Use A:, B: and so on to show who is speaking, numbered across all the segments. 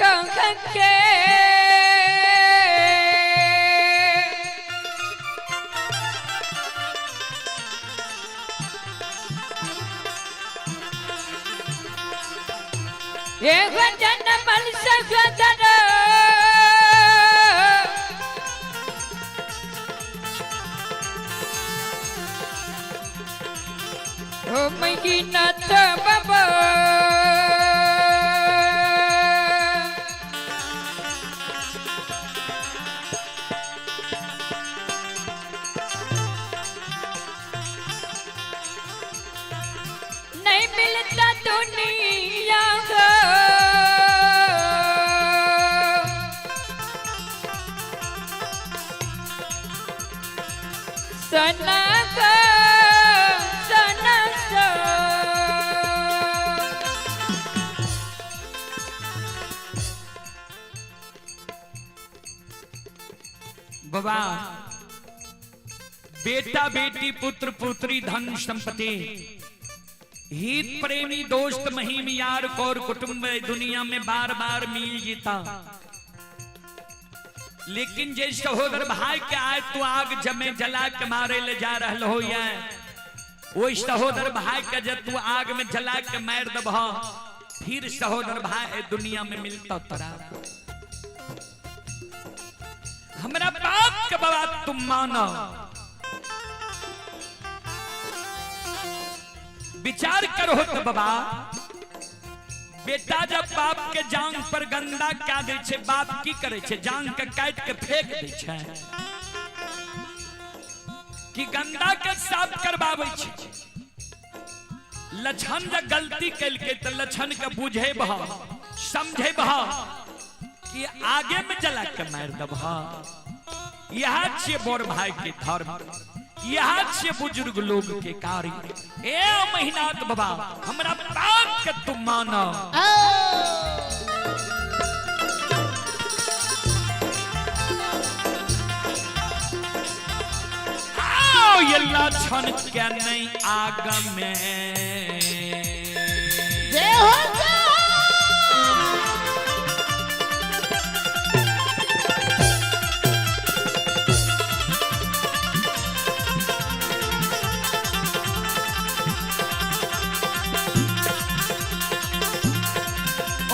A: के ये वचन मन सगदर ओ महीना बाबा नहीं मिलता दुनिया को सना को सना को
B: बाबा बेटा बेटी पुत्र पुत्री धन संपत्ति हित प्रेमी दोस्त महीम यार और कुटुंब दुनिया में बार बार मिल जीता, लेकिन जे सहोदर भाई के आए तो आग जमे जला के मारे ले जा रहा हो या वो सहोदर भाई के जब तू आग में जला के मार दब फिर सहोदर भाई दुनिया में मिलता तरा हमारा बाप के बात तुम मानो विचार करो तो बाबा बेटा जब बाप के जांग पर गंदा क्या दे छे बाप की करे छे जांग के काट के फेंक दे छे कि गंदा के साफ करवावे छे लछन जब गलती कैल के तो लछन के बुझे बहा समझे बहा कि आगे में जला के मार दबहा यह छे बोर भाई के धर्म यहाँ से बुजुर्ग लोग के कार्य ए महीनात बाबा हमरा बात के तुम मानो आओ ये लछन क्या नहीं आगम में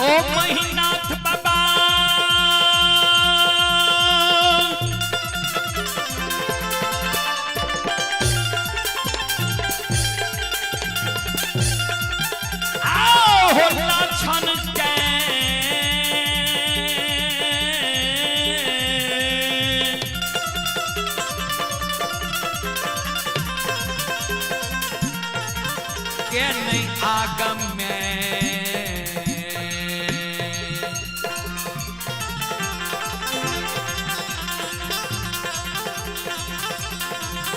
B: ओ महीनाथ बाबा आओ हो लछन के नहीं आगम में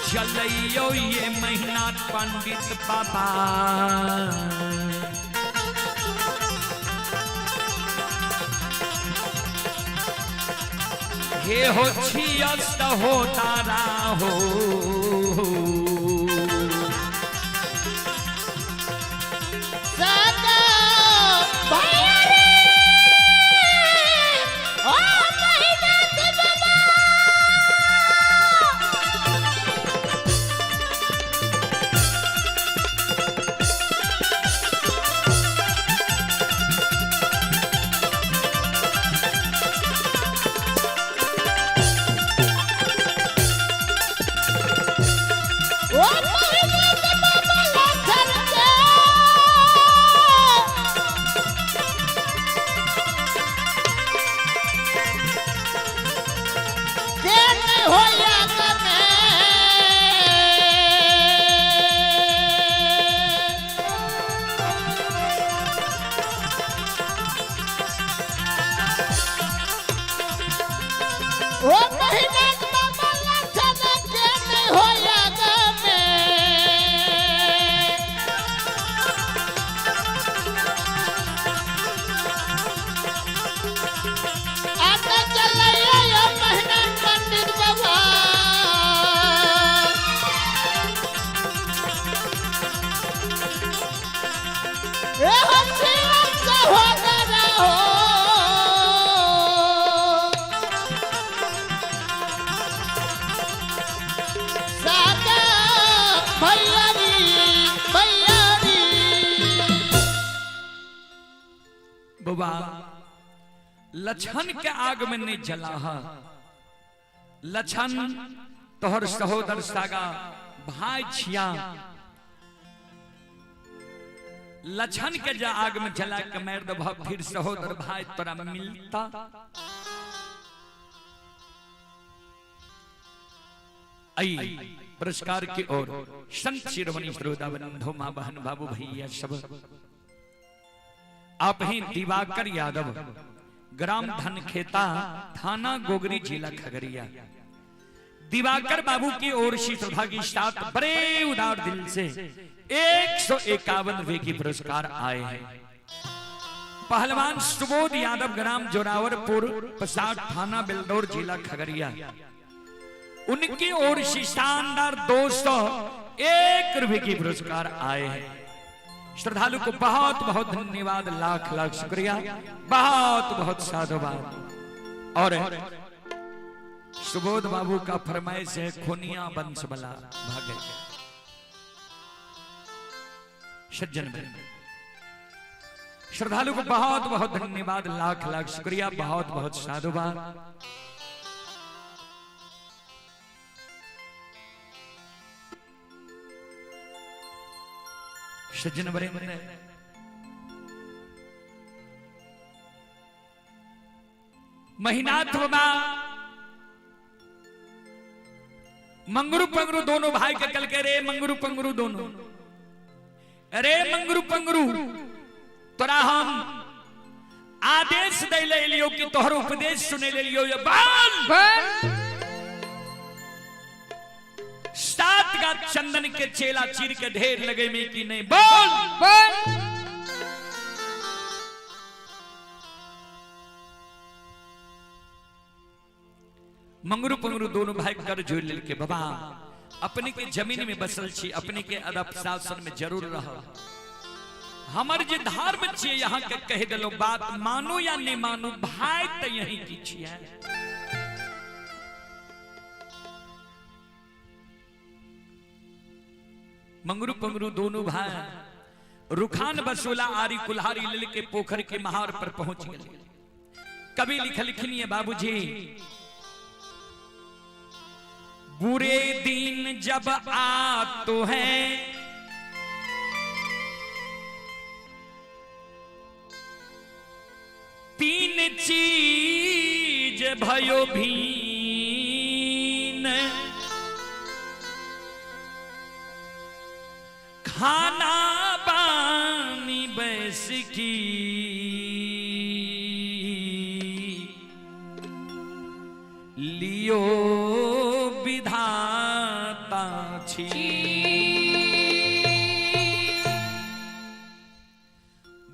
B: चलियो ये महीना पंडित बाबा हे हो छियस्त हो तारा हो बबुआ लछन के आग में नहीं जला है। लछन तोहर सहोदर सागा भाई छिया, लछन के जा आग में जला के मार दब फिर सहोदर भाई तोरा मिलता। आई पुरस्कार की ओर संत शिरोमणि श्रोताबंधु मां बहन बाबू भैया सब आप ही दिवाकर यादव ग्राम धनखेता थाना गोगरी जिला खगड़िया। दिवाकर बाबू की ओर से सौभाग्य साथ बड़े उदार दिल से 151 रुपए की पुरस्कार आए हैं। पहलवान सुबोध यादव ग्राम जोरावरपुर पसाट थाना बेलदौर जिला खगड़िया, उनकी ओर से शानदार 201 रुपए की पुरस्कार आए हैं। श्रद्धालु को बहुत बहुत धन्यवाद, लाख लाख शुक्रिया, बहुत बहुत साधुवाद। और सुबोध बाबू का फरमाइश है खोनिया बंश बला भागे सज्जन में। श्रद्धालु को बहुत बहुत धन्यवाद, लाख लाख शुक्रिया, बहुत बहुत साधुवाद। सज्जन बरे महीनाथ बाबा मंगरू पंगरू दोनों भाई के कल के रे मंगरू पंगरू दोनों, अरे मंगरू पंगरू तोरा हम आदेश दे ले लियो कि तोहर उपदेश सुने ले लियो। ये बाल 7 गात चंदन के चेला चीर के ढेर लगे में कि नहीं, बोल
A: बोल।
B: मंगरू पंगरू दोनों भाई कर जोड़ ले के बाबा अपने के जमीन में बसल छी, अपने के अदब शासन में जरूर रहो। हमारे जे धर्म छे यहाँ के कह दिलो बात मानो या नहीं मानो, भाई तो यही की छिए। मंगरू पंगरू दोनों भाई रुखान बसोला आरी कुल्हारी ले के पोखर के महार पर पहुंच गए। कभी लिखनी है बाबूजी, बुरे दिन जब आ तो है तीन चीज भयो भीन, खाना पानी बैस की लियो विधाता छी।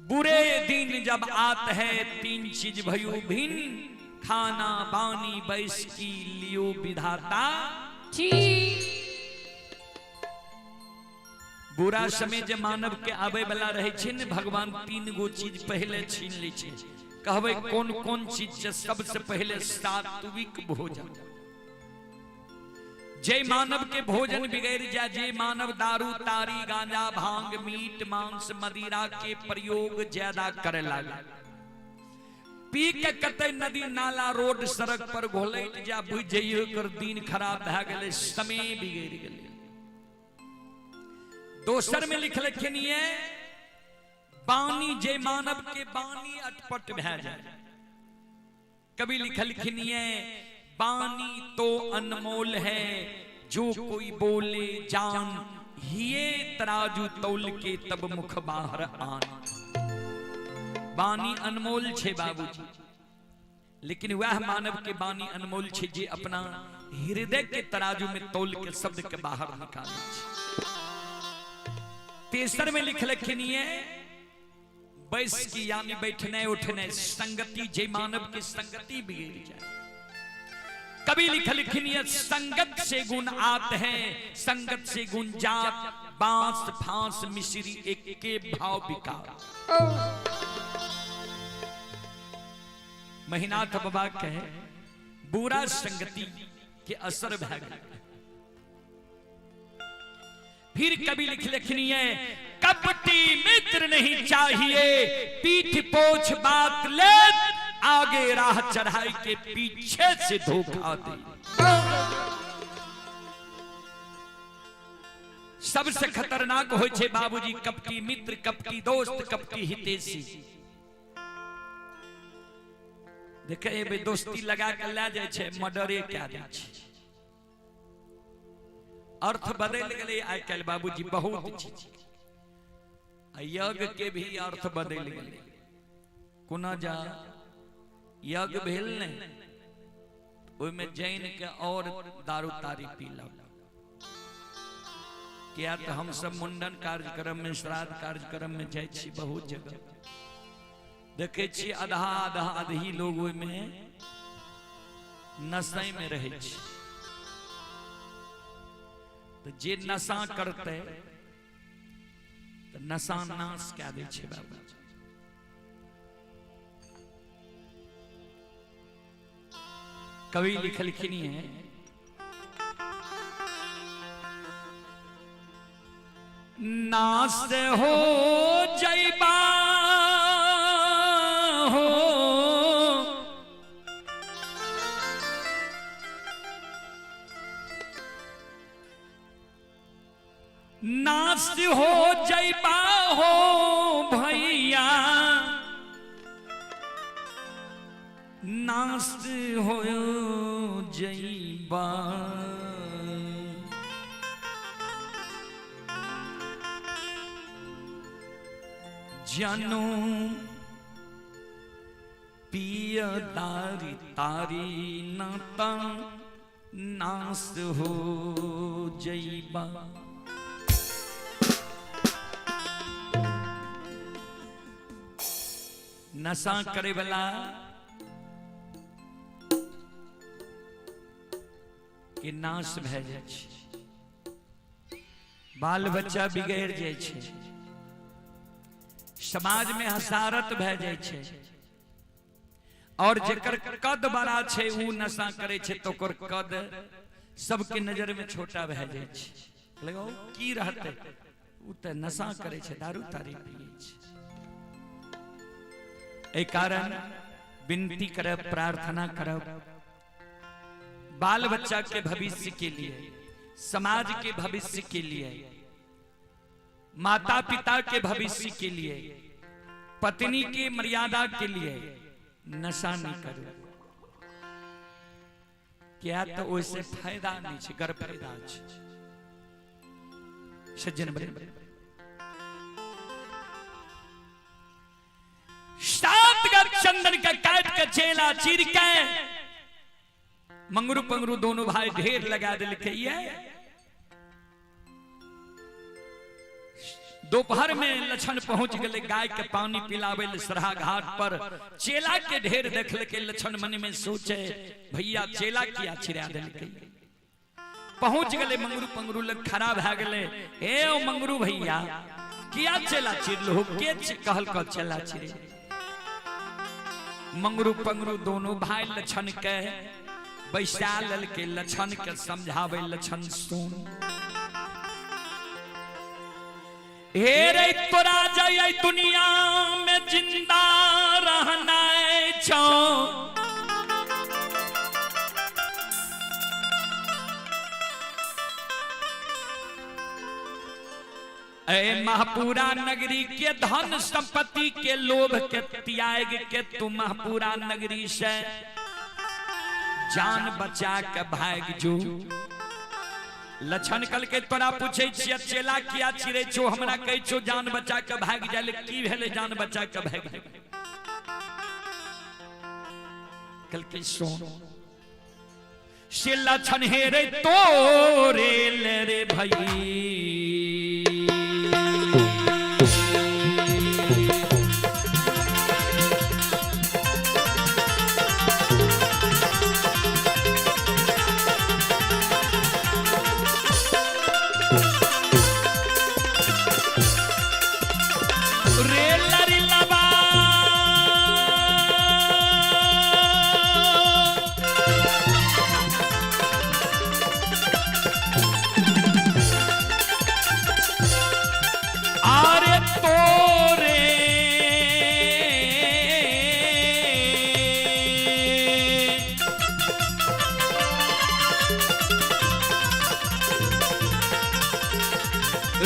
B: बुरे दिन जब आते हैं 3 चीज भयो भिन्न, खाना पानी बैस की लियो विधाता छी। बुरा समय जब मानव के आबे वाला रहे छे ने भगवान 3 गो चीज पहले छीन ले छे। कहबे कौन कौन चीज? सबसे पहले सात्विक भोजन। जे मानव के भोजन बिगड़ जा, जे मानव दारू तारी गांजा भांग मीट मांस मदिरा के प्रयोग ज्यादा करे लगा, पी के कते नदी नाला रोड सड़क पर घोलैत जा, बुझ जइयो कर दिन खराब भ गेले, समय बिगड़ गेले। दोसर में लिख लिखनिए बानी, जे मानव के बानी अटपट भ जाए। कभी लिख लिखनिए बानी तो अनमोल है, जो कोई बोले जान, हिये तराजू तौल के तब मुख बाहर आन। बानी अनमोल छे बाबूजी, लेकिन वह मानव के बानी अनमोल छे जे अपना हृदय के तराजू में तौल के शब्द के बाहर निकाले छे। तेसर में लिख लिखनिए बैस की यानी बैठने उठने संगति, जे मानव की संगति बिगड़ जाए। कभी लिख लिखनिए संगत से गुण आते हैं, संगत से गुण जात, बांस फांस मिश्री एक के भाव बिकार। महीनाथ बाबा कहे बुरा संगति के असर भय। फिर कभी लिख लिखनिए कपटी मित्र नहीं चाहिए, पीठ पोछ बात ले, आगे राह चढ़ाई के पीछे से धोखा दे। सबसे खतरनाक हो छे बाबूजी कपटी मित्र, कपटी दोस्त, कपटी हितैषी। देखे बे दोस्ती लगा के ले जाए छे, मर्डरे क्या दे छे। अर्थ बदल गए आइ काल बाबूजी बहुत चीज। यज्ञ के भी अर्थ बदल गए। कोना जा यज्ञ भेल नहीं, ओइमे जैन के और दारू तारी पीला। क्या तो हम सब मुंडन कार्यक्रम में, श्राद्ध कार्यक्रम में जाए छी, बहुत जगह देखे छी आधा आधा आधी लोग में नशे में रहे छी। तो जे नशा करते तो नशा नाश क्या दे छे बाबा। कवि लिखलखिन है, नाश हो जैबा हो नाश हो जैबा हो भैया, नाश हो जैबा। जानो पिय तारी तारी नाता, नाश हो जैबा। नशा करे वाला के नाश भे जाए छे, बाल बच्चा बिगड़ जाए छे, समाज में हसारत भे जाए छे। और जेकर कद बड़ा छे ऊ नशा करे छे तो ओकर कद सबके नजर में छोटा भे जाए छे। लगाओ की रहते ऊ त नशा करे छे, दारू तारी पिए छे। ए कारण विनती करब, प्रार्थना करब, बाल बच्चा के भविष्य के लिए, समाज के भविष्य के लिए, माता पिता के भविष्य के लिए, पत्नी की मर्यादा के लिए नशा नहीं करो। क्या तो वैसे फायदा नहीं छे, गर फायदा छे। सज्जन बड़े सात गर चंदन का काट के चेला चीर के मंगरू पंगरू दोनों भाई ढेर लगा दिल के। दोपहर में लछन पहुंच गए गाय के पानी पिलावे सरहा घाट पर। चेला के ढेर देख के लछन मन में सोचे भैया चेला किया छिड़ा दिल के। पहुंच गए मंगरू पंगरू लग खड़ा भे गए। ए ओ मंगरू भैया किया चेला चिरलो के कहल कल चेला चिरे। मंगरू पंगरू दोनों भाई लछन के बैसा लल के लछन के समझावे। लछन सुन हे रे तोरा जाय दुनिया में जिंदा रहना छो। ए महापुरा नगरी के धन संपत्ति के लोभ के त्याग के तू महापुरा नगरी से जान बचा के भाग जो। लछन कल के तोरा पूछे छिया चेला किया चिरे छो हमरा कह छो जान बचा के भाग जाले की भेले जान बचा के भाग जाले। कल के सुन से लछन हे रे तोरे ले रे भाई।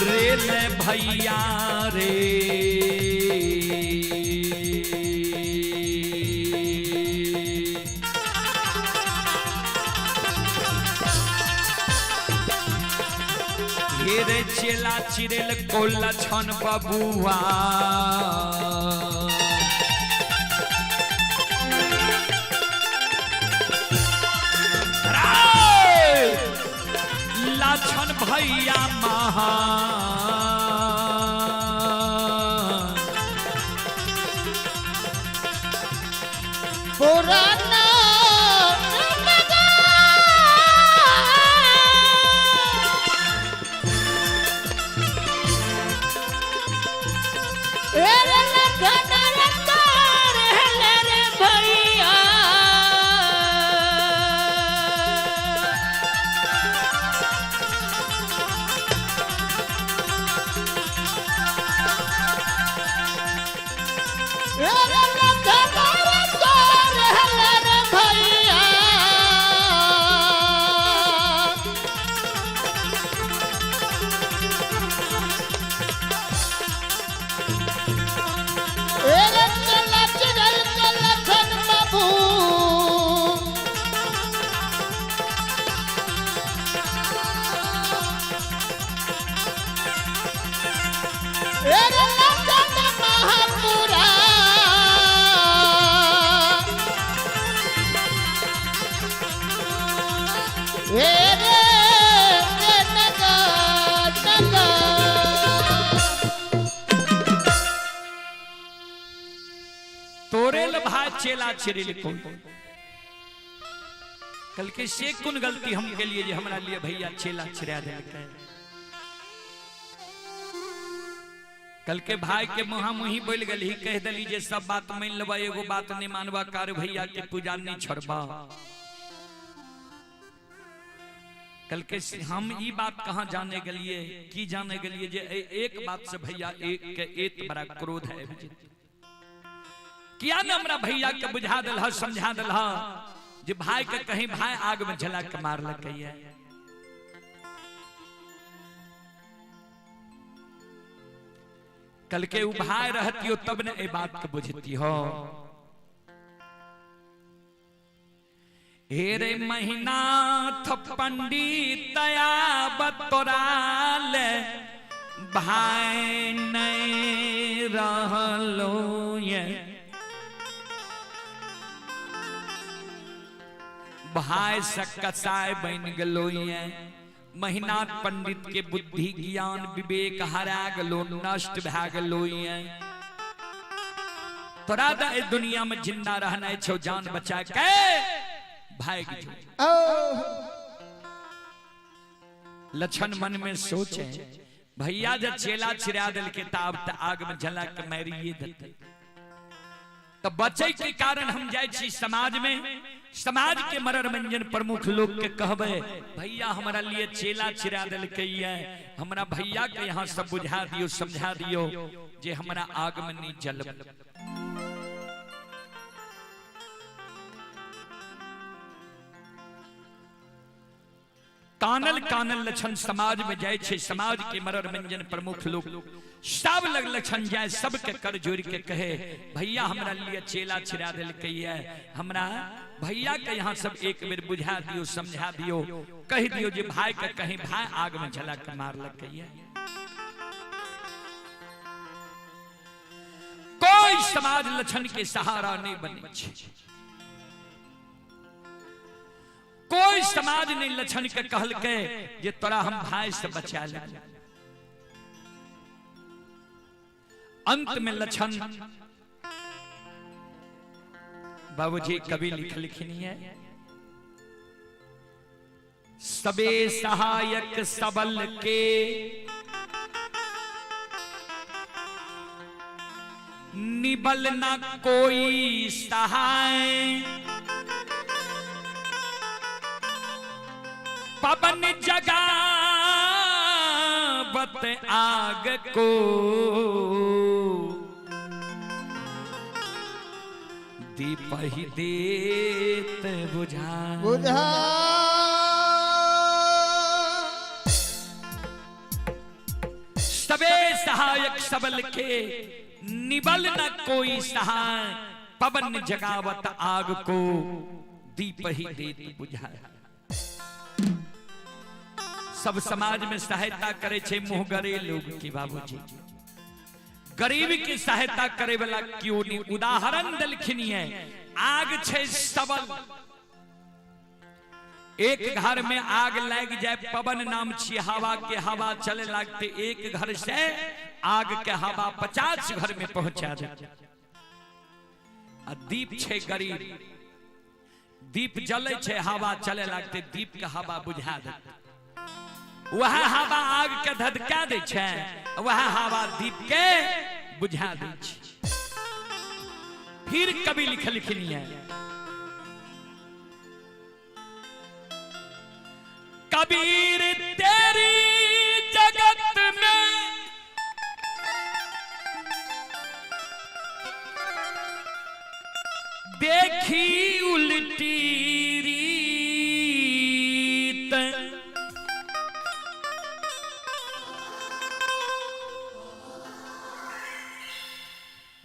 B: रे ले भैया रे रे चेला चिरेल कोला छन बबुआ लाछन भैया महा
C: पुराना
B: चेला चिरिल को कल के से कुन गलती हम के लिए हमरा लिए भैया चेला छिरा दे कल के भाई के मुहा मुही बोल गली कह दली जे सब बात मान लेबा एगो बात नहीं मानवा कार भैया के पूजा नहीं छोड़बा कल के हम ई बात कहां जाने गलिए की जाने गलिए जे एक बात से भैया एक बड़ा क्रोध है किया न हमरा भैया के बुझा दिल समझा दिल जे भाई के कहीं भाई आग में जला के मार लगे कल के उ भाई रहती हो तब ने ए बात के बुझती हो हे रे महीना थ पंडित तया बतोराल भाई नहीं रहलो ये भाई सकसाय बन गलो ये महीना पंडित के बुद्धि ज्ञान विवेक हरा गलो नष्ट भा गलो ये तोरा दा ए दुनिया में जिंदा रहना छो जान बचा के भाग जो लक्षण मन में सोचे भैया जब चेला छिरा दिल के ताब त आग में जला के मारिए देते तो बचे के कारण हम जाय छी समाज में समाज के मनोरंजन प्रमुख लोग के कहबे भैया हमारा लिए चेला छिरा दिल के हमरा भैया के यहाँ सब बुझा दियो समझा दियो जे हमरा आग में नहीं जल कानल कानल लक्षण समाज में जाय छे समाज के मनोरंजन प्रमुख लोग सब लग लक्षण जाए सबके कर जोड़ के कहे भैया हमरा लिए चेला छिरा दिल के हमरा भैया के यहाँ सब एक बेर बुझा दियो समझा दियो कह दियो जे भाई के कहीं भाई आग में जला के मार लगे कोई समाज लक्षण के सहारा नहीं बने छे कोई समाज नहीं लक्षण के कहल के जे तोरा हम भाई से बचा ले अंत में लक्षण बाबूजी कभी लिखनी है सबे सहायक सबल के निबल ना कोई सहाय पवन जगा बत आग को दीप ही देत बुझा
C: बुझा
B: बायक सबल के निबल न कोई सहाय, पवन जगावत आग को दीप ही देत बुझाए। सब समाज में सहायता करे छे मुहगरे लोग की बाबूजी, गरीब की सहायता करे वाला क्यों नहीं। उदाहरण दलखिनी है, आग छे सबल, एक घर में आग लग जाए, पवन नाम छी हवा के, हवा चले लगते एक घर से आग के हवा 50 घर में पहुंचा दे। दीप छे गरीब, दीप जले छे, हवा चले लगते दीप के हवा बुझा दे। वह हवा आग के धधका दे छे, वह हवा दीप के बुझा दे छे। फिर कभी लिखनी है, कबीर तेरी जगत में देखी उल्टी रीत,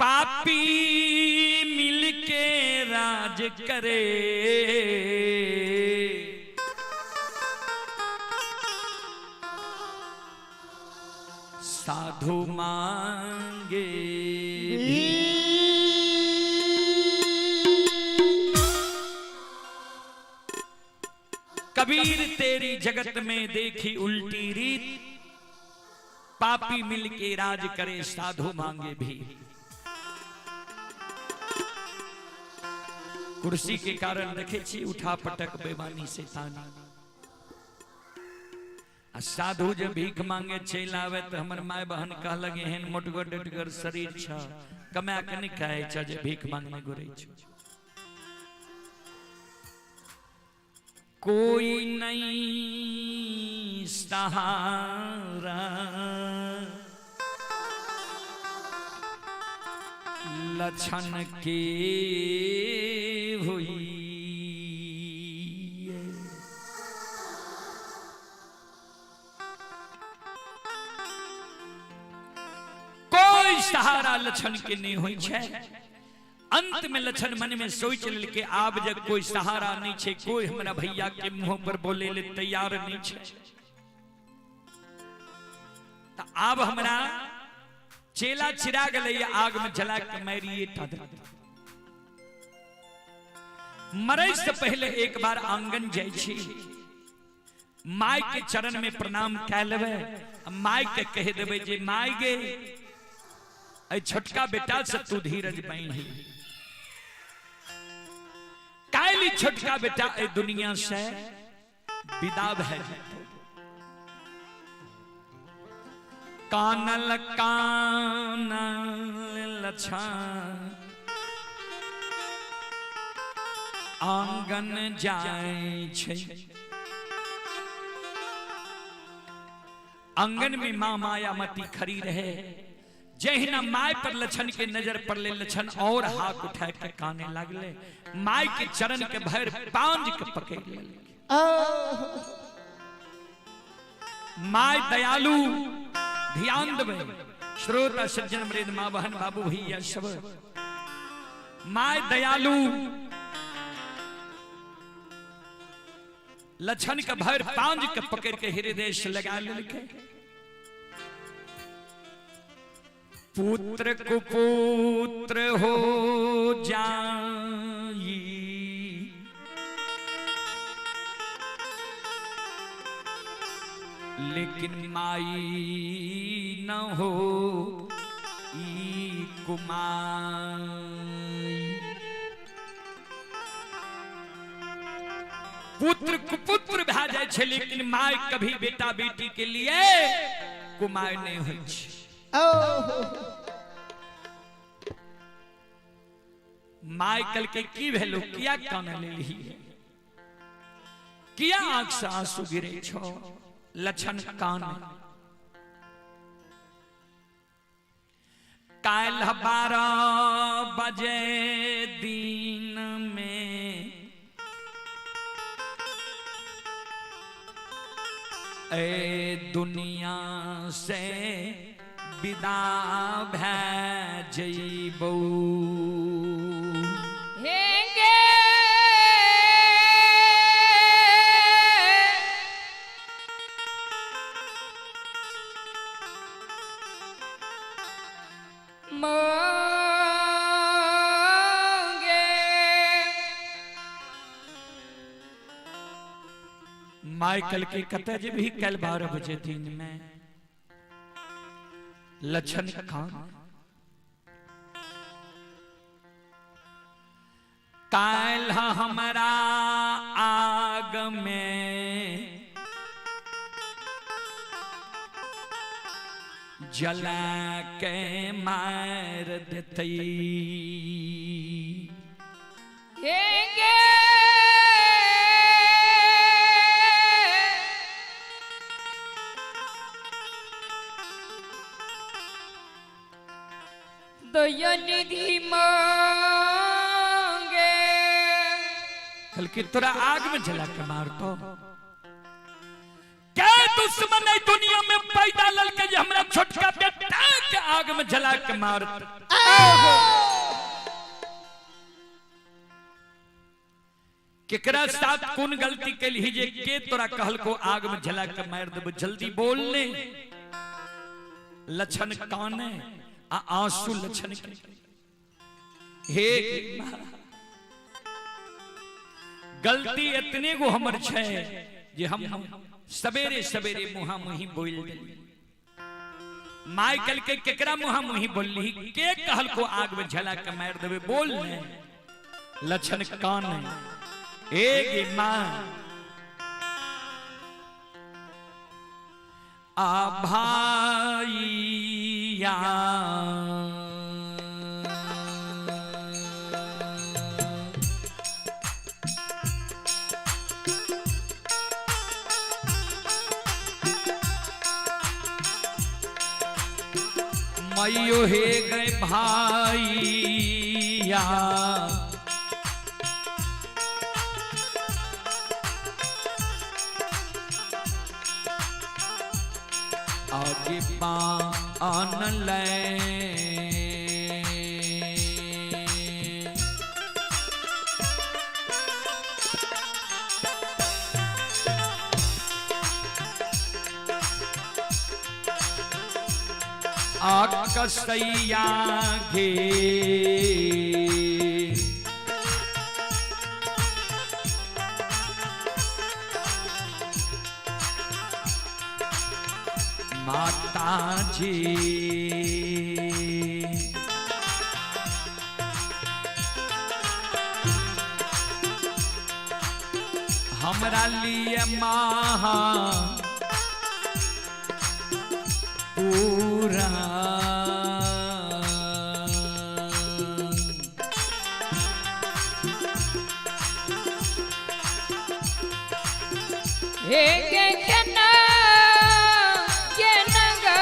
B: पापी मिलके राज करे, साधु मांगे भी। कबीर तेरी जगत में देखी उल्टी रीत, पापी मिलके राज करे, साधु मांगे भी। कुर्सी के कारण रखे छी उठा पटक बेमानी से तानी। साधु जब भीख मांगे चल आवे तो हमर माय बहन कह लगे हेन मोटगर डटगर शरीर छ, कमा के नहीं खाए छ जे भीख मांगने गोरे छ। कोई नहीं सहारा लछन के हुई, कोई सहारा लछन के नहीं हुई छे। अंत में लछन मन में सोच लेल के आब जब कोई सहारा नहीं छे, कोई हमरा भैया के मुंह पर बोले ले तैयार नहीं छे, तो आब हमरा चेला चिराग ले आग में जला के मारिए टा। मरे से पहले एक बार आंगन जाय छी, माय के चरण में प्रणाम कय लेबे, माय के कह देबे जे माय गे ऐ छोटका बेटा से तू धीरज बांधी, काली छोटका बेटा ऐ दुनिया से विदा भय। कानल कानल लछन आंगन जाय छै, आंगन में मां मायामती खड़ी रहे। जहिना माय पर लछन के नजर पड़ले, लछन और हाथ उठा के काने लागले, माय के चरण के भर पांज के पकड़ ले। माय दयालु, ध्यान देवे श्रोता सज्जन मृद मां बहन बाबू भैया सब, माय दयालु लछन के भर पांज के पकड़ के हृदय से लगा लेके। पुत्र कुपुत्र हो जाई, लेकिन माई न हो ई कुमाई। पुत्र कुपुत्र भा जाए छे, लेकिन माय कभी बेटा बेटी के लिए कुमार नहीं होय छे। माय कल के की भेलो, किया काने लेली, किया आंख से आंसू गिरे छो। लछन कान काल 12 बजे दिन में ए दुनिया से विदा भै जइबौ
A: हेंगे
B: माइकल के कते जे भी कल 12 बजे दिन में लक्षण खान काल हमारा आग में जला के मार देतई
A: हेंगे दयानिधि मांगे
B: कल की तोरा आग में जला के मार तो क्या दुश्मन है दुनिया में पैदा ललके जे हमरा छोटका बेटा के आग में जला के मार केकरा साथ कौन गलती कैली जे के तोरा कहल को आग में जला के मार देब जल्दी बोल ले लक्षण काने आ आंसू लक्षण हे गलती इतने गो हमर छे जे हम सवेरे सवेरे मुहा मुही बोल देली माइकल के केकरा मुहा मुही बोलली के कहल को आग में झला के मार देबे बोल ने लक्षण कान ए मां आ भाईया मयो हे गए भाईया आगे पान ले आकसैया घे माता जी हमरा लिए महा पूरा
A: हेंगे केना केनगा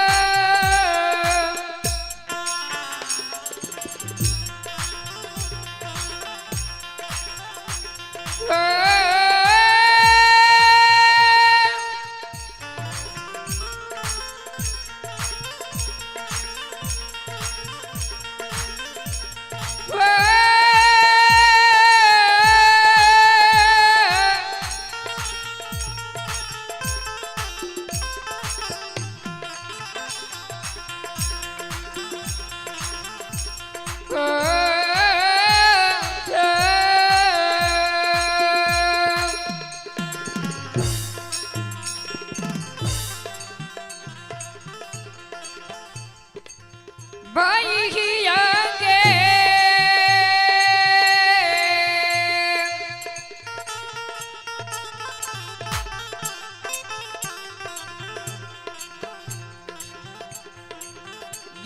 A: भाईया गे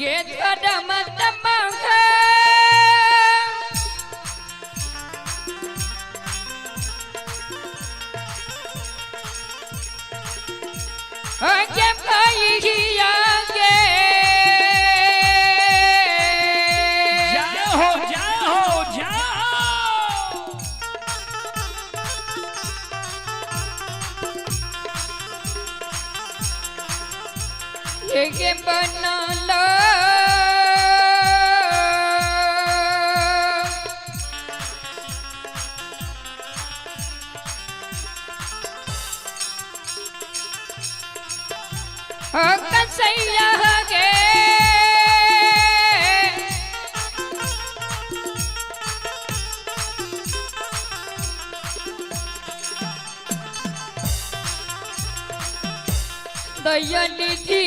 A: ये धर्म तमह आगे भाईया गे ये बना लो हो कसैया गे दयाली थी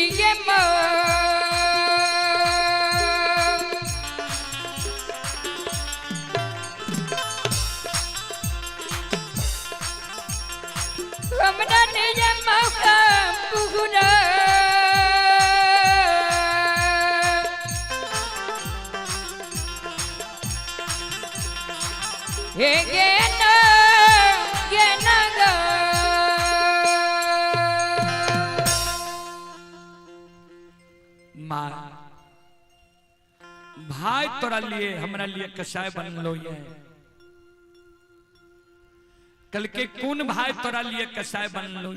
A: हमरा निज मौका पुगुना हे गे ना गा
B: माँ भाई तोरा लिए हमरा लिए कसाय बन लो ये कल के कौन भाई तोरा लिए कसाय बन लो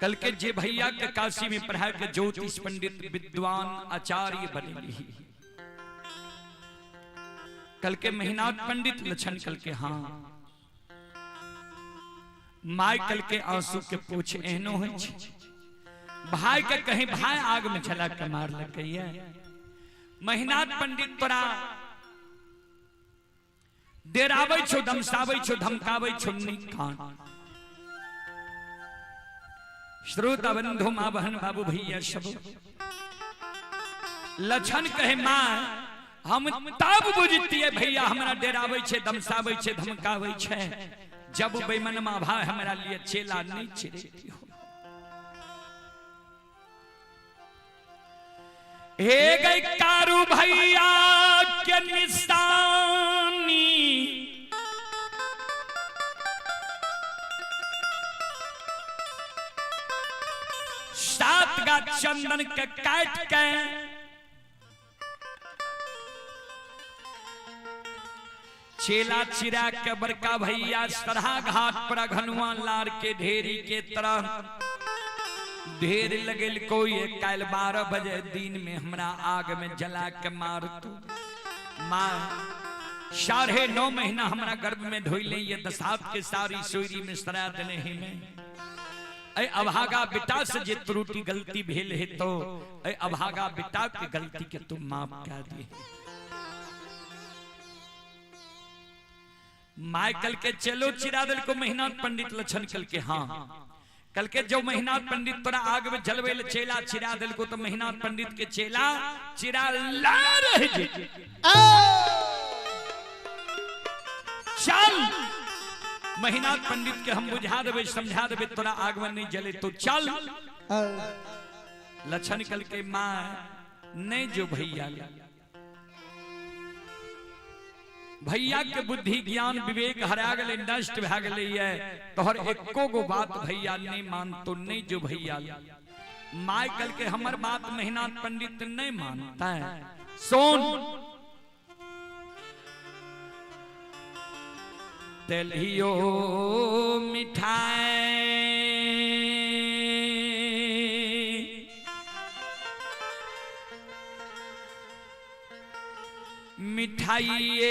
B: कल के जे भैया के काशी में पढ़ा के ज्योतिष पंडित विद्वान आचार्य बनेगी कल के मेहनत पंडित लक्षण कल के हाँ माय कल के आंसू के पूछ एहनो हो भाई के कहीं भाई आग में जला के मार लगे मेहनत पंडित तोरा डेरावे छो धमसावे छो धमकावे छो निकान श्रोता बंधु मां बहन बाबू भैया सब लक्षण कहे मां हम तब बुझती है भैया हमरा डेरावे छे धमसावे छे धमकावे छे जब बेमन मां भाई हमरा लिए चेला नहीं चिरेती हो हे गई कारू भैया के निशानी सात गा चंदन के काट के चेला चिरा के बड़का भैया सरहा घाट पर घनुआ लार के ढेरी के तरह ढेर लगेल कोई काल 12 बजे दिन में हमरा आग में जला के मार तू मां 9.5 महीना हमरा गर्भ में ढोइले ये दसात के सारी सोरी में सरा देने ही में ऐ अभागा बेटा से जे त्रुटि गलती भेल है तो ऐ अभागा बेटा की गलती के तुम माफ कर दिए माइकल के चलो चिरा दिल को मेहनत पंडित लक्षण कल के हाँ कल के जो मेहनत पंडित तोरा आग में जलवे चेला चिरा दिल को तो मेहनत पंडित के चेला चिरा ला रहे चल मेहनत पंडित के हम बुझा देवे समझा देवे तोरा आग में नहीं जले तो चल लक्षण कल के मां नहीं जो भैया भैया के बुद्धि ज्ञान विवेक हरा गले नष्ट भा गले है तोहर एको गो बात भैया नहीं मानतो नहीं जो भैया माय कल के हमर बात मेहनत पंडित नहीं मानता है सोन तेलियो मिठाई मिठाइए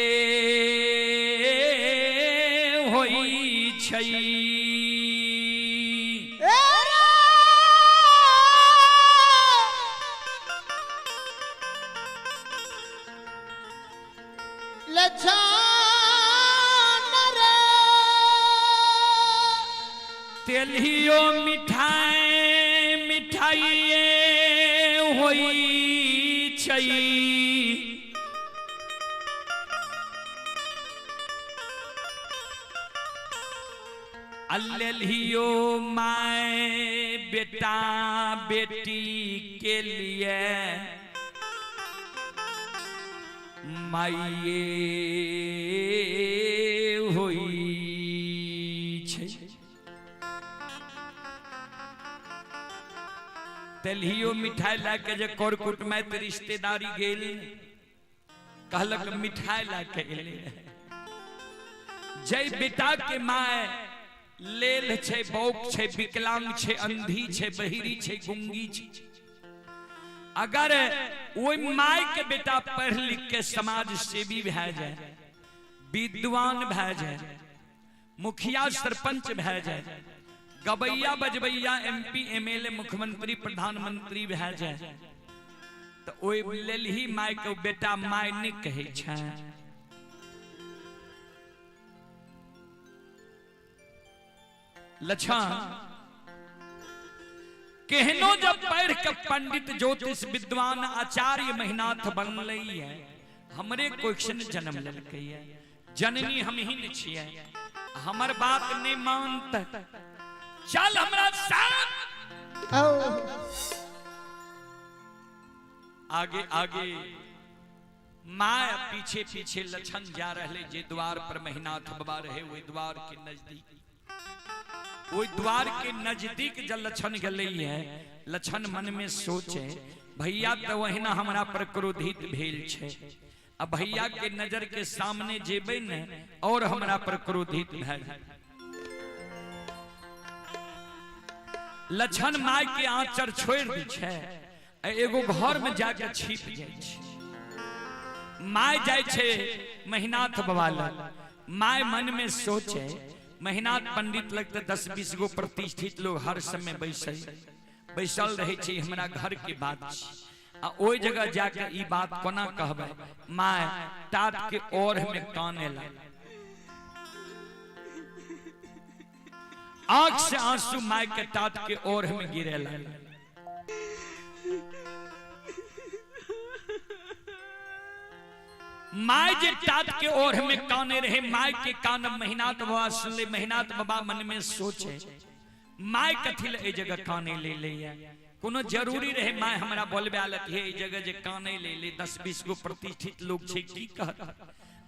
B: होई छई तेलियो मिठाई मिठाइए होई छई अल्लेलियो माए बेटा बेटी के लिए माइए होई छे तेलियो मिठाई लाके जे कोरकुट में रिश्तेदारी गेल कहलक मिठाई लाके एले जय बेटा के माए लेल छे बौक छे विकलांग छे अंधी छे बहिरी छे गुंगी छे अगर ओई माय के बेटा पढ़ लिख के समाज सेवी भै जाए विद्वान भै जाए मुखिया सरपंच भै जाए गबैया बजबैया MP MLA मुख्यमंत्री प्रधानमंत्री भए जाए तो ओहि लेल ही माय के बेटा माय नहीं कहे छै। लक्षण केहनो जब पढ़ के पंडित ज्योतिष विद्वान आचार्य महिनाथ बनले है, हमरे क्वेश्चन जन्म लेलकै है, जननी हम ही न छियै, हमर बात नहीं मानत, चल हमरा साथ आगे आगे माय पीछे पीछे लक्षण जा रहे, जे द्वार पर महिनाथ बाबा रहे वही द्वार के नजदीक, वही द्वार के नजदीक जब लक्षण गले है, लक्षण मन में सोचे भैया तो वही ना हमरा पर क्रोधित भेल छे, अब भैया के नजर के सामने जेबे न और हमरा पर क्रोधित भेल। लक्षण माय के आंचर छोड़ दी छे, एगो घर में जाके छिप जाए छे। माय जाए छे महिनाथ बाबा लग, माय मन में सोचे महिनाथ पंडित लगते 10-20 गो प्रतिष्ठित लोग हर समय बैसल रहे छे, हमरा घर के बात आ ओई जगह जाके ई बात कोना कहबे। माय तात के ओर में काने लग, आंख से आंसू माय के तात के ओर में गिरे लगे। माय जे तात के ओर में काने रहे, माय के कान महिनाथ बाबा सुन ले। महिनाथ बाबा मन में सोचे माय कथिल ए जगह काने ले ले, कोनो जरूरी रहे माय हमरा बोलबे आलत है ए जगह जे काने ले ले, 10-20 गो प्रतिष्ठित लोग छे की कहत।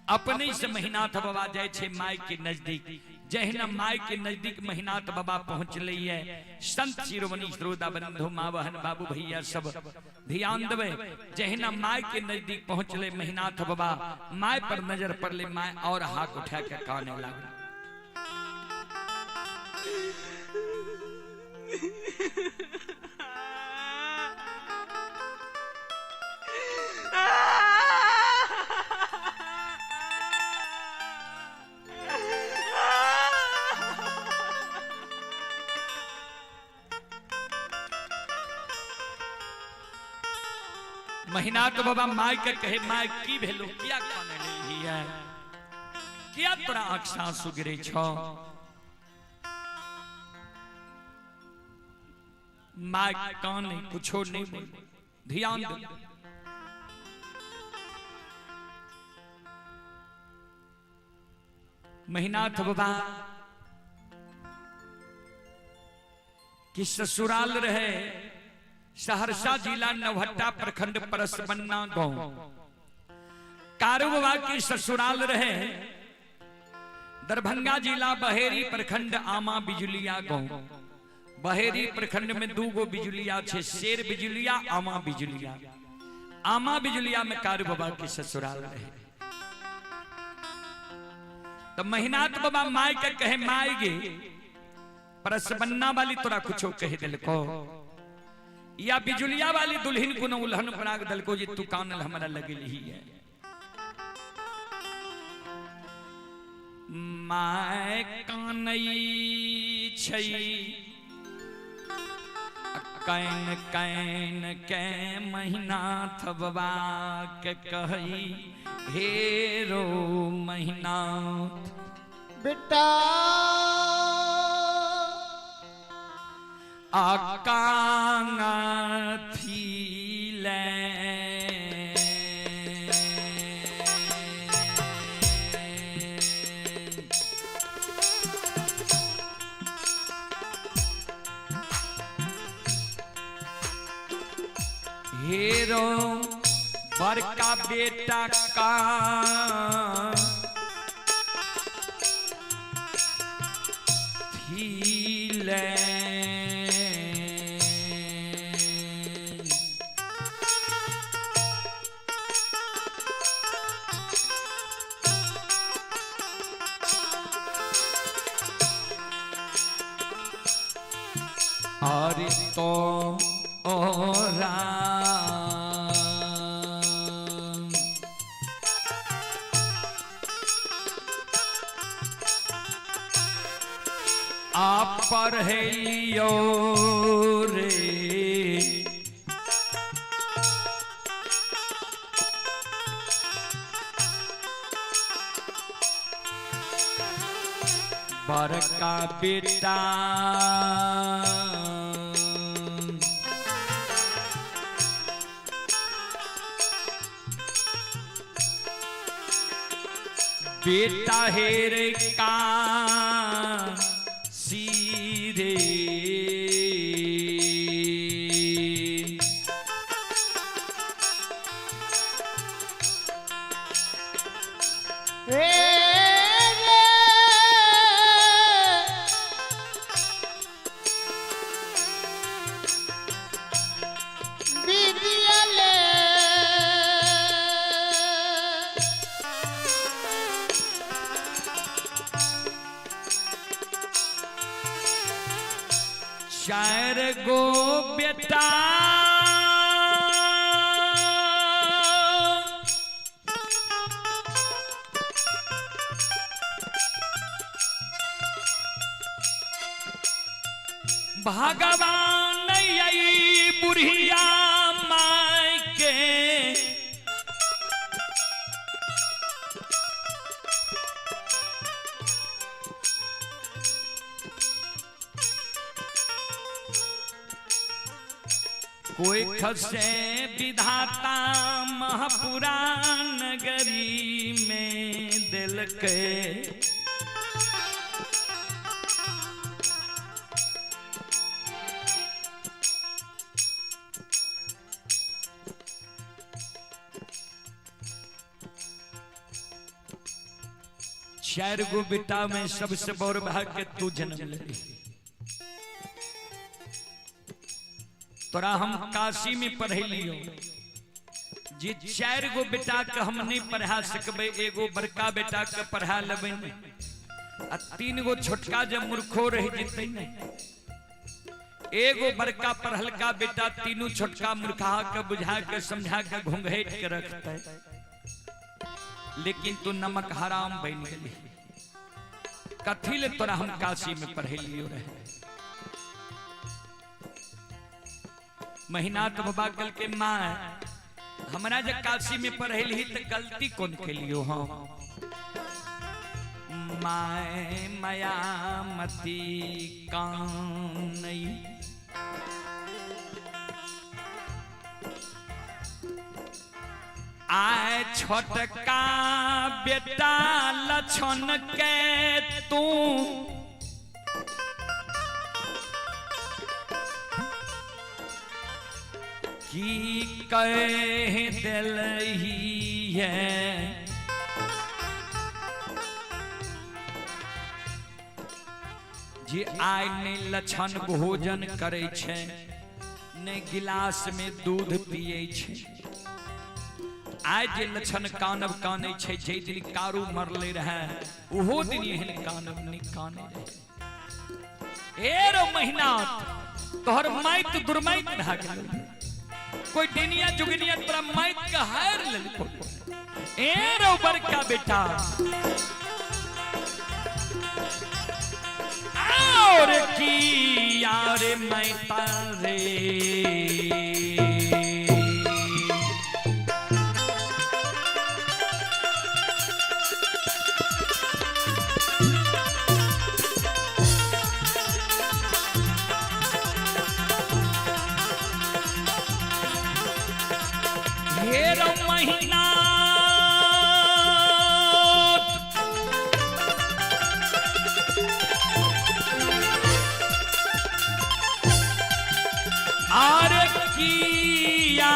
B: अपने से महिनाथ बाबा जाए छे माय के नजदीक, जहिना माय के नजदीक महिनाथ बाबा पहुंचले है, संत शिरोमणि श्रोता बंधु माँ बहन बाबू भैया सब ध्यान देवे। जहिना माय के नजदीक पहुंचले महिनाथ बाबा, माय पर नजर पड़ले, माय और हाथ उठा के काने लगा। महिनाथ बाबा माय के कहे माय की भेलो, किया काने ले है, किया तोरा आंख से आंसू गिरे छो। माय काने कुछो नहीं बोल, ध्यान दे। महिनाथ बाबा कि ससुराल रहे सहरसा जिला नवहट्टा प्रखंड परसबन्ना गांव। कारू बाबा की ससुराल रहे दरभंगा जिला बहेरी प्रखंड आमा बिजुलिया गांव। बहेरी प्रखंड में 2 गो बिजुलिया छे, शेर बिजुलिया आमा बिजुलिया। आमा बिजुलिया में कारू बाबा की ससुराल रहे। तो महिनाथ बाबा माय के कहे माय गे परसबन्ना वाली तोरा कुछो कह दिल को, या बिजुलिया वाली दुल्हन को न उल्हन बना दल को जे तू कानल हमरा लगे ही है। माय कानई छई कैन कैन के महिनाथ बाबा के कही हेरो महिनाथ
C: बेटा
B: आकांगा थी ले हेरो बड़का बेटा का थी ले और तो ओरा आप पढ़ेलियो रे बड़का बेटा बेटा हेरे का सीरे चार गो बेटा भगवान यही बुढ़िया माय के कोई खसे विधाता महापुराण नगरी में दिल के चार गो बेटा में सबसे बड़ भाग्य तू जन्म ले तोरा हम काशी में पढ़े लियो जी चार गो बेटा के हम नहीं पढ़ा सकबे एगो बड़का बेटा के पढ़ा लेबे आ तीन गो छोटका जब मूर्खो रह जते ने एगो बड़का पढ़लका बेटा तीनों छोटका मूर्खा के बुझा के समझा के घुंघैट के रखते लेकिन तू नमक हराम बन गेली कथी ले तोरा हम काशी में पढ़े लियो रहे महीना तो बाबा कल के माँ हमारा जब काशी में पढ़ेली तो गलती कौन के लियो हाँ माए माया मती कानई आए छोटका बेटा लछन के तू की कह दिलही है जे आय ने लछन भोजन करे छे ने गिलास में दूध पिए छे आज जे लछन कानब काने छे जे दिन कारू मरले रहे ओहो दिन एहन कानब नहीं काने रहे एरो महीना तोहर माइत दुर्माइत ढा गेल कोई डेनिया जुगनिया तोरा माइत का हार ले एरो बड़का बेटा और की यार मैता रे महीना आर किया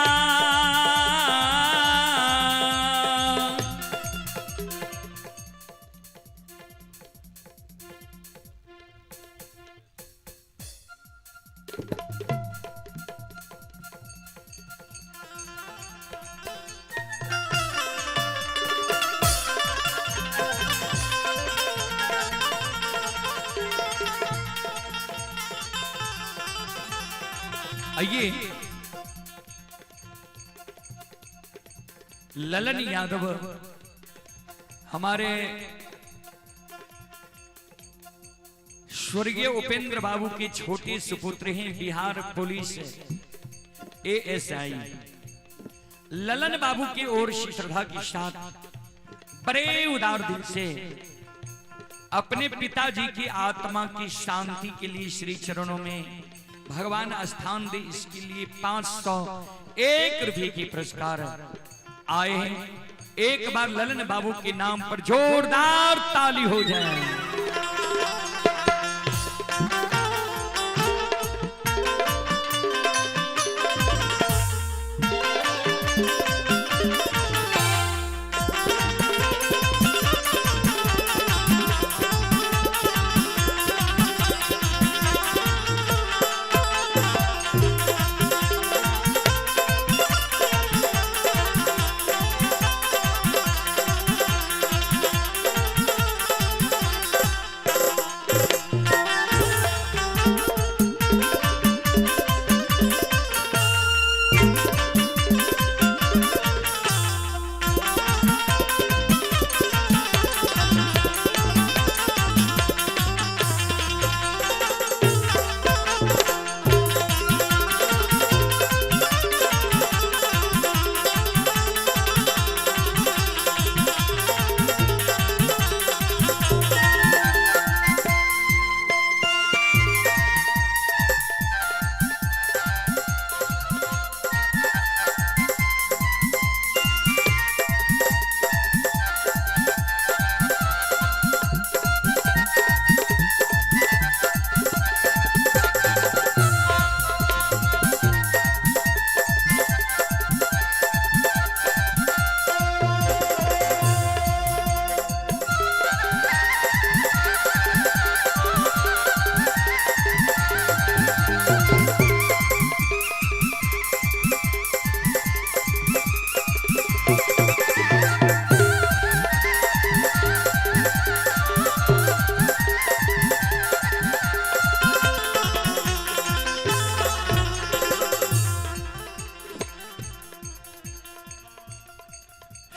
B: आइए ललन यादव हमारे स्वर्गीय उपेंद्र बाबू के छोटे सुपुत्र हैं बिहार पुलिस ASI ललन बाबू की ओर से श्रद्धा के साथ बड़े उदार दिल से अपने पिताजी की आत्मा की शांति के लिए श्री चरणों में भगवान स्थान दे, इसके लिए 501 रुपये की पुरस्कार आए हैं। एक बार ललन बाबू के नाम पर जोरदार ताली हो जाए।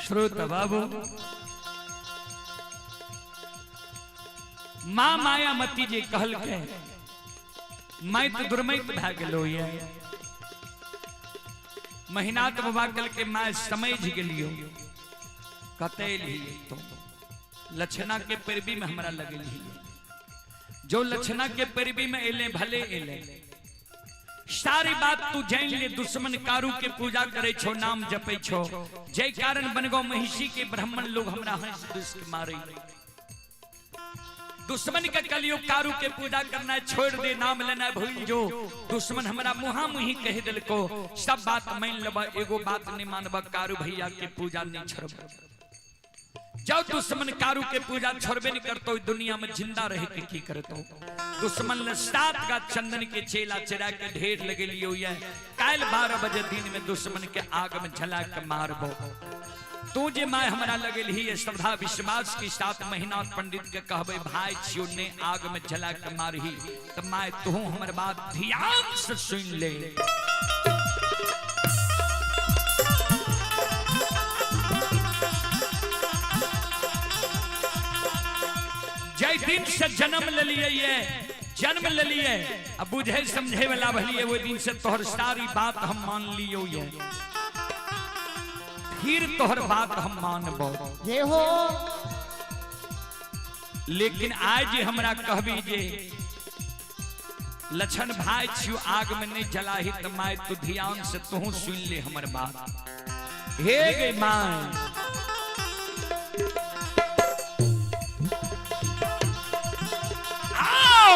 B: श्रोता बाबू माँ मायामती जी कहल के मैं तो दुर्मैत भा गेलो ये महीनात बाबा कल के मैं समझ गेलियो कतैल ही तो लक्षणा के पैरवी में हमरा लगल ही जो लक्षणा के पैरवी में एले भले एले सारी बात तू जान ले। दुश्मन कारू के पूजा करे छो, नाम जपे छो, जय कारण बन गो महिषी के ब्राह्मण लोग हमरा हंस दुष्ट मारे। दुश्मन के कलियो कारू के पूजा करना छोड़ दे, नाम लेना भूल जो। दुश्मन हमरा मुहा मुही कह दिल को सब बात मान लबा, एगो बात नहीं मानबा, कारू भैया के पूजा नहीं छोड़बा। जब दुश्मन कारू के पूजा छोड़बे नहीं करतो, दुनिया में जिंदा रह के की करतो। दुश्मन ने 7 का चंदन के चेला चरा के ढेर लगे लियो ये काल 12 बजे दिन में दुश्मन के आग में जला के मारबो। तू जे मैं हमरा लगे ही श्रद्धा विश्वास के साथ महीना पंडित के कहबे भाई छियो ने आग में जला के मारही, तो मैं तू हमर बात ध्यान से सुन ले। जय दिन से जन्म ले लिए ये जन्म ले लिए, अब बुझे समझे वाला भलिए, वो दिन से तोहर सारी बात हम मान लियो ये, फिर तोहर बात हम मानबो जे हो। लेकिन आज हमरा कहबी जे लक्षण भाई छियो आग में नहीं जलाही, तो मैं तू ध्यान से तू सुन ले हमर बात। हे गे मां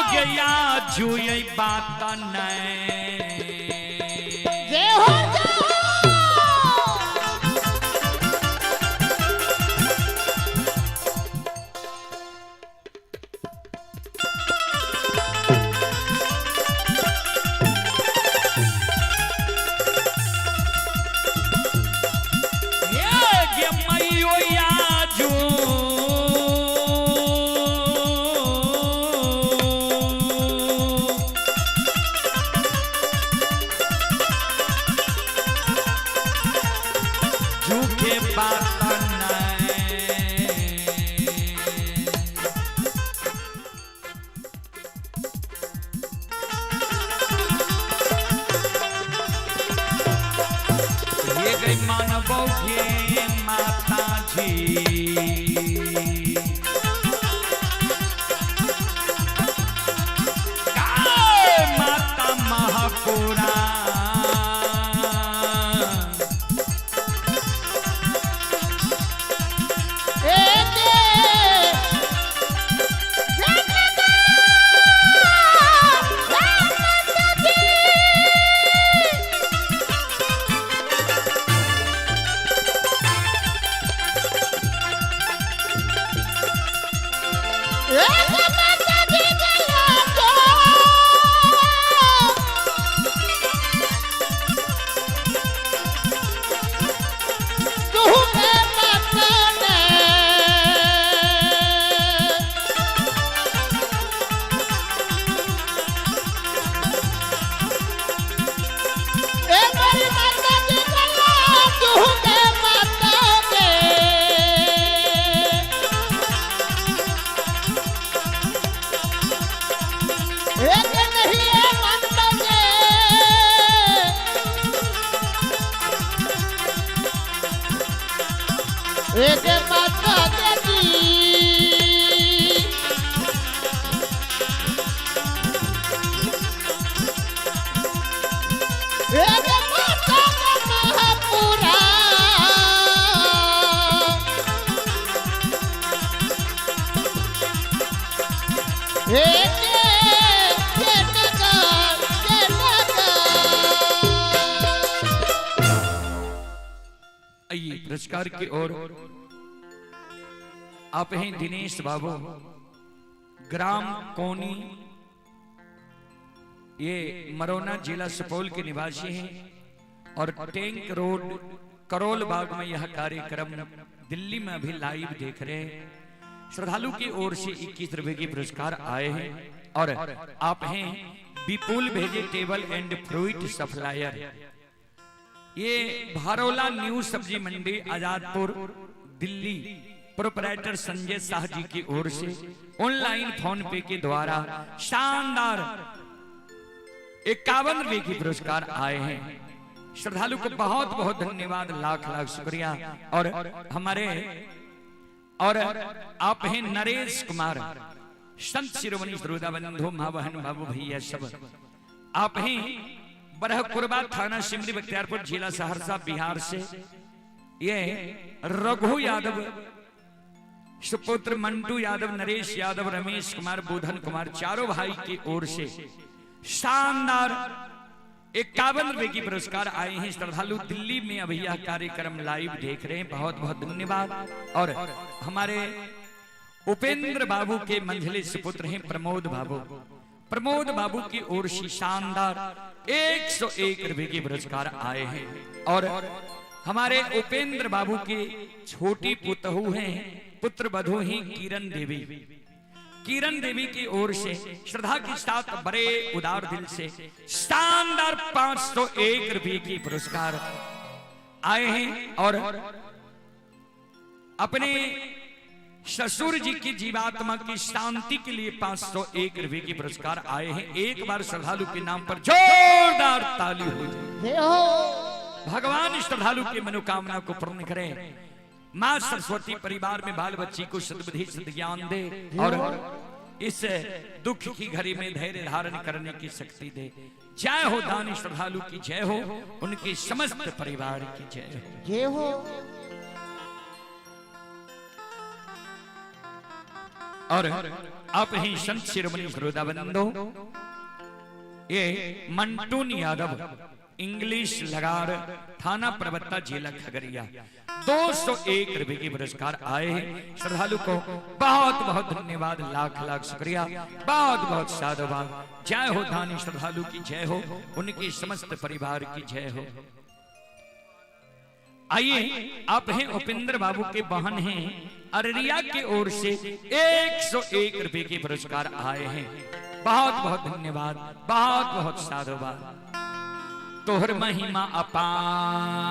B: गया जो ये बात नहीं जे हो मानवोगे माता जी गाय माता महापुरा
C: एक माता जी एक माता महापुरा एक
B: आइए पुरस्कार की ओर आप हैं दिनेश बाबू ग्राम कोनी ये मरोना जिला सुपौल के निवासी हैं और टैंक रोड करोल बाग में यह कार्यक्रम दिल्ली में अभी लाइव देख रहे हैं। श्रद्धालु की ओर से 21 रुपए के पुरस्कार आए हैं और आप हैं Vipul vegetable and fruit supplier ये भारोला न्यू सब्जी मंडी आजादपुर दिल्ली प्रोपराइटर संजय शाह जी की ओर से ऑनलाइन फोन पे के द्वारा शानदार 51 रुपए की पुरस्कार आए हैं। श्रद्धालु को बहुत बहुत धन्यवाद, लाख लाख शुक्रिया। और हमारे और आप हैं नरेश कुमार संत शिरोमणि श्रोता बंधु मां बहन बाबू भैया सब आप हैं बरहकुरबा थाना सिमरी बख्तियारपुर जिला सहरसा बिहार से ये रघु यादव सुपुत्र मंटू यादव नरेश यादव रमेश कुमार बोधन कुमार चारों भाई की ओर से शानदार 51 रुपए की पुरस्कार आए हैं। श्रद्धालु दिल्ली में अभी यह कार्यक्रम लाइव देख रहे हैं, बहुत बहुत धन्यवाद। और हमारे उपेंद्र बाबू के मंझले सुपुत्र हैं प्रमोद बाबू की ओर से शानदार 101 रुपए के पुरस्कार आए हैं। और हमारे उपेंद्र बाबू की छोटी पुतहू हैं पुत्र वधू हैं किरण देवी की ओर से श्रद्धा के साथ बड़े उदार दिल से शानदार 501 रुपए की पुरस्कार आए हैं। और अपने ससुर जी की जीवात्मा की शांति के लिए 501 रुपए की पुरस्कार आए हैं। एक बार श्रद्धालु के नाम पर जोरदार ताली हो जाए। भगवान श्रद्धालु की मनोकामना को पूर्ण करें। मां सरस्वती परिवार में बाल बच्ची को सद्बुद्धि सद्ज्ञान दे और इस दुख की घड़ी में धैर्य धारण करने की शक्ति दे। जय हो दानी श्रद्धालु की जय हो, उनके समस्त परिवार की जय हो। और आप ही संत शिरोमणि श्रोता बंधु ये मंटून यादव इंग्लिश लगार थाना प्रवक्ता जिला खगड़िया 201 रुपए के पुरस्कार आए हैं। श्रद्धालु को बहुत बहुत धन्यवाद, लाख लाख शुक्रिया, बहुत बहुत साधुवाद। जय हो धानी श्रद्धालु की जय हो, उनके समस्त परिवार की जय हो। आइए आप हैं उपेंद्र बाबू के बहन हैं अररिया की ओर से 101 रुपए के पुरस्कार आए हैं। बहुत बहुत धन्यवाद, बहुत बहुत साधुवाद। तोहर महिमा अपार।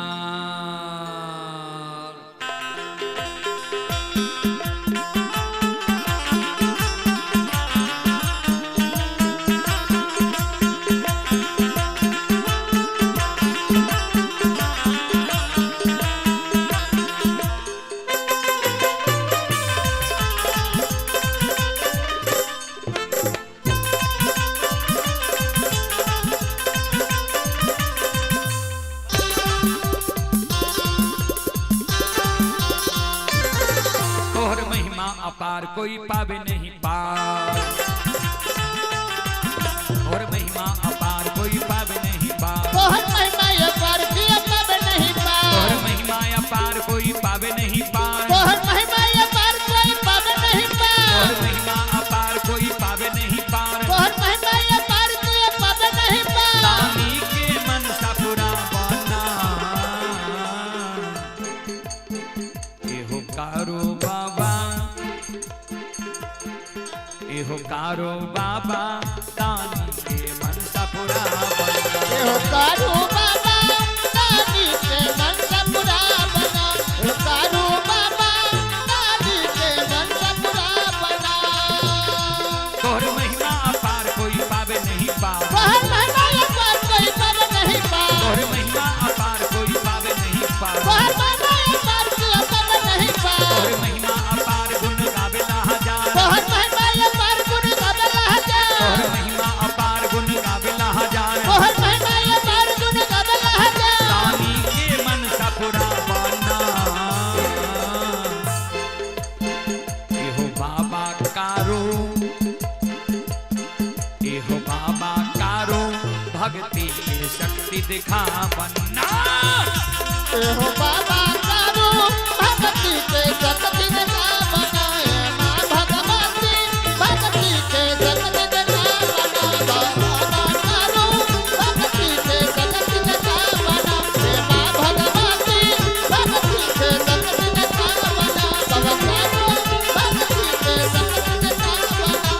B: कोई पावे नहीं पार, और महिमा अपार कोई पावे नहीं पार,
C: तोहर महिमा ये पार किया पावे नहीं पार,
B: और महिमा अपार कोई पावे नहीं पार,
C: तोहर महिमा ये पार कोई पावे नहीं पार,
B: और महिमा अपार कोई पावे नहीं पार,
C: तोहर महिमा ये पार किया पावे नहीं पार।
B: दानी के मन सा पूरा बना, एहो कारो बाबा, एहो कारो बाबा, दानी के मन सा पूरा बना,
C: एहो कारू बाबा दानी के मन सा पूरा बना, एहो कारू बाबा दानी के मन सा पूरा बना।
B: तोहर महिमा अपार कोई पावे नहीं पार,
C: तोहर महिमा ये पार कोई पावे नहीं पार,
B: तोहर महिमा अपार कोई पावे नहीं पार,
C: तोहर महिमा ये पार किया पावे नहीं पार,
B: तोहर महिमा अपार गुण गावेला हजार,
C: तोहर महिमा ये पार गुण गावेला हजार,
B: तोहर महिमा अपार गुण गावेला हजार,
C: तोहर महिमा ये पार गुण गावेला हजार।
B: दानी के मन सा पूरा बना, एहो बाबा कारो, एहो बाबा कारो, भक्ति के शक्ति दिखा बन्ना,
C: एहो बाबा कारू भक्ति के शक्ति दिखा बना, माँ भगवती भक्ति के शक्ति दिखा बना, बाबा कारू भक्ति के शक्ति दिखा बना, माँ भगवती भक्ति के शक्ति दिखा बना, बाबा कारू भक्ति के शक्ति दिखा बना,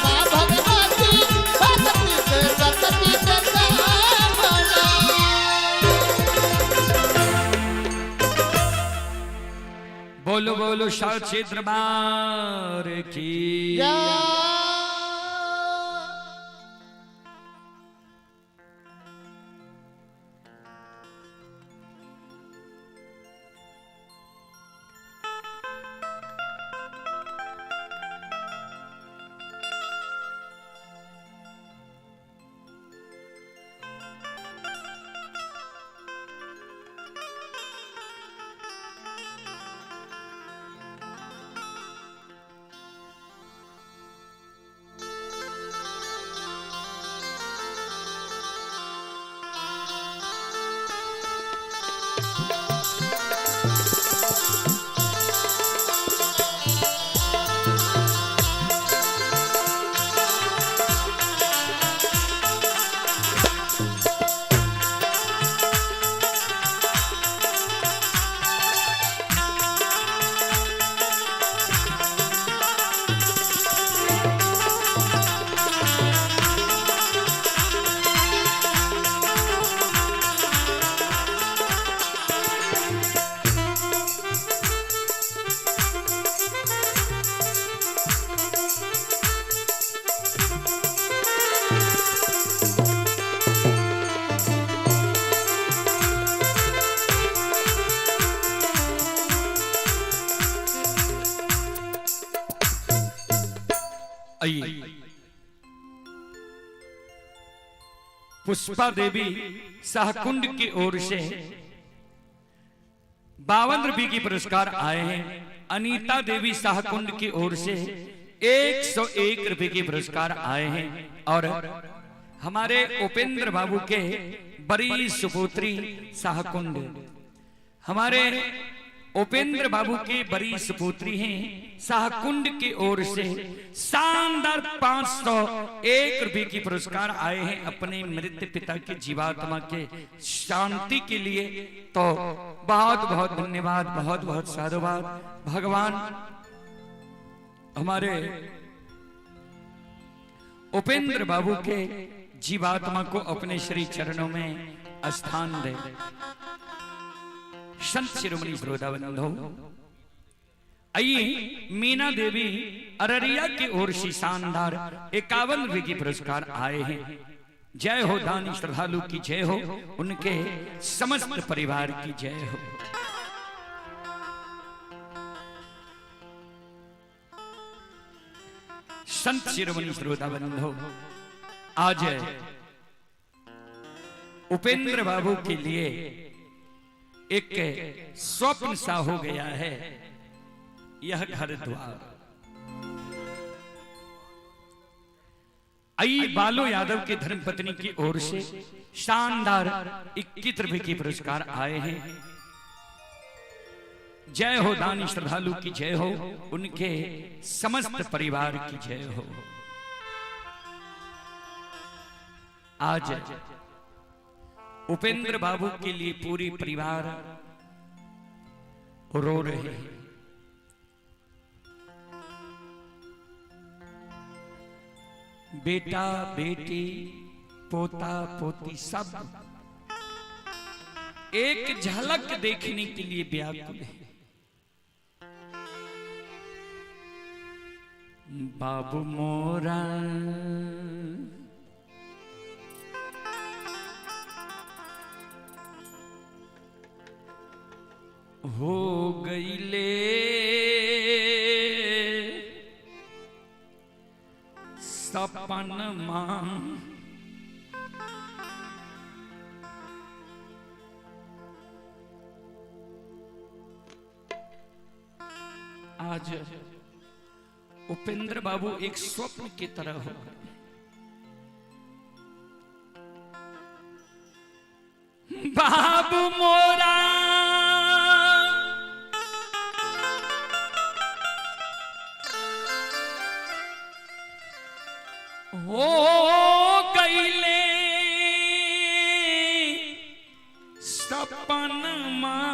C: माँ भगवती भक्ति के शक्ति दिखा बना।
B: बोलो बोलो साक्षी दरबार की।
C: या
B: आइए पुष्पा देवी शाहकुंड की ओर से 52 रुपये की पुरस्कार आए हैं। अनीता देवी शाहकुंड की ओर से 101 रुपये की पुरस्कार आए हैं। और हमारे उपेंद्र बाबू के बड़ी सुपुत्री शाहकुंड, हमारे उपेंद्र बाबू की बड़ी सुपुत्री हैं शाहकुंड की ओर से शानदार 501 रुपये की पुरस्कार आए हैं अपने मृत पिता के जीवात्मा के शांति के लिए। तो बहुत बहुत धन्यवाद, बहुत बहुत साधुवाद। भगवान हमारे उपेंद्र बाबू के जीवात्मा को अपने श्री चरणों में स्थान दे। संत शिरोमणि श्रोताबंधो, आइए मीना देवी अररिया की ओर से शानदार 51 रुपये की पुरस्कार आए हैं। जय हो दानी श्रद्धालु की जय हो, उनके समस्त परिवार की जय हो। संत शिरोमणि श्रोताबंधो, आज उपेंद्र बाबू के लिए एक स्वप्न सा हो गया है। यह घर द्वार आई बालो यादव के धर्मपत्नी की ओर से शानदार 21 रुपए के पुरस्कार आए हैं। जय हो दानी श्रद्धालु की जय हो, उनके समस्त परिवार की जय हो। आज उपेंद्र बाबू के लिए पूरी परिवार रो रहे हैं। बेटा बेटी पोता पोती सब एक झलक देखने के लिए व्याकुल है। बाबू मोरा हो गईले सपन मां, आज उपेंद्र बाबू एक स्वप्न की तरह हो गए। बाबू मोरा हो गईले सपन मां,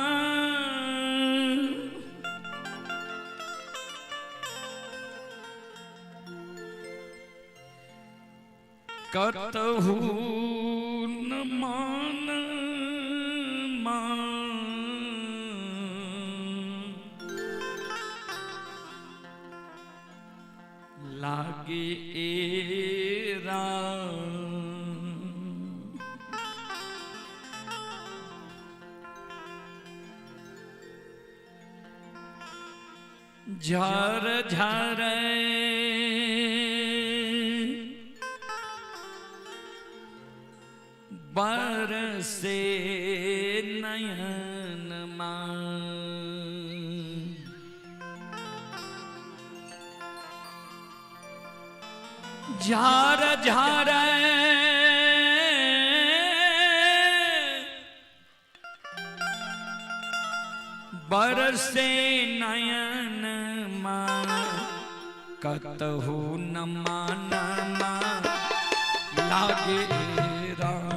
B: कतहु न मान लागे एरा, झर झर बरसे नयन मां, झार झार बरसे नयन मां, कतहु न मान लागे राम।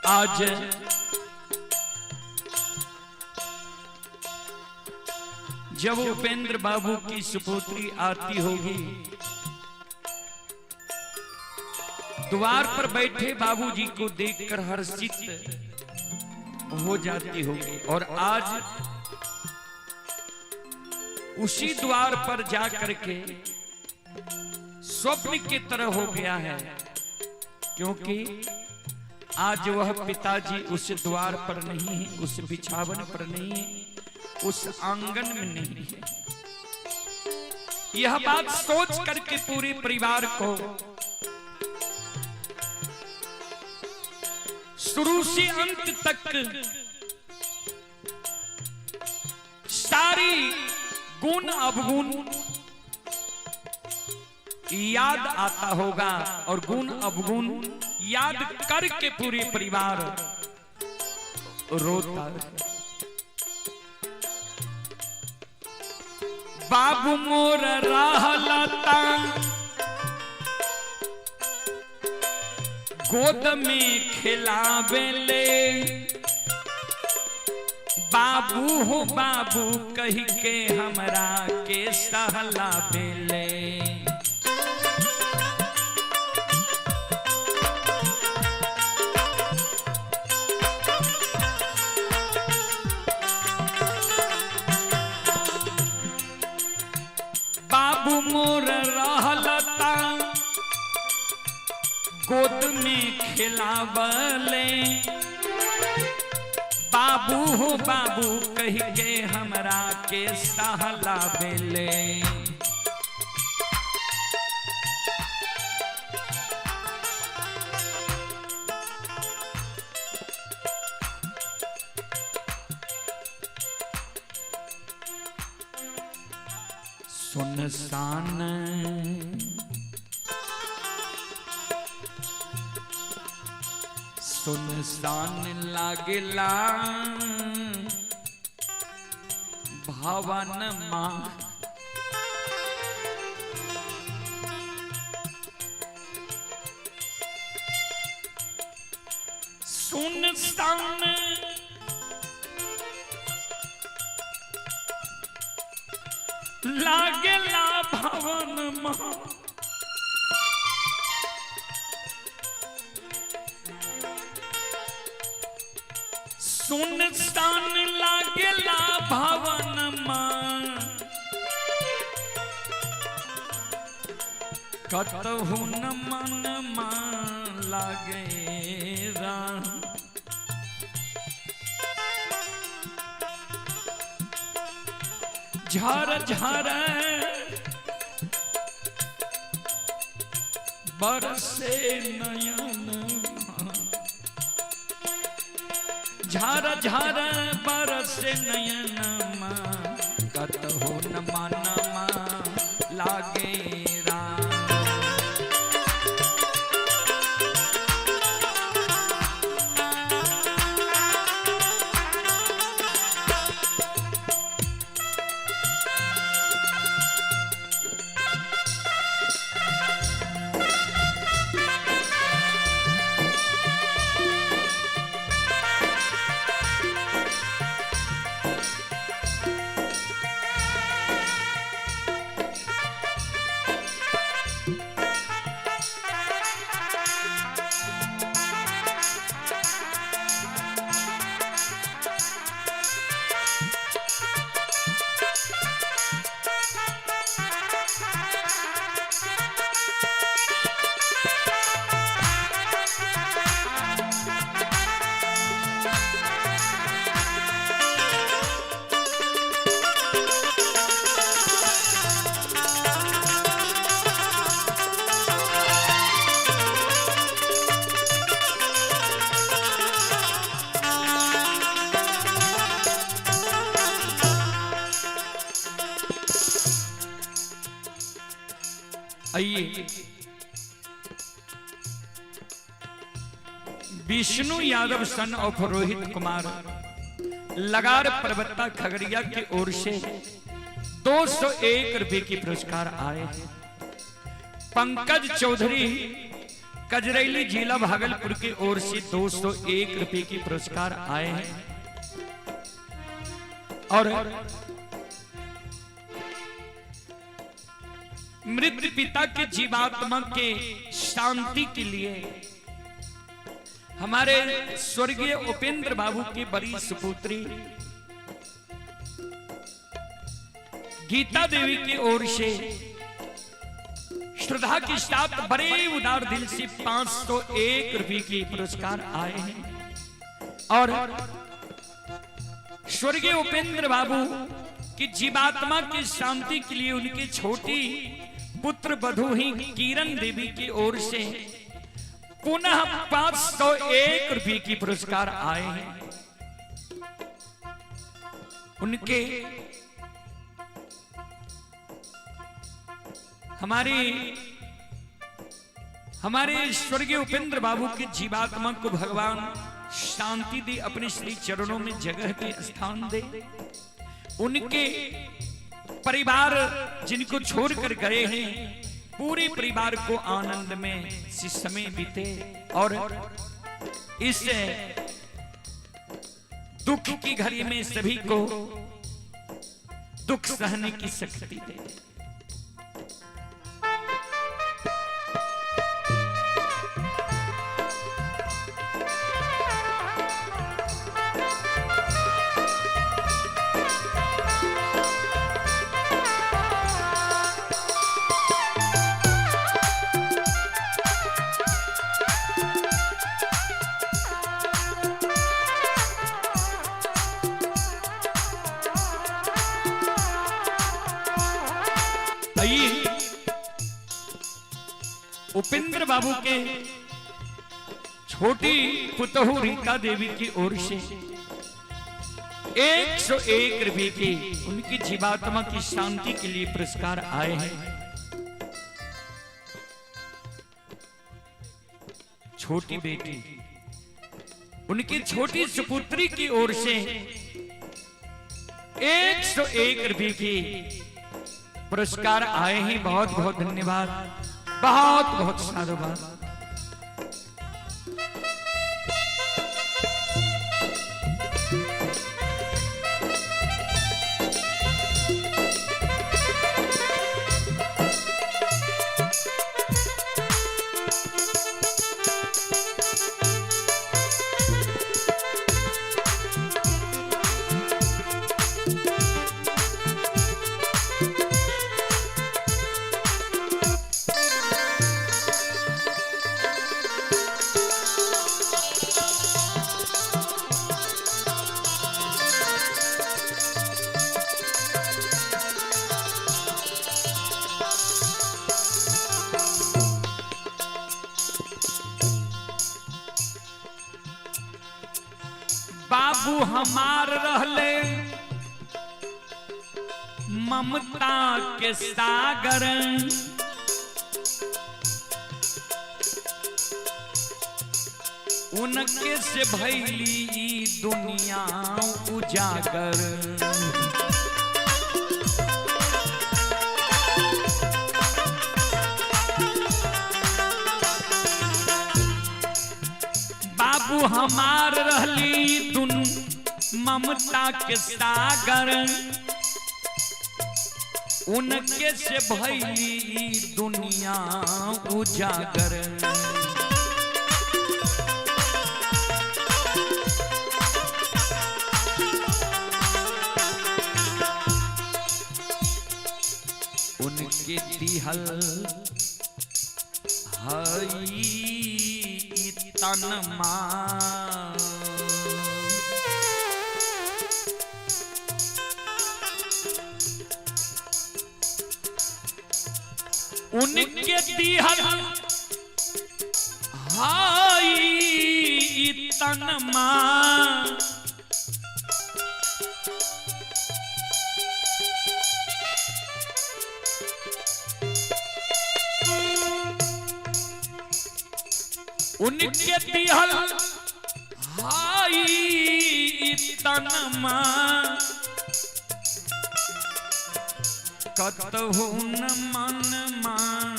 B: आज जब उपेंद्र बाबू की सुपुत्री आती होगी, द्वार पर बैठे बाबूजी को देखकर हर्षित हो जाती होगी, और आज उसी द्वार पर जाकर के स्वप्न की तरह हो गया है, क्योंकि आज वह पिताजी उस द्वार पर नहीं है, उस बिछावन पर नहीं है, उस आंगन में नहीं है। यह बात सोच करके पूरे परिवार को शुरू से अंत तक सारी गुण अवगुण याद आता होगा, और गुण अवगुण याद करके पूरे परिवार रोता है। बाबू मोर रहलता गोद में खिलावेले, बाबू हो बाबू कह के हमरा के सहलावेले। बाबू मोर रहलता गोद में खिलावले बाबू हो बाबू कह के हमरा के सहलावेले। सुनसान सुनसान लागेला भवन माँ। सुनसान लागेला भवन माँ। सुनसान लागेला भवन माँ। कतहु न मन माँ लागे राम। झर झर बरसे नयन, झर झर बरसे नयन माँ। कतहु न मन माँ लागे राम। आइए विष्णु यादव सन ऑफ रोहित कुमार लगार परबत्ता खगड़िया की ओर से 201 रुपए की पुरस्कार आए। पंकज चौधरी कजरैली जिला भागलपुर की ओर से 201 रुपए की पुरस्कार आए हैं। और मृत पिता के जीवात्मा के शांति के लिए हमारे स्वर्गीय उपेंद्र बाबू की बड़ी सुपुत्री गीता देवी की ओर से श्रद्धा के साथ बड़े उदार दिल से 501 रुपए की पुरस्कार आए हैं। और स्वर्गीय उपेंद्र बाबू की जीवात्मा की शांति के लिए उनकी छोटी पुत्र बधू ही किरण देवी की ओर से पुनः 501 रुपए की पुरस्कार आए हैं। उनके हमारे स्वर्गीय उपेंद्र बाबू की जीवात्मा को भगवान शांति दे, अपने श्री चरणों में जगह दे, स्थान दे। उनके परिवार जिनको छोड़कर गए हैं, पूरे परिवार को आनंद में समय बीते और इस दुख की घड़ी में सभी को दुख सहने की शक्ति दे। उपेंद्र बाबू के छोटी पुतहू रीता देवी की ओर से 101 रुपए के उनकी जीवात्मा की शांति के लिए पुरस्कार आए हैं। छोटी बेटी उनकी छोटी सुपुत्री की ओर से 101 रुपए के पुरस्कार आए हैं। बहुत बहुत धन्यवाद, बहुत बहुत साधुवाद। बाबू हमार रहले ममता के सागर, उनके से भैली ई दुनिया उजागर। बाबू हमार रहली दुन ममता के सागर, उनके से भैली दुनिया उजागर। उनके दिहल हई तन मान, उनके दिहल हाई तन मान। उनके दिहल हाई तन मान, कतहु न मन मान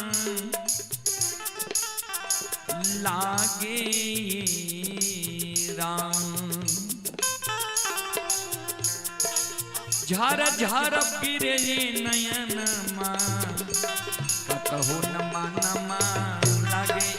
B: लागे राम। झर झर गिरे नयन मान, कतहु न मन मान लागे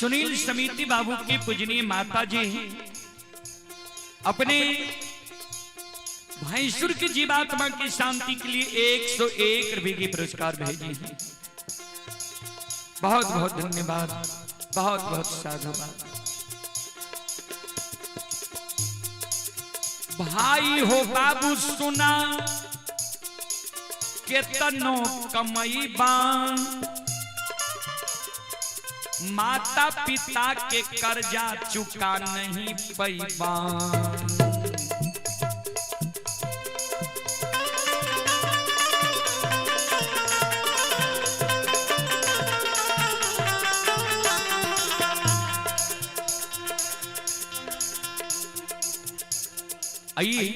B: सुनील समिति बाबू की पूजनीय माता जी अपने भैंसुर की जीवात्मा की शांति के लिए 101 रुपए की पुरस्कार भेजे हैं। बहुत बहुत धन्यवाद, बहुत बहुत साधुवाद। भाई हो बाबू सुना केतनो कमईबा, माता पिता के कर्जा चुका नहीं पैबा। आइए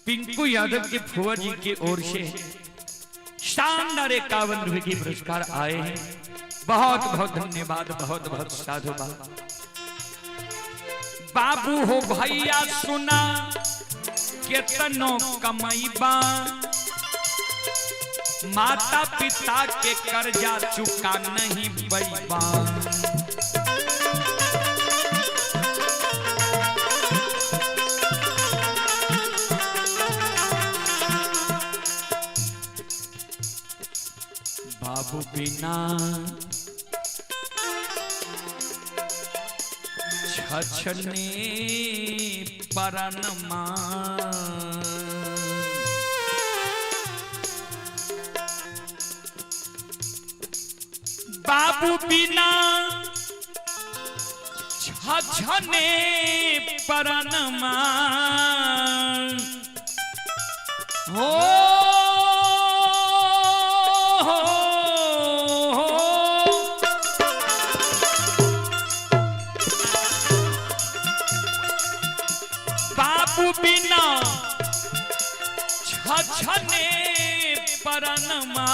B: पिंकू यादव के फुआ जी की ओर से शानदार 51 रुपए की पुरस्कार आए हैं। बहुत बहुत धन्यवाद, बहुत बहुत साधुवाद। बाबू हो भैया सुना केतनो कमईबा, माता पिता के कर्जा चुका नहीं पैबा। बाबू बिना छछने परनमा, बाबू बिना छछने परनमा हो। बाबू बिना छछने परनमा,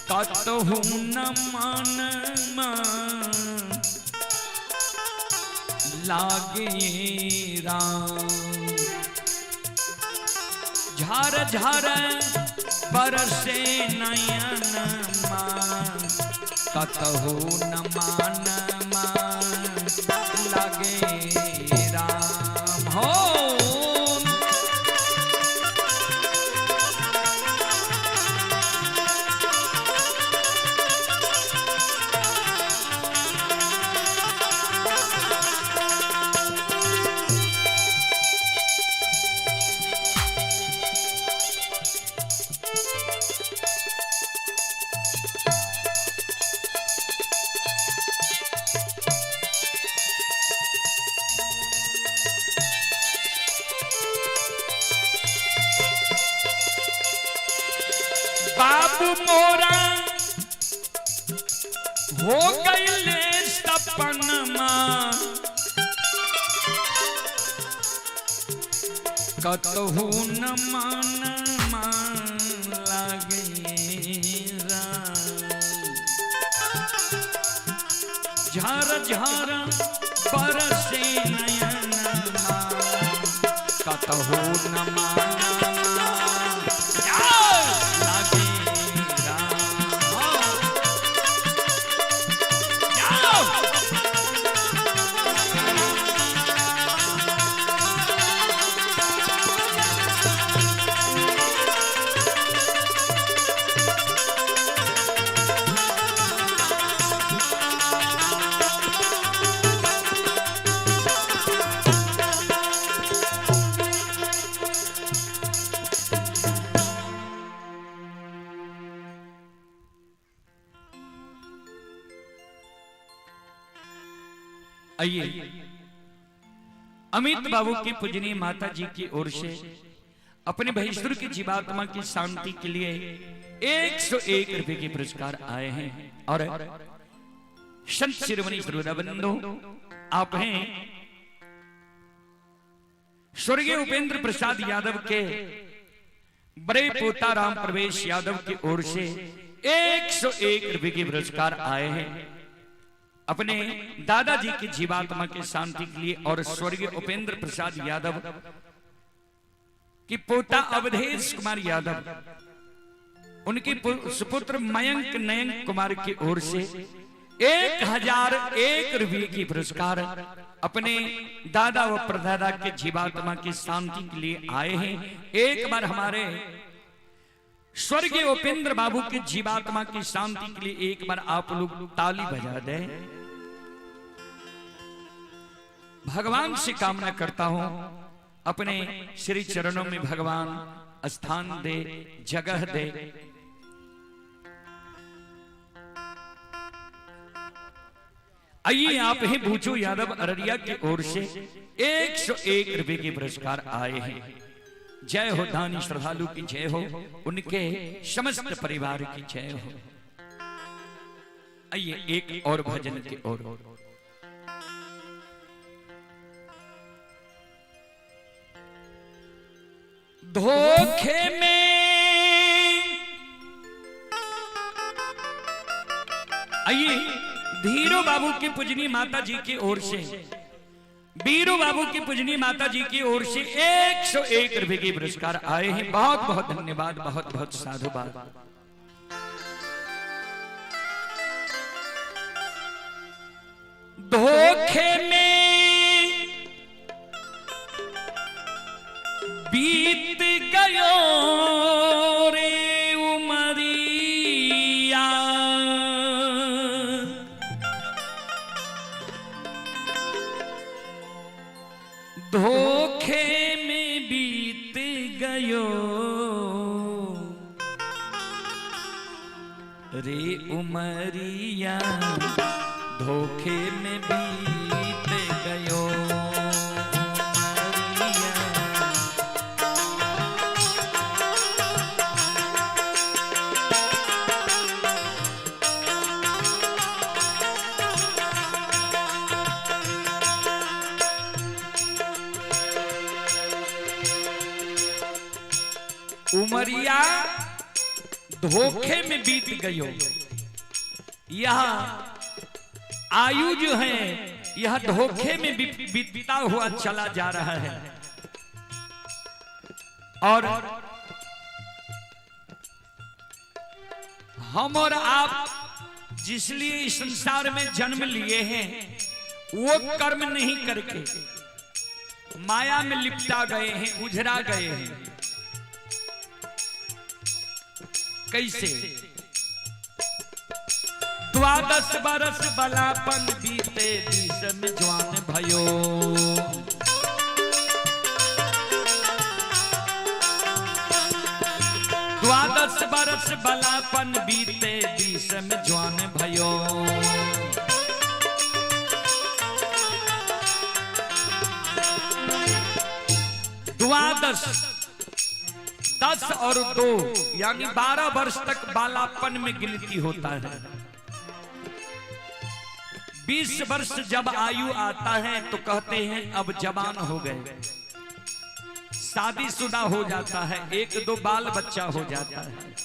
B: कतहु न मन लागे राम। झर झर बरसे नयनमा, कतहु न मन लागे राम हो। बाबू मोरा हो गईले सपनमा, कतहु न मन लागे राम। झर झर बरसे नयनमा, कतहु न मन आइए अमित बाबू की पूजनीय माता जी की ओर से अपने भैंसुर की जीवात्मा की शांति के लिए 101 रुपए के पुरस्कार आए हैं। और संत शिरोमणि गुरुदेवबंधु आप हैं स्वर्गीय उपेंद्र प्रसाद यादव के बड़े पोता राम प्रवेश यादव की ओर से 101 रुपए के पुरस्कार आए हैं अपने दादाजी की जीवात्मा की शांति के लिए। और स्वर्गीय उपेंद्र प्रसाद यादव की पोता अवधेश कुमार यादव उनकी सुपुत्र मयंक नयन कुमार की ओर से 1001 रुपये की पुरस्कार अपने दादा व परदादा के जीवात्मा की शांति के लिए आए हैं। एक बार हमारे स्वर्गीय उपेंद्र बाबू के जीवात्मा की शांति के लिए एक बार आप लोग ताली बजा दें। भगवान से कामना करता हूं अपने श्री चरणों में भगवान स्थान दे, जगह दे। आइए आप ही भूचू यादव अररिया की ओर से 101 रुपए के पुरस्कार आए हैं। जय हो दानी श्रद्धालु की जय हो, उनके समस्त परिवार की जय हो। आइए एक और भजन की ओर। धोखे में आइए धीरू बाबू की पूजनी माता जी की ओर से, बीरू बाबू की पूजनी माता जी की ओर से 101 रुपए के पुरस्कार आए हैं। बहुत बहुत धन्यवाद, बहुत बहुत साधुवाद। धोखे में बीत गयो रे उमरिया, धोखे में बीत गयो रे उमरिया, धोखे में बीत गयो उमरिया। उमरिया धोखे में बीत गयो। यह आयु जो है यह धोखे में बीतता हुआ चला जा रहा है। और हम और आप जिस लिए इस संसार में जन्म लिए हैं वो कर्म नहीं करके माया में लिपटा गए हैं, उजरा गए हैं। कैसे? 12 बरस बलापन बीते, 20 में जवान भयो। 12 बरस बलापन बीते, 20 में जवान भयो। 12 10 और 2 यानी 12 वर्ष तक बालापन में गिनती होता है। 20 वर्ष जब आयु आता है तो कहते हैं अब जवान हो गए, शादीशुदा हो जाता है, 1-2 बाल बच्चा हो जाता है।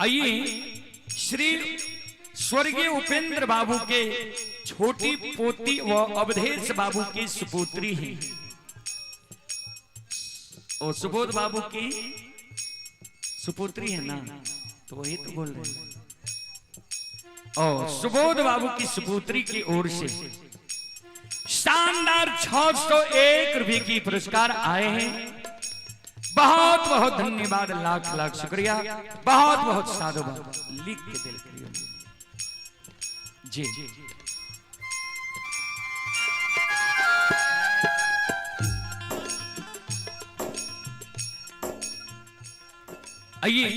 B: आइए श्री स्वर्गीय उपेंद्र बाबू के छोटी पोती व अवधेश बाबू की सुपुत्री है। और सुबोध बाबू की सुपुत्री है ना, तो वही तो बोल रहे हैं। और सुबोध बाबू की सुपुत्री की ओर से शानदार 601 रुपए की पुरस्कार आए हैं। बहुत बहुत धन्यवाद, लाख लाख शुक्रिया, बहुत बहुत साधुवाद। लिख के दिल करिए जी। आइए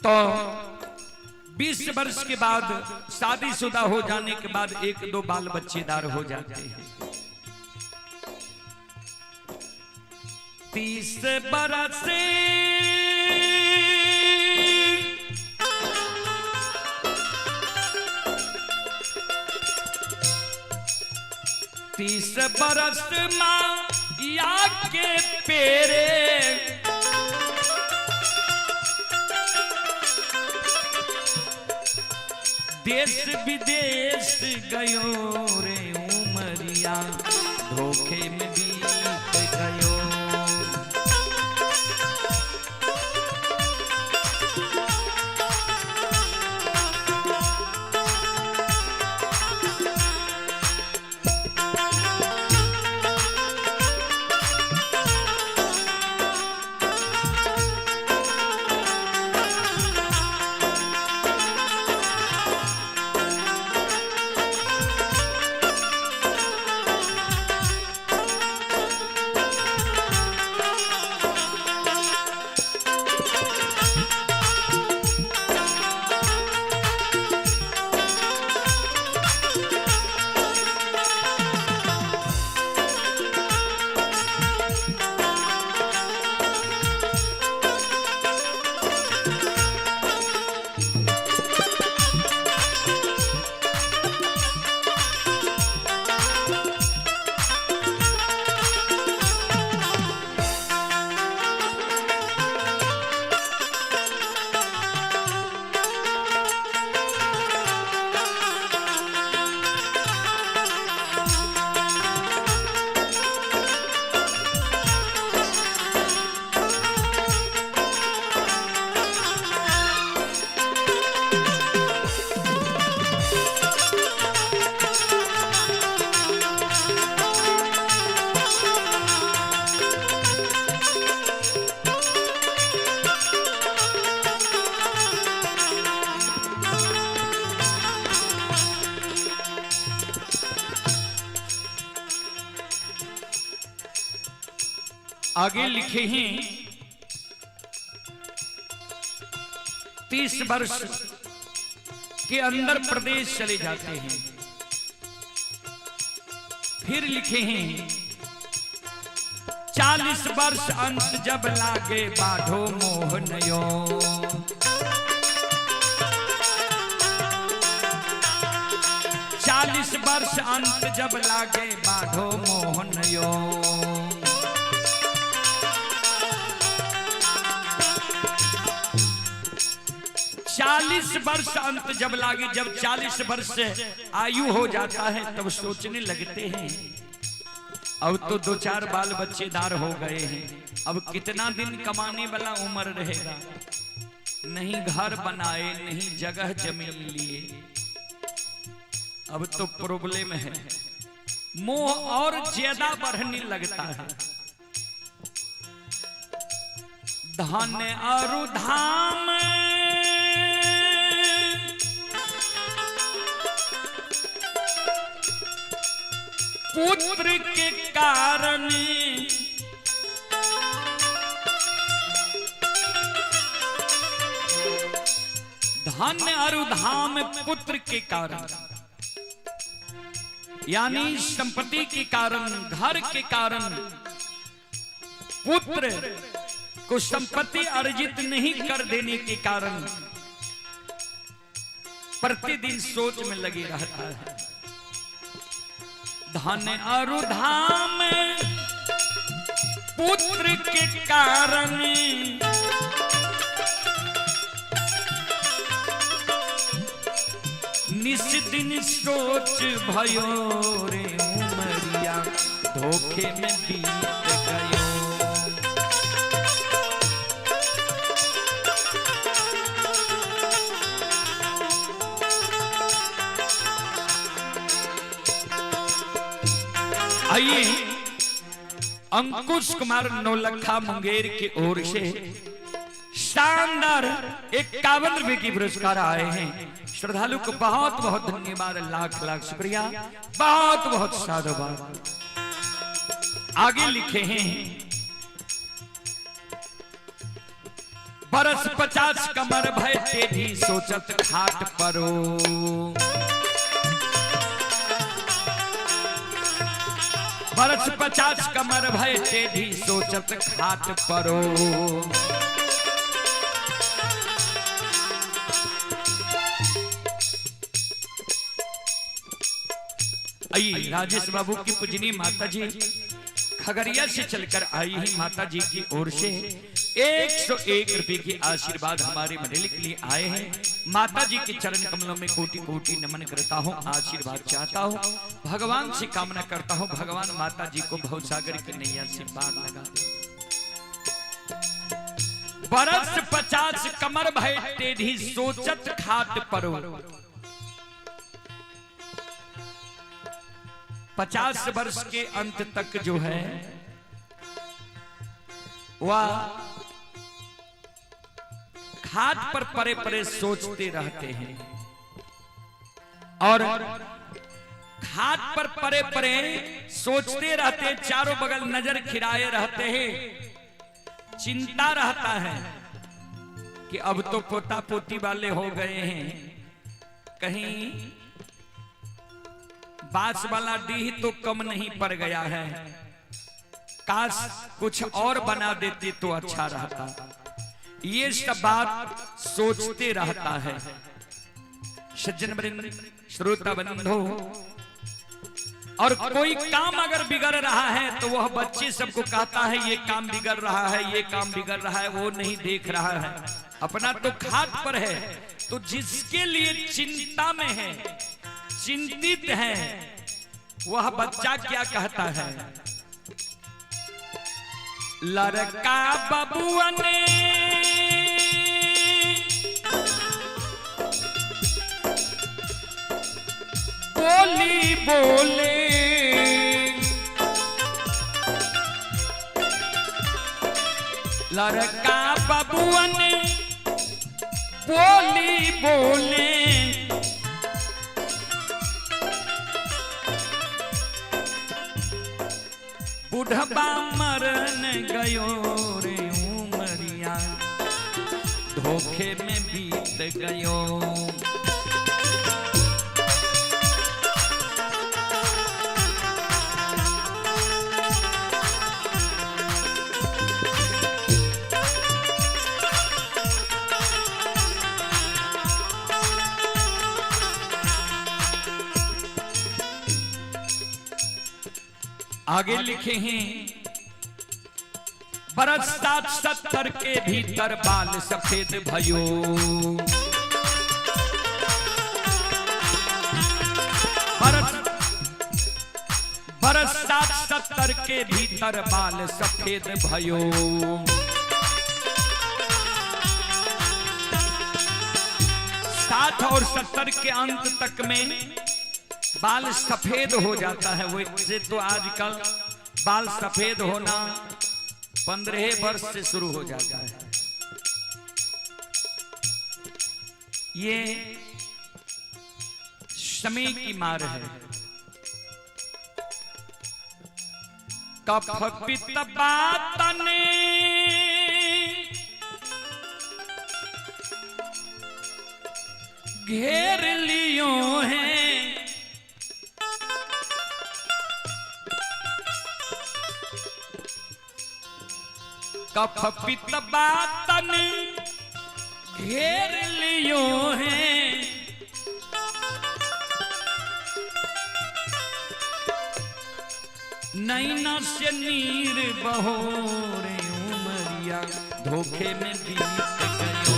B: तो 20 वर्ष के बाद शादीशुदा हो जाने के बाद 1-2 बाल बच्चेदार हो जाते हैं। 30 बरस 30 बरस माया के पेरे, देश विदेश गयो रे उमरिया धोखे में बीत गयो। आगे लिखे हैं 30 वर्ष के अंदर प्रदेश चले जाते हैं। फिर लिखे हैं 40 वर्ष अंत जब लागे बाढ़ो मोहनयो। 40 वर्ष अंत जब लागे बाढ़ो मोहनयो। 40 वर्ष अंत जब लागे, जब 40 वर्ष आयु हो जाता है तब सोचने लगते हैं अब तो 2-4 बाल बच्चेदार हो गए हैं, अब कितना दिन कमाने वाला उम्र रहेगा। नहीं घर बनाए, नहीं जगह जमीन लिए, अब तो प्रॉब्लम है। मोह और ज्यादा बढ़ने लगता है। धन और धाम पुत्र के कारण, धन और धाम पुत्र के कारण, यानी संपत्ति के कारण, घर के कारण पुत्र को संपत्ति अर्जित नहीं कर देने के कारण प्रतिदिन सोच में लगे रहता है। धन और धाम पुत्र के कारण, निस दिन सोच भयो रे उमरिया धोखे में बीत गयो। आइए अंकुश कुमार नौलखा मुंगेर की ओर से शानदार 51 रुपए की पुरस्कार आए हैं। श्रद्धालु को बहुत बहुत धन्यवाद, लाख लाख शुक्रिया, बहुत बहुत साधुवाद। आगे लिखे हैं बरस 50 कमर भय टेढ़ी सोचत खाट परो। बरस 50 कमर भय टेढ़ी सोचत खाट परो। आइए राजेश बाबू की पूजनी माता जी खगड़िया से चलकर आई है। माता जी की ओर से 101 रुपए की आशीर्वाद हमारे मंडली के लिए आए हैं। माता जी के चरण कमलों में कोटि कोटि नमन करता हूँ, आशीर्वाद चाहता हूँ, भगवान से कामना करता हूँ, भगवान माता जी को भवसागर की नैया से पार लगा दे। बरस 50 कमर भय टेढ़ी सोचत खाट परो। 50 वर्ष के अंत तक जो है वह खाट पर परे परे सोचते रहते हैं और खाट पर परे परे सोचते रहते, चारों बगल नजर खिराए रहते हैं। चिंता रहता है कि अब तो पोता पोती वाले हो गए हैं, कहीं बांस वाला डीह तो कम नहीं पड़ गया है, काश कुछ और बना देते तो अच्छा रहता। ये सब बात सोचते रहता है। सज्जन वृंद, श्रोता बंधो, और कोई काम अगर बिगड़ रहा है तो वह बच्चे सबको कहता है ये काम बिगड़ रहा है, ये काम बिगड़ रहा है, वो नहीं देख रहा है, अपना तो खाट पर है। तो जिसके लिए चिंता में है, चिंतित है, वह बच्चा क्या कहता है? लड़का बबुआ ने बोली बोले, लड़का बबुआ ने बोली बोले, बुढ़बा मरन गयो रे उमरिया, धोखे में बीत गयो। आगे लिखे हैं, बरस 70 के भीतर बाल सफेद भयो, बरस 70 के भीतर बाल सफेद भयो। 60 और 70 के अंत तक में बाल सफेद हो जाता है। वैसे तो आजकल बाल सफेद होना 15 वर्ष से शुरू हो जाता है। ये समय की मार है। कफ पित्त बातने घेर लियो हैं, कफ पित्त बातन घेर लियो हैं, नैना से नीर बहो रे उमरिया, धोखे में बीत गयो।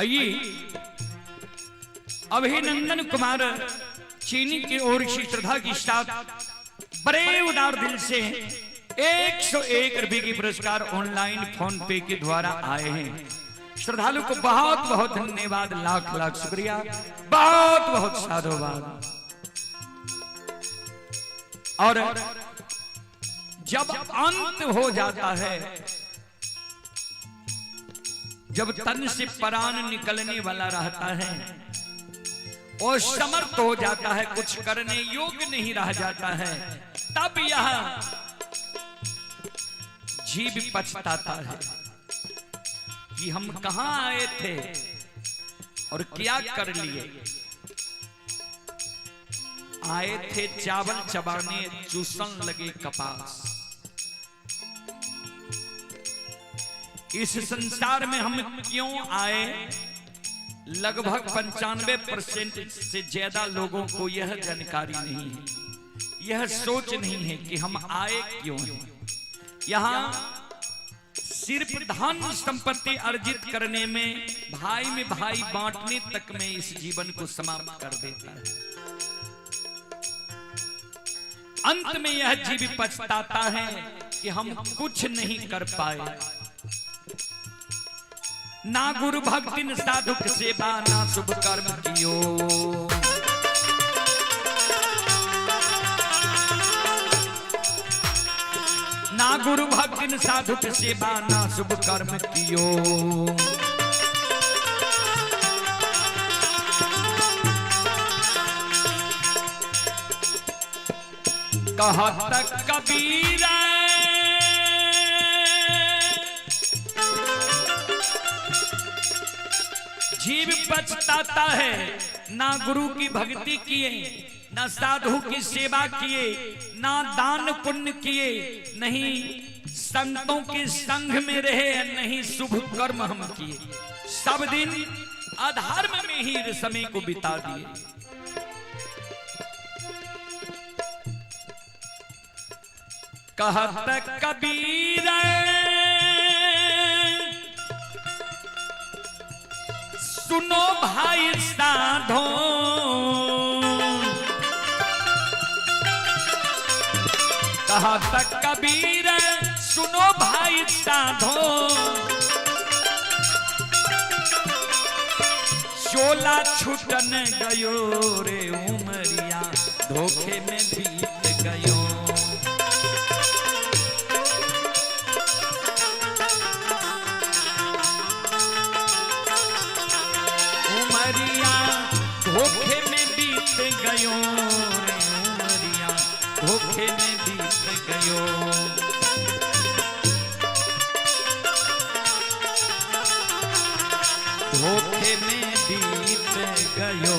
B: आइए अभिनंदन कुमार चीनी की ओर से श्रद्धा की साथ बड़े उदार दिल से 101 रुपए की पुरस्कार ऑनलाइन फोन पे के द्वारा आए हैं। श्रद्धालु को बहुत बहुत धन्यवाद, लाख लाख शुक्रिया, बहुत बहुत साधुवाद। और जब अंत हो जाता है, जब तन से प्राण निकलने वाला रहता है और समर्थ हो जाता है, कुछ करने योग्य नहीं रह जाता है, तब यह जीव पछताता है कि हम कहां आए थे और क्या कर लिए। आए थे चावल चबाने, चूसन लगे कपास। इस संसार में हम क्यों आए, लगभग 95% से ज्यादा लोगों को यह जानकारी नहीं है, यह सोच नहीं है कि हम आए क्यों हैं। यहाँ सिर्फ धन संपत्ति अर्जित करने में, भाई में भाई बांटने तक में इस जीवन को समाप्त कर देता है। अंत में यह जीव पछताता है कि हम कुछ नहीं कर पाए। ना गुरु भक्ति न साधुक सेवा, ना शुभ कर्म कियो। ना गुरु भक्ति न साधुक सेवा, ना शुभ कर्म कियो। कहत कबीर जीव पछताता है, ना गुरु की भक्ति किए, ना साधु की सेवा किए, ना दान पुण्य किए, नहीं संतों के संग में रहे, नहीं शुभ कर्म हम किए। सब दिन अधर्म में ही समय को बिता दिए। कहत कबीर सुनो भाई साधो, कहत कबीर सुनो भाई साधो, चोला छूटन गयो रे उमरिया, धोखे में बीत गयो। धोखे में बीत गयो रे उमरिया, धोखे में बीत गयो। धोखे में बीत गयो।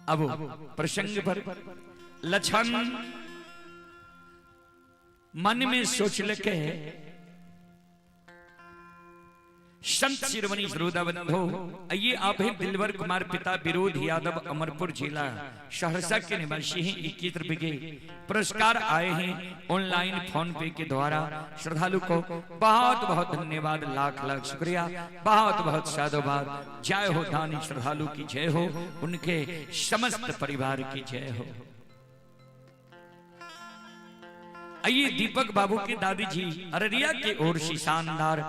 B: अब प्रसंग पर लक्षण मन में सोच लके संत शिरोमणि श्रोताबंधो, आइए आप हैं दिलवर कुमार पिता विरोध यादव, अमरपुर जिला सहरसा के निवासी हैं। 21 रुपए के पुरस्कार आए हैं ऑनलाइन फोन पे के द्वारा। श्रद्धालु को बहुत बहुत धन्यवाद, लाख लाख शुक्रिया, बहुत बहुत साधुवाद। जय हो दानी श्रद्धालु की जय हो, उनके समस्त परिवार की जय हो। आइए दीपक बाबू के दादी जी अररिया की ओर से शानदार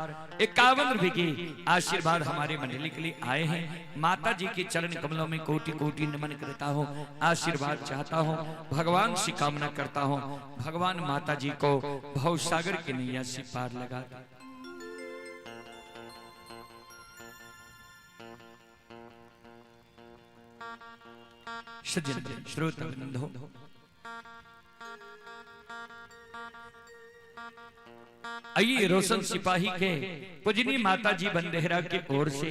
B: 51 रुपए के आशीर्वाद हमारे मंडली के लिए आए हैं। माता जी के चरण कमलों में कोटि कोटि नमन करता हूँ, आशीर्वाद चाहता हूँ, भगवान से कामना करता हूँ, भगवान माता जी को भवसागर के नैया से पार लगा। सज्जन श्रोताबंधो, आइए रोशन सिपाही के पूजनी माता जी बंदेहरा की ओर से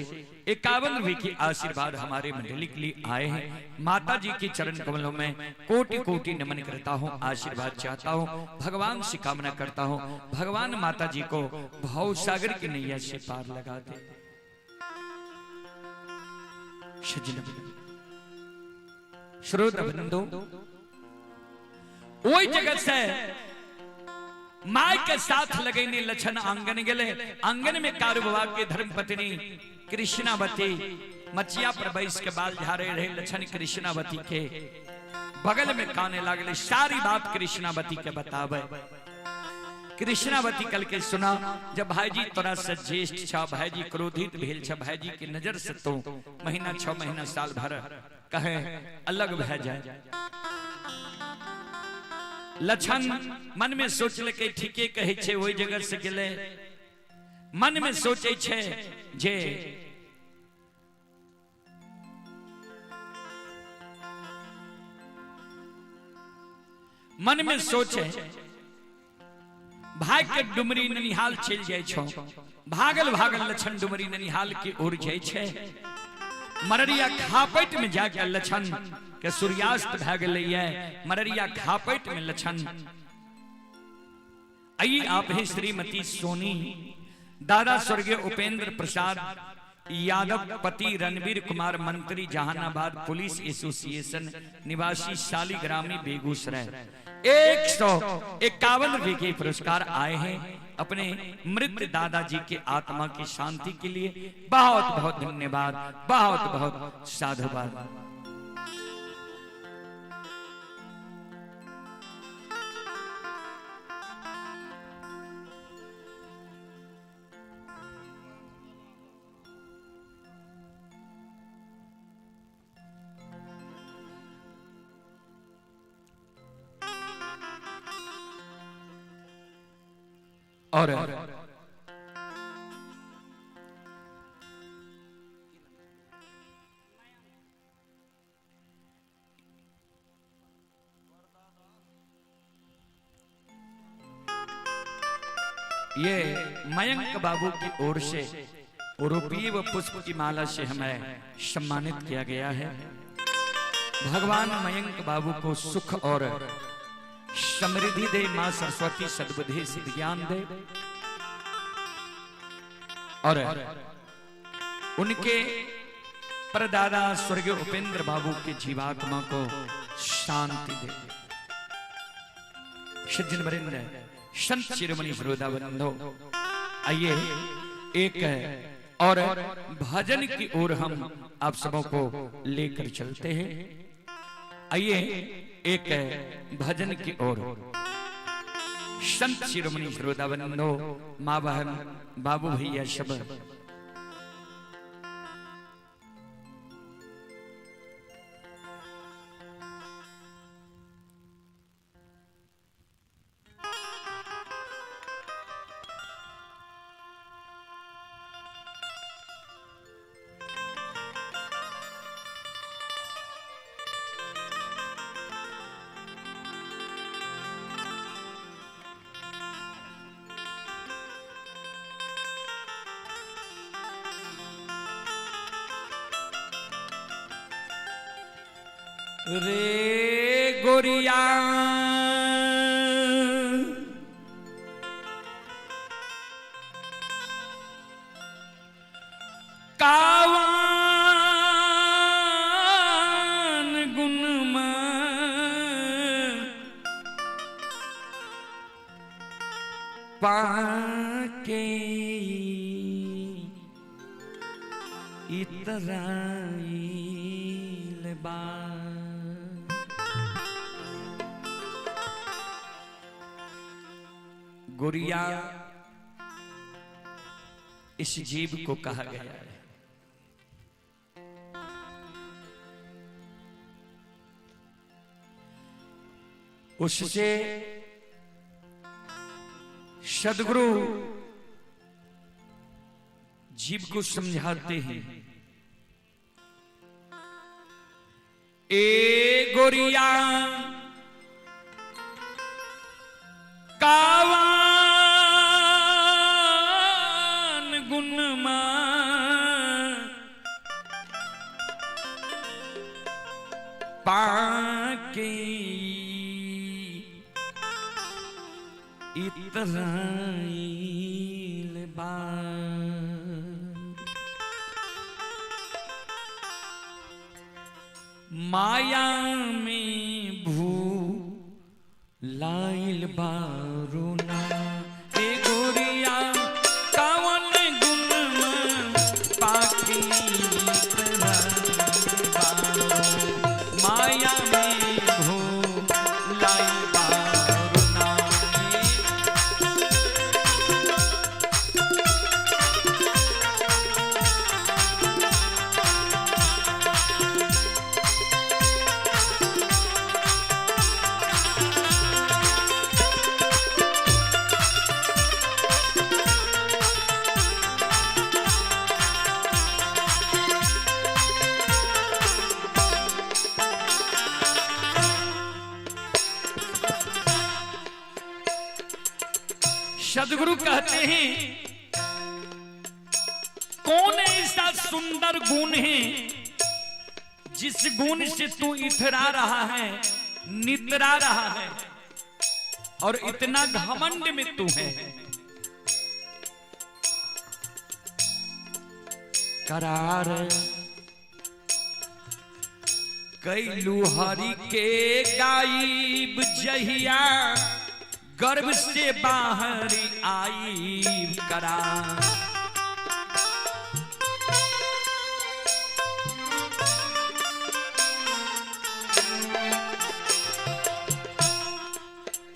B: 51 रुपए की आशीर्वाद हमारे मंडली के लिए आए हैं। माता जी के चरण कमलों में कोटि कोटि नमन करता हूँ, आशीर्वाद चाहता हूँ, भगवान से कामना करता हूँ, भगवान माता जी को भव सागर की नैया से पार लगा दे। श्रोता बंधु, वही जगह से माय के साथ लगेने लछन आंगन गेले। आंगन में कारु बाबा के धर्म पत्नी कृष्णावती मचिया पर बैस के बाल झाड़े रहे। लछन कृष्णावती के बगल में काने लागले, सारी बात कृष्णावती के बतावे। कृष्णावती कल के सुना, जब भाईजी तोरा से ज्येष्ठ छ, भाईजी क्रोधित भेल छ, भाईजी की नजर से तो महीना 6 महीना साल भर कहे अलग भे जाए। लछन मन में सोचले के ठीके कहे छे, वही जगह से गेले। मन में सोचे छे जे मन में सोचे भाग के डुमरी ननिहाल चल जाए छो। भागल भागल लछन डुमरी ननिहाल की ओर जाए छे। मररिया खापट में जाके लछन के सूर्यास्त भाग लिया। मररिया खापट में लछन आई आप ही श्रीमती सोनी दादा स्वर्गीय उपेंद्र प्रसाद यादव पति रणवीर कुमार मंत्री जहानाबाद पुलिस एसोसिएशन निवासी शालीग्रामी बेगूसराय 151 रुपए के पुरस्कार आए हैं अपने मृत दादाजी के आत्मा की शांति के लिए। बहुत बहुत धन्यवाद, बहुत बहुत साधुवाद। और ये मयंक बाबू की ओर से रूपी व पुष्प की माला से हमें सम्मानित किया गया है। भगवान मयंक बाबू को सुख और समृद्धि दे, मां सरस्वती सद्बुद्धि सिद्ध ज्ञान दे और उनके परदादा स्वर्गीय उपेंद्र बाबू के जीवात्मा को शांति दे। सज्जन वरिंद संत शिरोमणि वृंदो, आइए एक और भजन की ओर हम आप सबों को लेकर चलते हैं। आइए एक भजन की ओर। संत शिरोमणि वृंदो, मां बहन बाबू भैया सब रे गोरिया कावन गुनमा पाके इतराइल बा। गोरिया इस जीव को कहा गया है। उससे सद्गुरु जीव को समझाते हैं, ए गोरिया कावन गुनमा पाके इतराइल बा। माया में लाइल बारूना ए गोरिया कावन गुण पाकी माया में हो लाइल बारूना। सदगुरु कहते हैं कौन ऐसा सुंदर गुण है जिस गुण से तू इतरा रहा है, नितरा रहा है और इतना घमंड में तू है। करार कैलू हरि के गायब जहिया गर्भ से बाहर आई करा।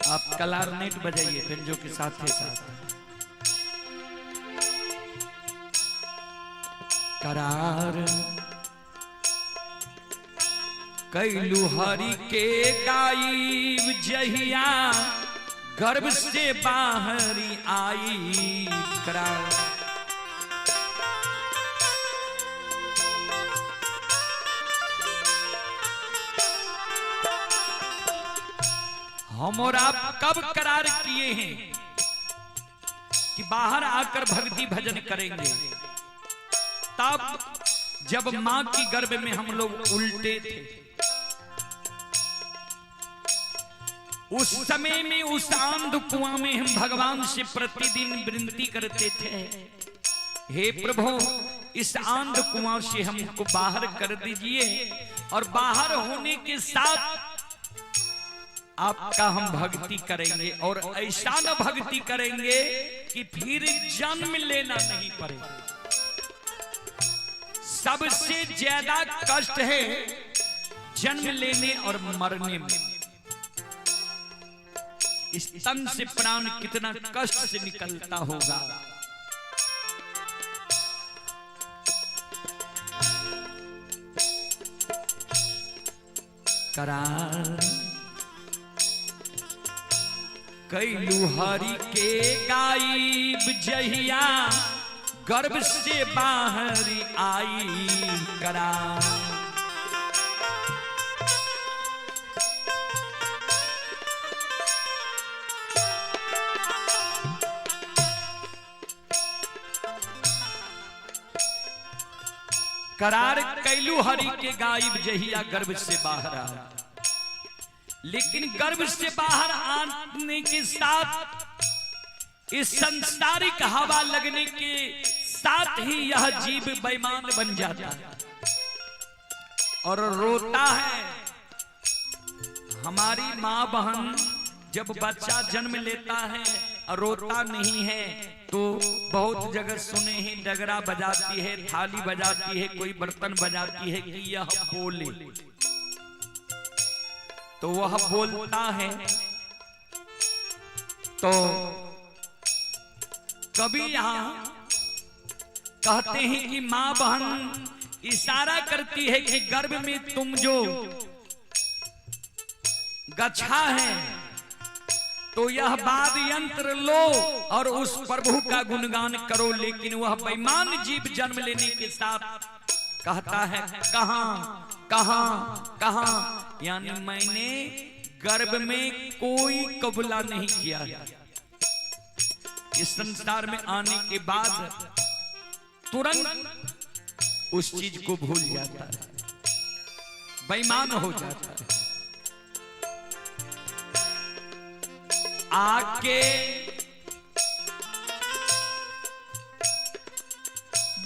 B: आप क्लारनेट बजाइए बेंजो के साथ ही साथ। करार कैलू हरि के गायब जहिया गर्भ से बाहर आई करा। हम और आप कब करार किए हैं कि बाहर आकर भक्ति भजन करेंगे? तब जब मां की गर्भ में हम लोग उल्टे थे, उस समय में उस आंध कुआं में हम भगवान से प्रतिदिन विनती करते थे, हे प्रभु इस आंध कुआं से हमको बाहर कर दीजिए और बाहर होने के साथ आपका हम भक्ति करेंगे और ऐसा न भक्ति करेंगे कि फिर जन्म लेना नहीं पड़ेगा। सबसे ज्यादा कष्ट है जन्म लेने और मरने में। इस तन से प्राण कितना कष्ट से निकलता होगा। करार कैलू हरि के गायब जहिया गर्भ से बाहर आई करा। करार कैलू हरि के गायब जहिया गर्भ से बाहर आ। लेकिन गर्भ से बाहर आने के साथ इस संसारिक हवा लगने के साथ ही यह जीव बेईमान बन जाता है और रोता है। हमारी माँ बहन जब बच्चा जन्म लेता है और रोता नहीं है तो बहुत जगह सुने ही डगरा बजाती है, थाली बजाती है, कोई बर्तन बजाती है कि यह बोले। तो वह बोलता है तो कभी यहाँ कहते हैं कि माँ बहन इशारा करती है कि गर्भ में तुम जो गच्छा है तो यह वाद यंत्र लो और उस प्रभु का गुणगान करो। लेकिन वह बेईमान जीव जन्म लेने के साथ कहता है कहां कहां कहां, यानी मैंने गर्भ में कोई कबूला नहीं किया है। इस संसार में आने के बाद तुरंत उस चीज को भूल जाता है, बेईमान हो जाता है। आके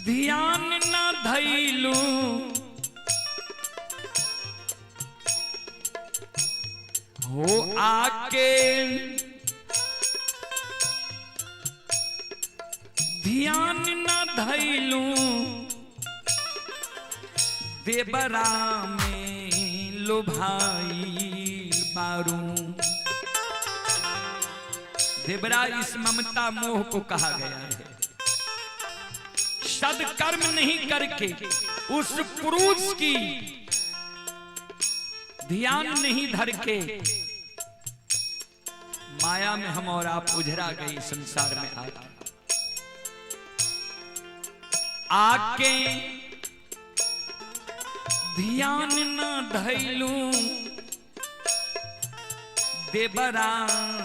B: ध्यान न धैलू हो आके ध्यान न धैलू देबरा में लुभाई बारू। देबरा इस ममता मोह को कहा गया है। सदकर्म नहीं करके उस पुरुष की ध्यान नहीं धर के माया में हम और आप उजरा गई संसार में आके ध्यान न धैलू देबरा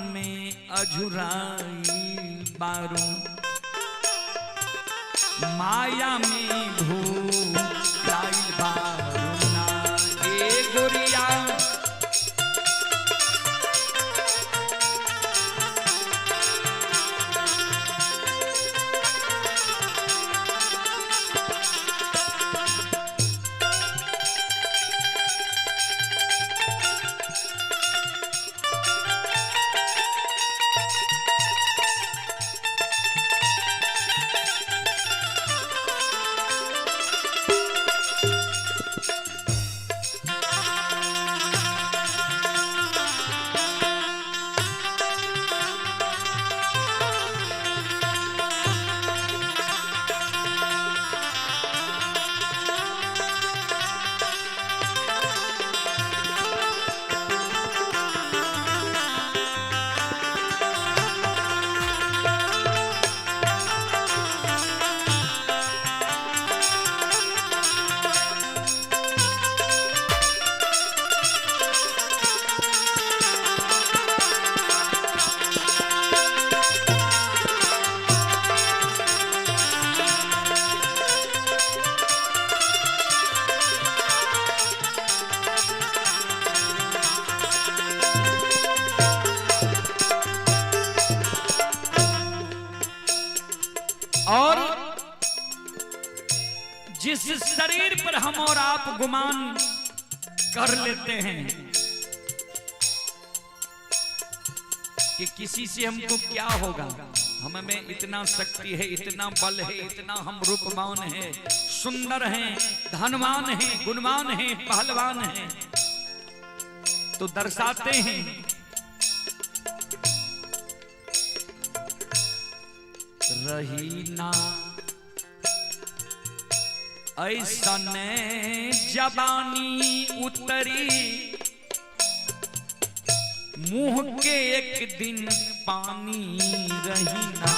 B: में अझुराई बारू। माया में भूलाइल बारू ना ए गोरिया। और जिस शरीर पर हम और आप गुमान कर लेते हैं कि किसी से हमको क्या होगा, हम में इतना शक्ति है, इतना बल है, इतना हम रूपवान हैं, सुंदर हैं, धनवान हैं, गुणवान हैं, पहलवान हैं, तो दर्शाते हैं रही ना ऐसन जबानी उतरी मुंह के एक दिन पानी रही ना।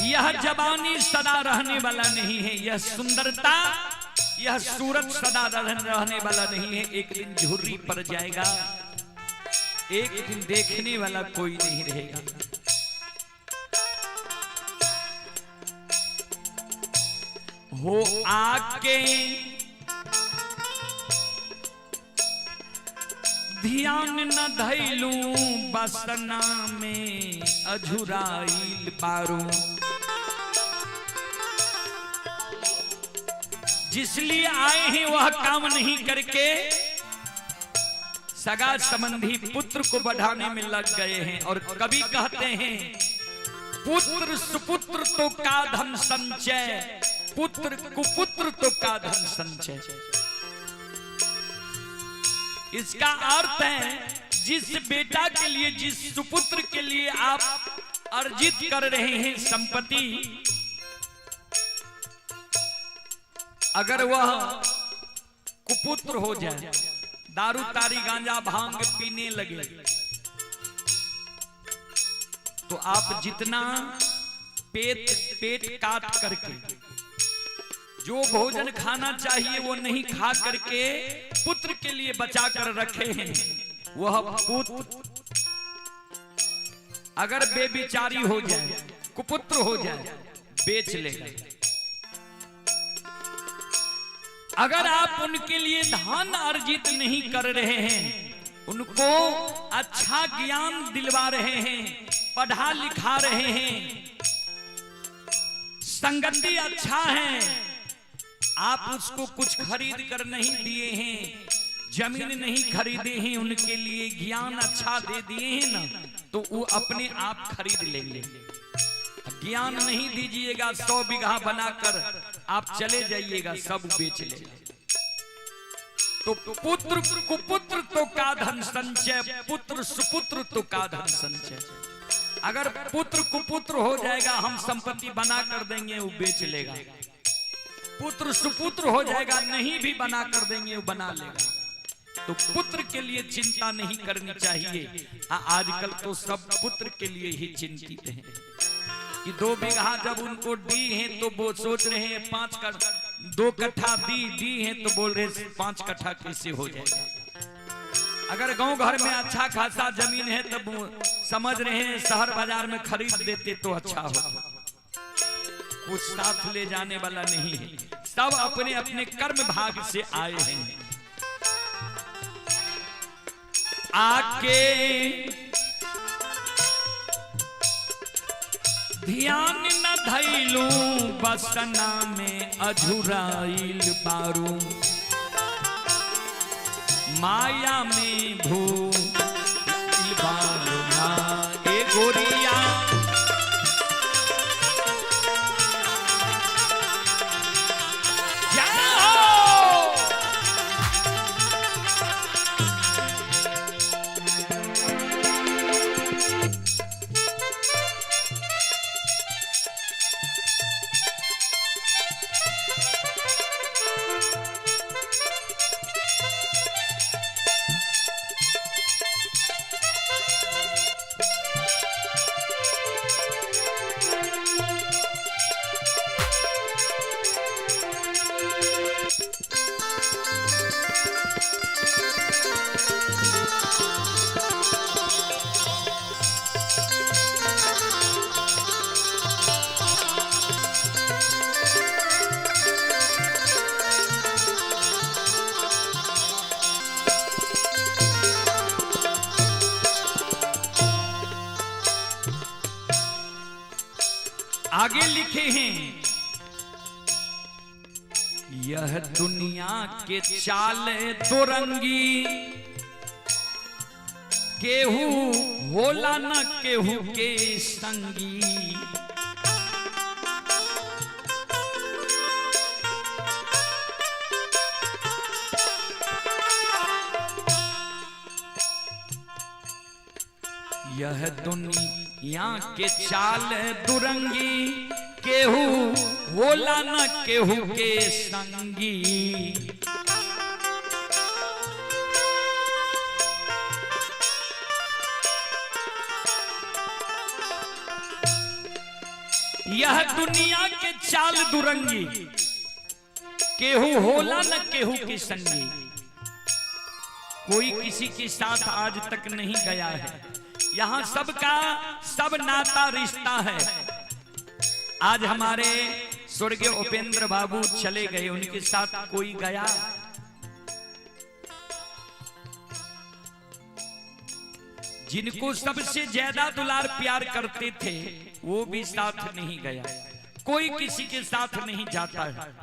B: यह जबानी सदा रहने वाला नहीं है, यह सुंदरता, यह सूरत सदा रहने वाला नहीं है। एक दिन झुर्री पड़ जाएगा, एक दिन देखने वाला कोई नहीं रहेगा। हो आके ध्यान न धैलू बसना में अझुराइल पारू। जिसलिए आए हैं वह काम नहीं करके सगा संबंधी पुत्र को बढ़ाने में लग गए हैं। और कवि कहते हैं पुत्र सुपुत्र तो का धन संचय, पुत्र कुपुत्र तो का धन संचय। इसका अर्थ है जिस बेटा के लिए, जिस सुपुत्र के लिए आप अर्जित कर रहे हैं संपत्ति, अगर वह कुपुत्र हो जाए, दारू तारी गांजा भांग पीने लगे, तो आप जितना पेट काट करके जो भोजन खाना चाहिए वो नहीं खा करके पुत्र के लिए बचा कर रखे हैं, वह पुत्र अगर बेविचारी हो जाए, कुपुत्र हो जाए, बेच लेगा। अगर आप उनके लिए धन अर्जित नहीं कर रहे हैं, उनको अच्छा ज्ञान दिलवा रहे हैं, पढ़ा लिखा रहे हैं, संगति अच्छा है, आप उसको कुछ खरीद कर नहीं दिए हैं, जमीन नहीं खरीदे हैं, उनके लिए ज्ञान अच्छा दे दिए हैं ना, तो वो अपने आप खरीद लेंगे। ज्ञान नहीं दीजिएगा, 100 बीघा बनाकर आप चले जाइएगा, सब बेच लेगा। तो पुत्र कुपुत्र तो का धन संचय, पुत्र सुपुत्र तो का धन संचय। अगर पुत्र कुपुत्र हो जाएगा, हम संपत्ति बना कर देंगे, वो बेच लेगा। पुत्र सुपुत्र हो जाएगा, नहीं भी बना कर देंगे, वो बना लेगा। तो पुत्र के लिए चिंता नहीं करनी चाहिए। आजकल तो सब पुत्र के लिए ही चिंतित हैं कि 2 बीघा जब उनको दी हैं तो वो सोच रहे हैं 2 कट्ठा दी हैं, तो बोल रहे 5 कट्ठा कैसे हो जाएगा। अगर गांव घर में अच्छा खासा जमीन है तब समझ रहे हैं शहर बाजार में खरीद देते तो अच्छा हो। कुछ साथ ले जाने वाला नहीं है, सब अपने अपने कर्म भाग से आए हैं। आके ध्यान न धैलू, बसना में अझुराइल बारू, माया में भूल बारू ना ए गोरिया। आगे लिखे हैं, यह दुनिया के चाल दुरंगी, केहू होला न केहू के संगी। यह दुनिया के चाल दुरंगी, केहू होला न केहू के संगी। यह दुनिया के चाल दुरंगी, केहू होला न केहू के संगी। कोई किसी के साथ आज तक नहीं गया है, यहाँ सबका सब नाता रिश्ता है। आज हमारे स्वर्गीय उपेंद्र बाबू चले गए, उनके साथ कोई गया? जिनको सबसे ज्यादा दुलार प्यार करते थे वो भी साथ नहीं गया। कोई किसी के साथ नहीं जाता है।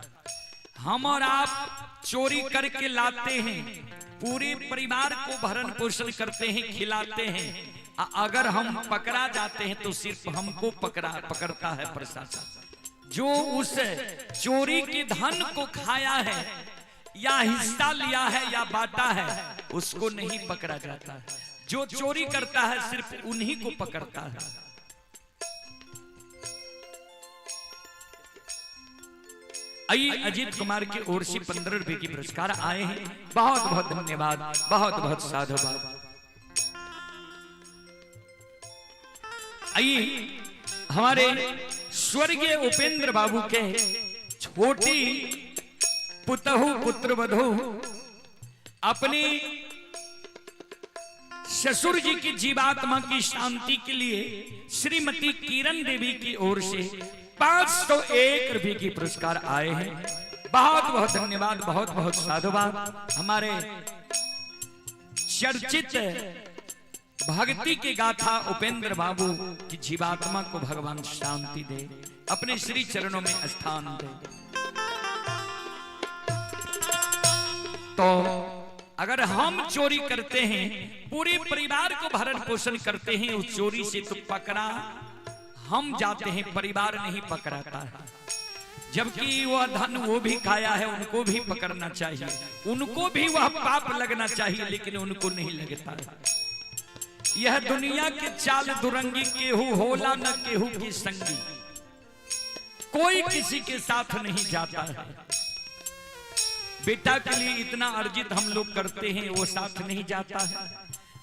B: हम और आप चोरी करके लाते हैं, पूरे परिवार को भरण पोषण करते हैं, खिलाते हैं। अगर हम पकड़ा जाते हैं तो सिर्फ हमको पकड़ता है प्रशासन। जो उस चोरी के धन को खाया है या हिस्सा लिया है या बांटा है, उसको नहीं पकड़ा जाता है। जो चोरी करता है सिर्फ उन्हीं को पकड़ता है। आइए, अजीत कुमार की ओर से 15 रुपए की पुरस्कार आए हैं। बहुत बहुत धन्यवाद, बहुत बहुत साधुवाद। आइए, हमारे स्वर्गीय उपेंद्र बाबू के छोटी पुतहु पुत्र वधू अपनी ससुर जी की जीवात्मा की शांति के लिए श्रीमती किरण देवी की ओर से 501 रुपए की पुरस्कार आए हैं। बहुत बहुत धन्यवाद, बहुत बहुत साधुवाद। हमारे चर्चित भक्ति के गाथा उपेंद्र बाबू की जीवात्मा को भगवान शांति दे। अपने श्री चरणों में स्थान दे। तो अगर हम चोरी करते हैं, पूरे परिवार को भरण पोषण करते हैं, उस चोरी से तो पकड़ा हम जाते हैं, परिवार नहीं पकड़ाता है। जबकि वह धन वो भी खाया है, उनको भी पकड़ना चाहिए, उनको भी वह पाप लगना चाहिए, लेकिन उनको नहीं लगता है। यह दुनिया के चाल दुरंगी, केहू होला न केहू की संगी, कोई किसी के साथ नहीं जाता है। बेटा के लिए इतना अर्जित हम लोग करते हैं, वो साथ नहीं जाता है।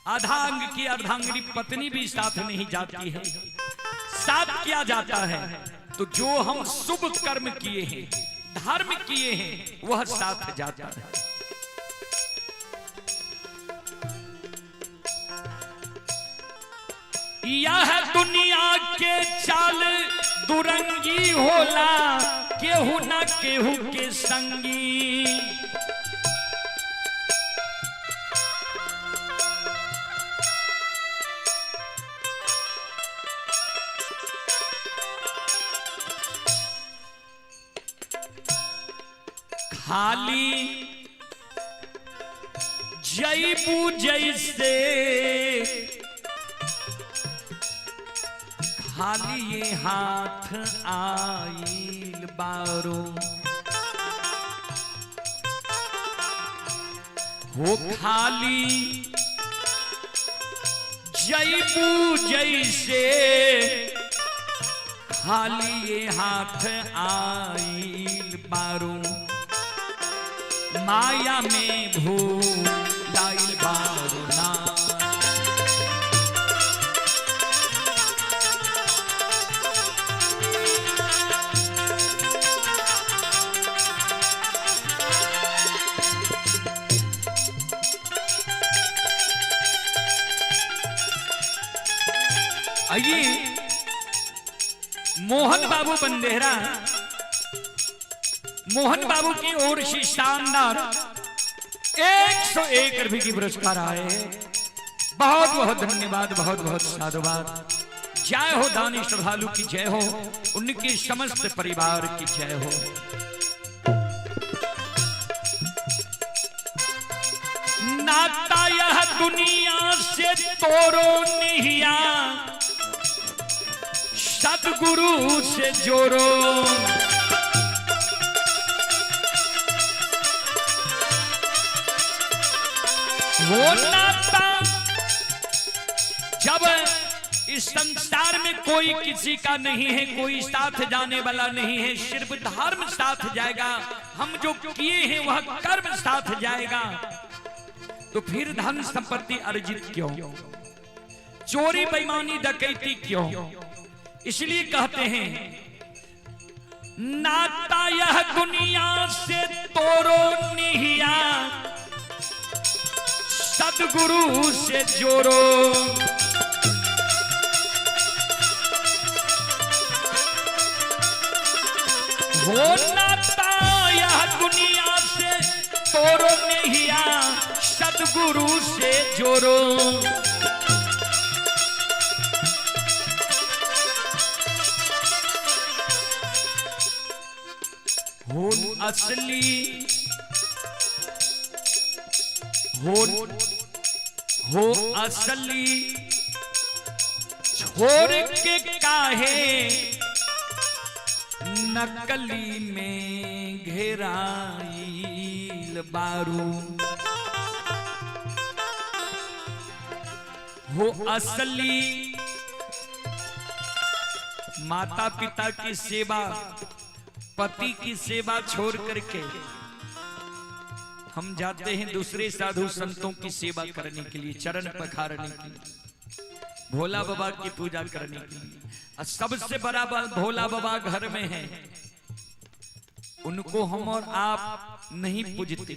B: अर्धांग की अर्धांगिनी पत्नी भी साथ नहीं जाती है। साथ किया जाता है तो जो हम शुभ कर्म किए हैं, धर्म किए हैं, वह साथ जाता है। यह दुनिया के चाल दुरंगी होला, केहू ना केहू के संगी। खाली जईबू जैसे, खाली ये हाथ आइल बारो, हो खाली जईबू जैसे, खाली ये हाथ आइल बारो, माया में भूलाइल बारो ना। आइए मोहन बाबू बंदेहरा, मोहन बाबू की ओर से शानदार 101 रुपए की पुरस्कार आए। बहुत बहुत धन्यवाद, बहुत बहुत साधुवाद। जय हो दानी श्रद्धालु की जय हो, उनके समस्त परिवार की जय हो। नाता यह दुनिया से तोड़ो निहिया, सतगुरु से जोड़ो। वो नाता जब इस संसार में कोई किसी का नहीं है, कोई साथ जाने वाला नहीं है, सिर्फ धर्म साथ जाएगा। हम जो किए हैं वह कर्म साथ जाएगा, तो फिर धन संपत्ति अर्जित क्यों, चोरी बेईमानी डकैती क्यों? इसलिए कहते हैं नाता यह दुनिया से तोड़ो निहिया, सतगुरु से जोड़ो। हो नाता यह दुनिया से तोड़ो निहिया, सतगुरु से जोड़ो। हो असली हो असली छोड़ के काहे नकली में घेराइल बारू। हो असली माता पिता की सेवा, पति की सेवा छोड़ करके हम जाते हैं दूसरे साधु संतों की सेवा करने के लिए, चरण पखारने के लिए, भोला बाबा की पूजा करने के लिए। और सबसे बड़ा भोला बाबा घर में है, उनको हम और आप नहीं पूजते।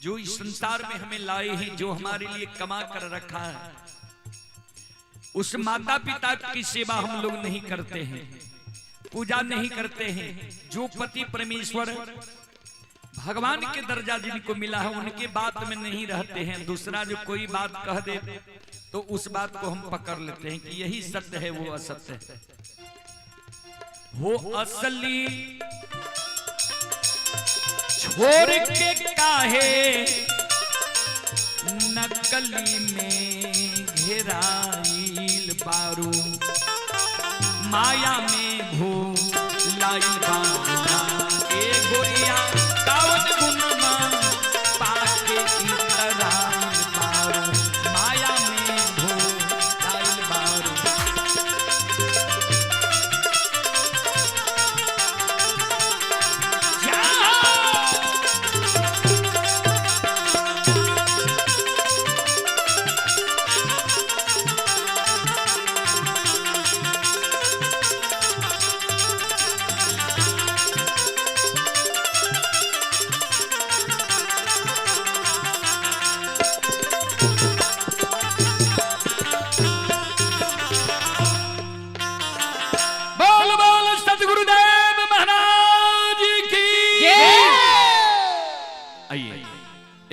B: जो इस संसार में हमें लाए हैं, जो हमारे लिए कमा कर रखा है, उस माता पिता की सेवा हम लोग नहीं करते हैं, पूजा नहीं करते हैं। जो पति परमेश्वर भगवान के दर्जा जिनको मिला है, उनके बात में नहीं रहते हैं। दूसरा जो कोई बात कह दे तो उस बात को हम पकड़ लेते हैं कि यही सत्य है, वो असत्य है। हो असली छोड़ के काहे नकली में घेराइल बारू माया में भूलाइल बारू ए गोरिया कावन गुनमा पाके इतराइल बारू माया में भूलाइल बारू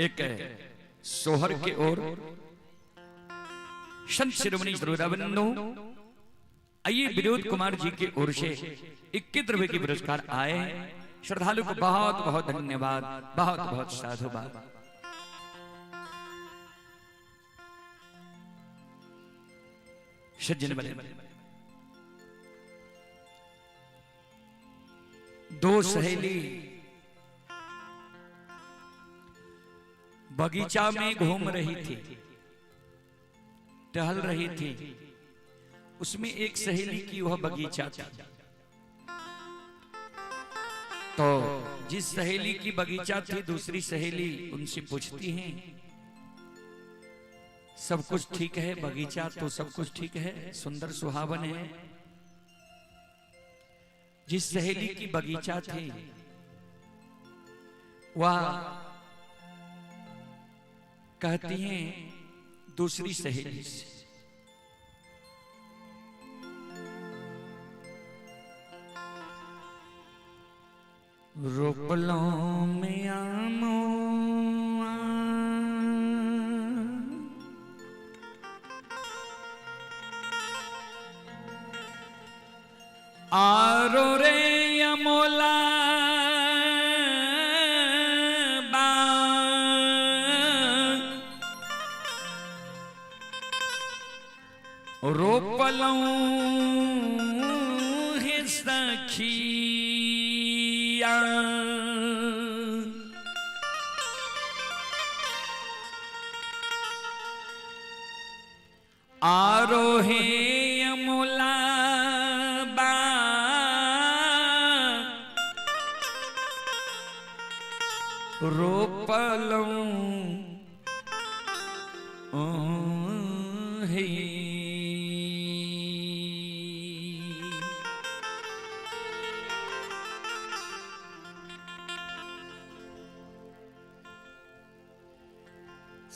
B: एक सोहर के ओर संत शिरोमणि श्रोताबंधु आइए विनोद कुमार जी की ओर से 21 रुपए की पुरस्कार आए। श्रद्धालु को बहुत बहुत धन्यवाद, बहुत बहुत साधुवाद। सज्जन बने दो सहेली बगीचा में घूम रही थी, टहल रही थी। उसमें एक सहेली की वह बगीचा था। तो जिस सहेली की बगीचा थी दूसरी सहेली उनसे पूछती हैं, सब कुछ ठीक है? बगीचा तो सब कुछ ठीक है, सुंदर सुहावन है। जिस सहेली की बगीचा थी वह कहती हैं दूसरी सहेली से, रोपलों में आमो आरो रे अमोला रोपलों है सखिया आरोहे अमोला बा रोपलों है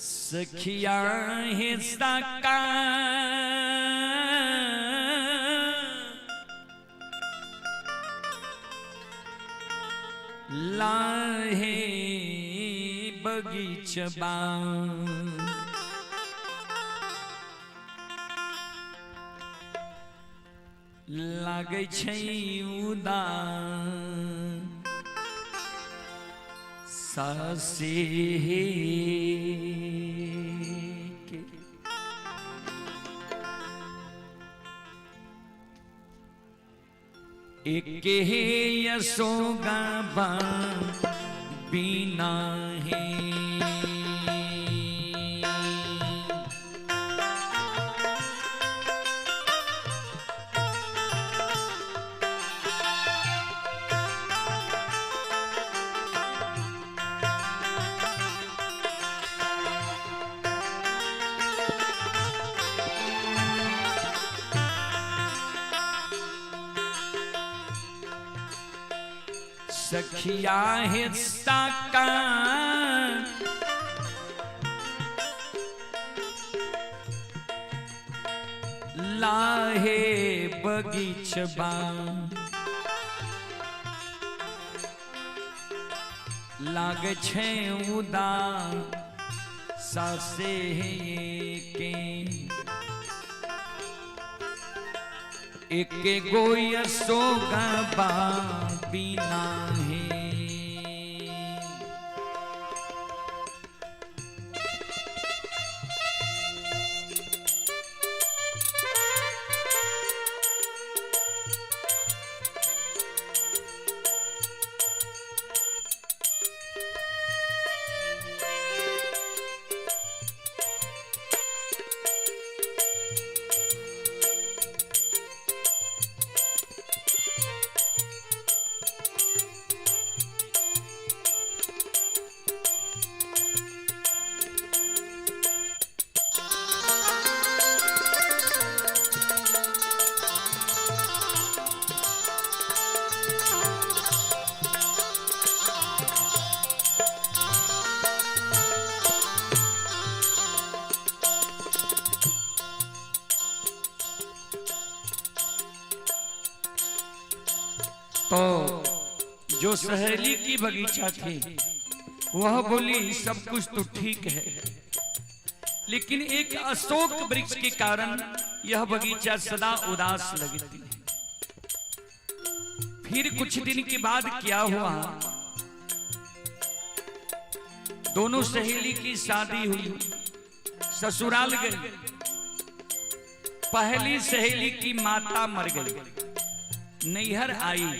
B: सखिया है साका लाहे बगीचबा लागे छै उदास सासे के एक हे यशोगा बा बीना है सखिया है साका लाहे बगीचबा लागे छै उदास सासे के एक गोय सोगा बीना है। तो जो सहेली की बगीचा थी वह बोली सब कुछ तो ठीक है, लेकिन एक अशोक वृक्ष के कारण यह बगीचा सदा उदास लगती है। फिर कुछ दिन के बाद क्या हुआ, दोनों सहेली की शादी हुई, ससुराल गई। पहली सहेली की माता मर गई, नैहर आई।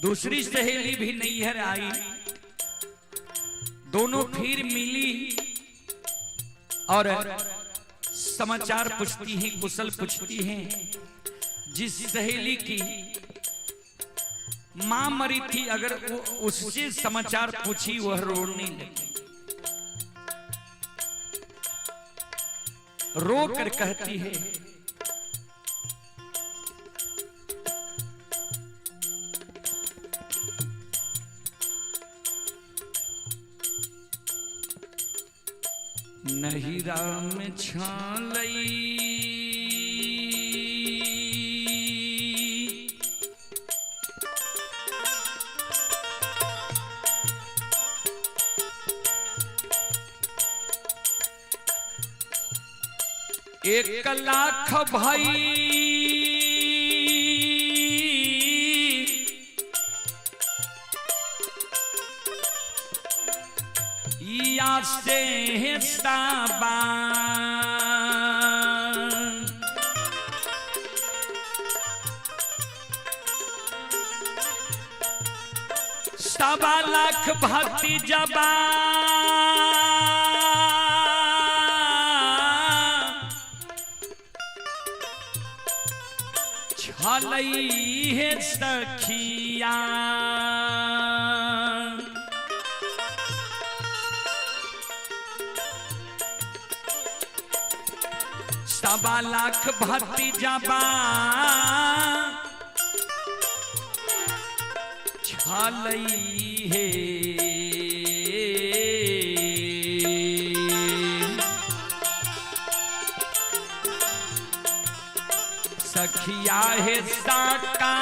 B: दूसरी सहेली भी नैहर आई, दोनों फिर मिली और समाचार पूछती हैं, कुशल पूछती हैं। जिस सहेली की मां मरी थी, अगर वो उससे समाचार पूछी वह रोने लगी, रो कर कहती है नहीं राम छालई एक लाख भाई या से हिस्साबा सवा लाख भक्ति जबा छलई है सखिया। सवा लाख भक्ति जबा छलई है सखिया है साका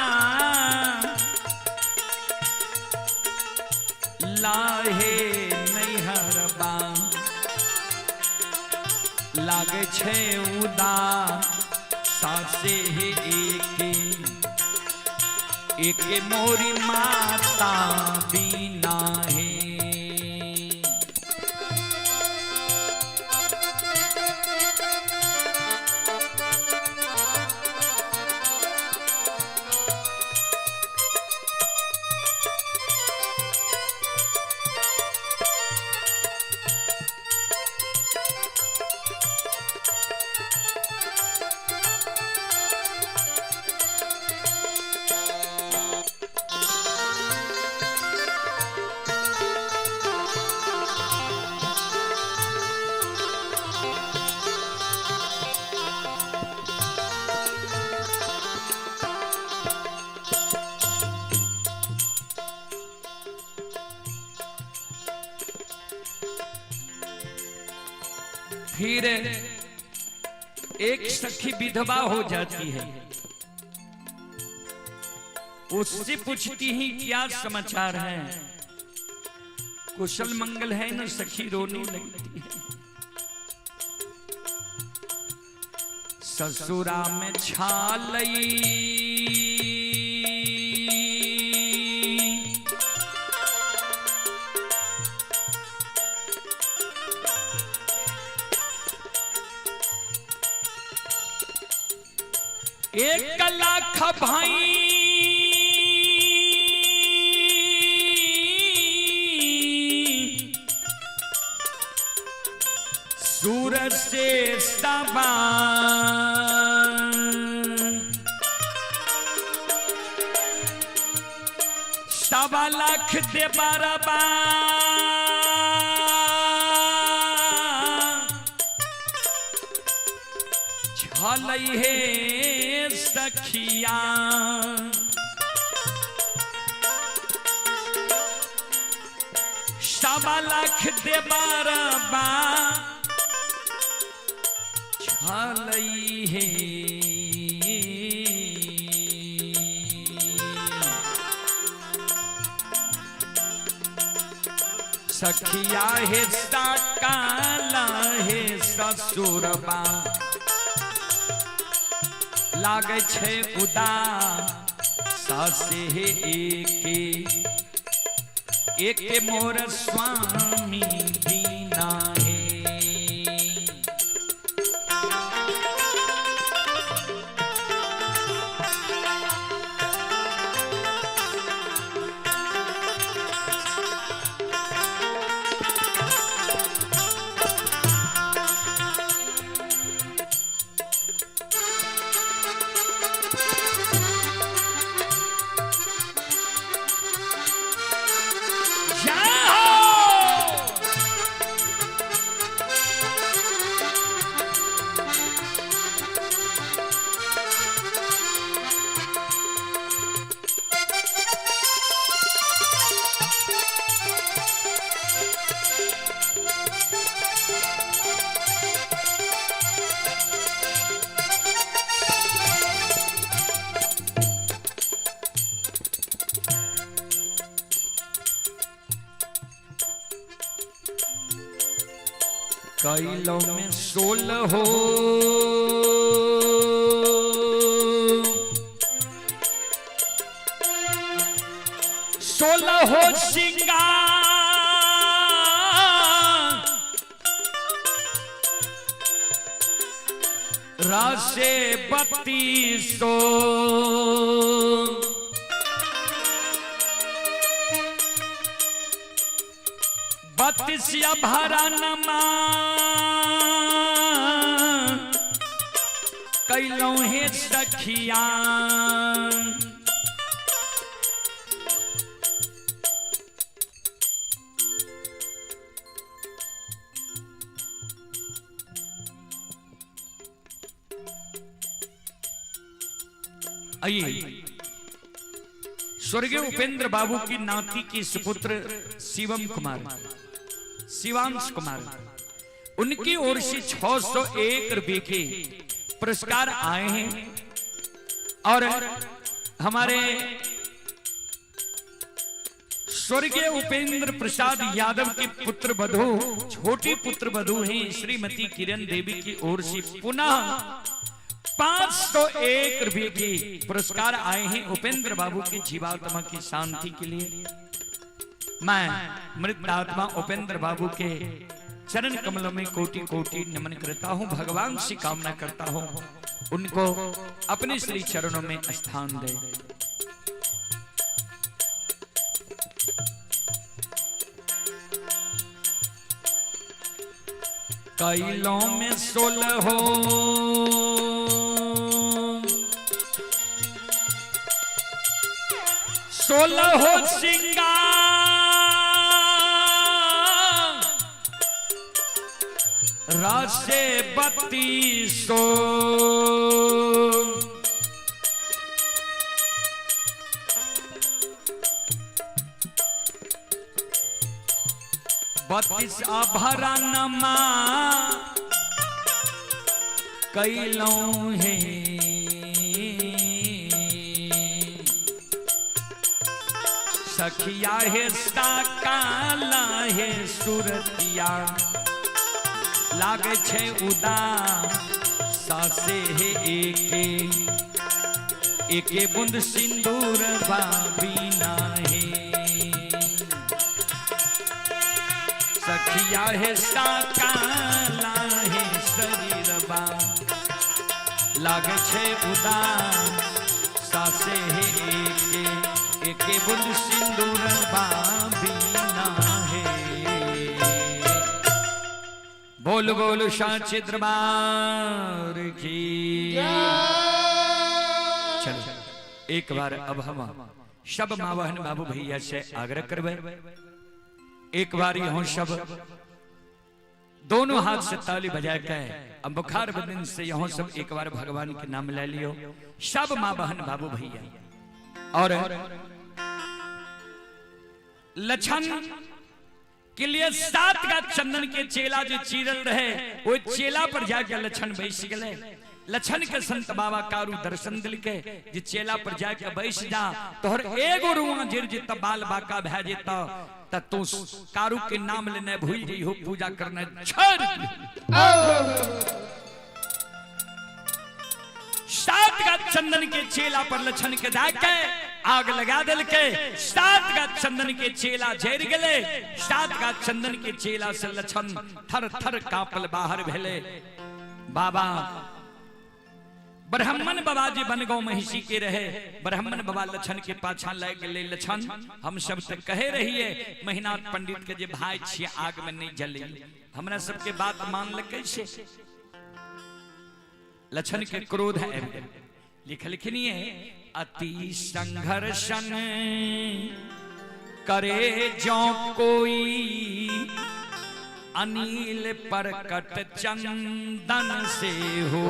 B: लाहे नैहरबा लागे छे उदा सासे है एक मोरी माता बीना है। फिर एक सखी विधवा हो जाती है, उससे पूछती ही क्या समाचार है, कुशल मंगल है न। सखी रोने लगती है, ससुरा में छालई एक लाख भाई सूरज से सबा सवा लाख दे बरबा छलई हे सखिया सवा लाख दे बरबा छलई हे सखिया हे काला हे ससुरबा लागे छे उदासे हे एक मोर स्वामी दीना हे कैलों में 16 हो सिंगार रासे 32 बत्तीसिया भरानमा कैलों हे सखिया आइए स्वर्गीय उपेंद्र बाबू की नाती की सुपुत्र शिवांश कुमार उनकी ओर से 601 रुपए के पुरस्कार आए हैं और हमारे स्वर्गीय उपेंद्र प्रसाद यादव की पुत्र वधू छोटी पुत्र वधू हैं श्रीमती किरण देवी की ओर से पुनः 501 रुपए के पुरस्कार आए हैं उपेंद्र बाबू की जीवात्मा की शांति के लिए। मैं मृत आत्मा उपेंद्र बाबू के चरण कमलों में कोटि कोटि नमन करता हूं। भगवान से कामना करता हूं उनको अपने श्री चरणों में स्थान दे। कैलों में 16 हो सिंगार रासे 32 32 आभरणमा कैलों है सखिया है काला है सुरतिया लागे छे उदास सासे है एके बूंद सिंदूर बीना है सखिया है साकाला है शरीर बा लागे छे उदास सासे है एके बूंद सिंदूर बीना है। बोल बोल सांचे दरबार की। चलो एक बार अब हम सब मावहन बाबू भैया से आग्रह करबे, एक बार यहाँ सब दोनों हाथ से ताली बजा के अब बुखार बदन से यहाँ सब एक बार भगवान के नाम ले लियो सब माँ बहन बाबू भैया। और लछन के लिए 7 का चंदन के चेला जो चीरल रहे वो चेला पर जाके लछन बैठ गए। लछन के संत बाबा कारू दर्शन दिल के जे चेला पर जाके बैठ जा तोहर एगो रुआ जिर जित बाल बाका भै जेता त तू कारू के नाम लेने भूल गई हो पूजा करने छोड़। 7 का चंदन के चेला पर लछन के जाके आग लगा दिल के 7 का चंदन के चेला जर गले। 7 का चंदन के चेला से लछन थर थर कापल बाहर भेले। बाबा ब्राह्मण बाबा जी बनगांव महिषी के रहे। ब्राह्मण बाबा लछन के पाछा लग गए। लछन हम सब तक कहे रहिए महिनाथ पंडित के जे भाई छिए आग में नहीं जले हमरा सबके बात मान ल कैसे। लछन के क्रोध है लिखनी है अति संघर्षण करे जो कोई अनिल परकट चंदन से हो।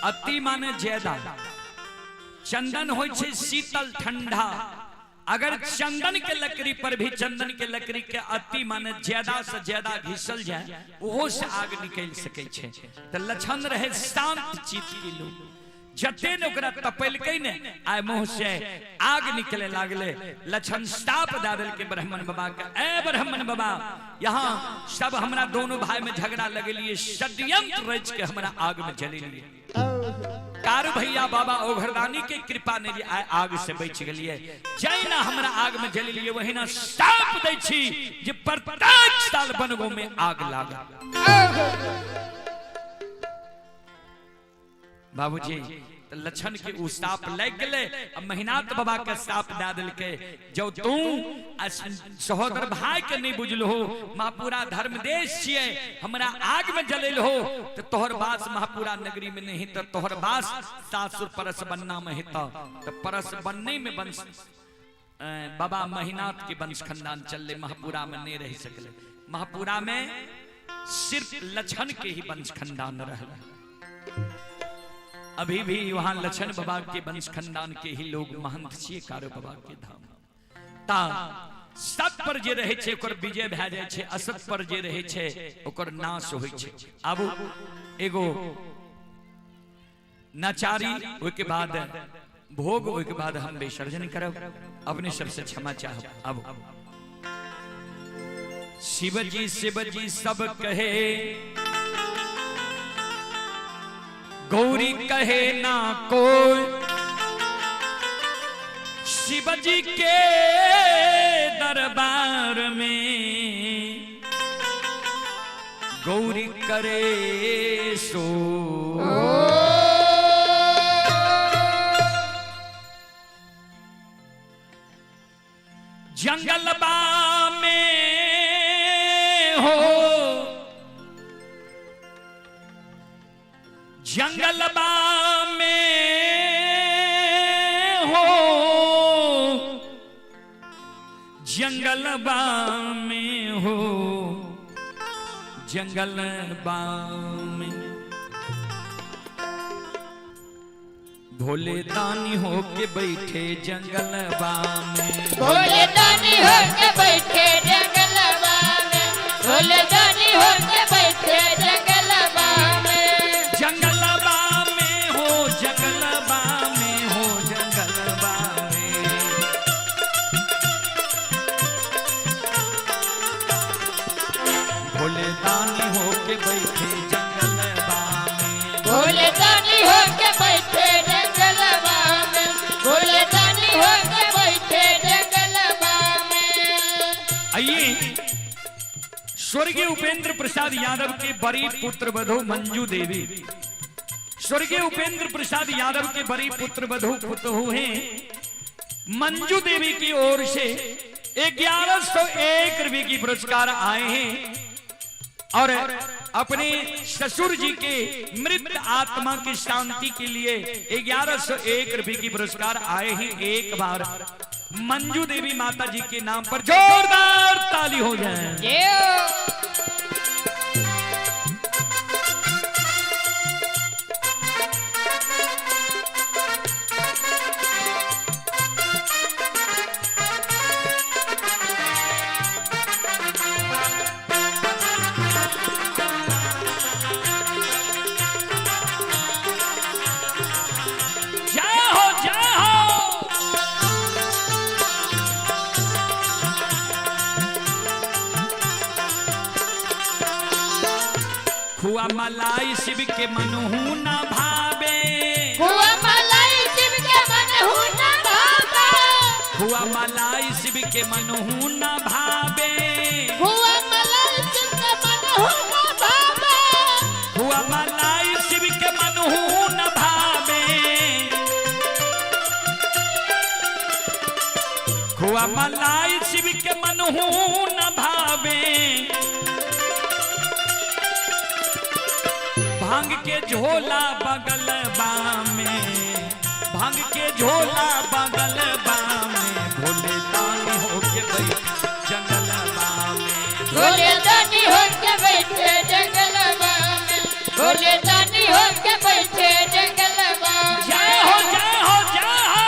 B: अति माने ज्यादा चंदन होय छे शीतल ठंडा। अगर चंदन के लकड़ी पर भी चंदन के लकड़ी के अति माने ज्यादा से ज्यादा घिसल जाए ओहो से आग निकल सके छे। तो लछन रहे शांत चित्त के लोग जते ने ओकरा तपलकै ने आय मुंह से आग निकले लागले। लछन साप दादल के ब्राह्मण बाबा के ए ब्राह्मण बाबा यहाँ सब हमरा दोनों भाई में झगड़ा लगलिए षड्यंत्र रच के हमरा आग में जलिए। कार भैया बाबा ओघरदानी के कृपा ने आग से बच गलिए। जय ना हमरा आग में जलिए वही ना साप दै छी जे प्रत्येक साल बनगो में आग लागा। बाबूजी तो लछन के उ साप लग गए। अब महिनाथ बाबा के साप दे दिल के जो तू सहोदर भाई के नहीं बुझल हो महापुरा धर्म देश छिए हमरा आग में जलेल हो तो तोहर बास महापुरा नगरी में नहीं तो तोहर बास सासुर परस बनना में हिता तो परस बनने में वंश बाबा महिनाथ के वंश खानदान चल महापुरा में नहीं रह सकले। महापुरा में सिर्फ लछन के ही वंश खानदान रहा। अभी भी वहां लछन बाबा के वंश खानदान के ही लोग महंत छिए कारो बाबा के धाम ता सत पर जे रहे छे ओकर विजय भै जाय छे असत पर जे रहे छे ओकर नाश होय छे। अब एगो नाचारी ओय के बाद भोग ओय के बाद हम विसर्जन करब अपने सबसे क्षमा चाहब। अब शिवजी सब कहे गौरी कहे ना कोई शिवजी के दरबार में गौरी करे सो। जंगलबा में हो जंगलबा में हो जंगलबा में हो जंगलबा में भोले दानी हो के बैठे जंगलबा में
A: भोले दानी हो के बैठे जंगलबा में भोले दानी हो के बैठे जंगलबा में
B: जंगलबा में हो जंगलबा में हो जंगलबा में भोले दानी हो के बैठे जंगलवा में
A: भोले दानी होके बैठे जंगलवा में भोले दानी होके बैठे जंगलवा में।
B: आइए स्वर्गीय उपेंद्र प्रसाद यादव के बड़ी पुत्र वधू मंजू देवी, स्वर्गीय उपेंद्र प्रसाद यादव के बड़ी पुत्र वधू पुतहू हैं मंजू देवी की ओर से 1101 रुपये की पुरस्कार आए हैं और अपने ससुर जी के मृत आत्मा की शांति के लिए 1101 रुपये की पुरस्कार आए हैं। एक बार मंजू देवी माता जी के नाम पर जोरदार ताली हो जाए।
A: जय
B: खुआ मलाई शिव के मनहू न भावे
A: हुआ मलाई शिव के मनहू न भावे
B: खुआ मलाई शिव के मनहू न भावे
C: हुआ मलाई शिव के मनहू न भावे
B: खुआ मलाई शिव के मनहू न भावे खुआ मलाई शिव के मनहू न भावे भांग के झोला बगल में भांग के झोला बगल में भोले दानी होके बैठे जंगलवा में
A: भोले दानी होके बैठे जंगलवा में भोले दानी होके बैठे जंगलवा में।
B: जय हो जय हो जय हो।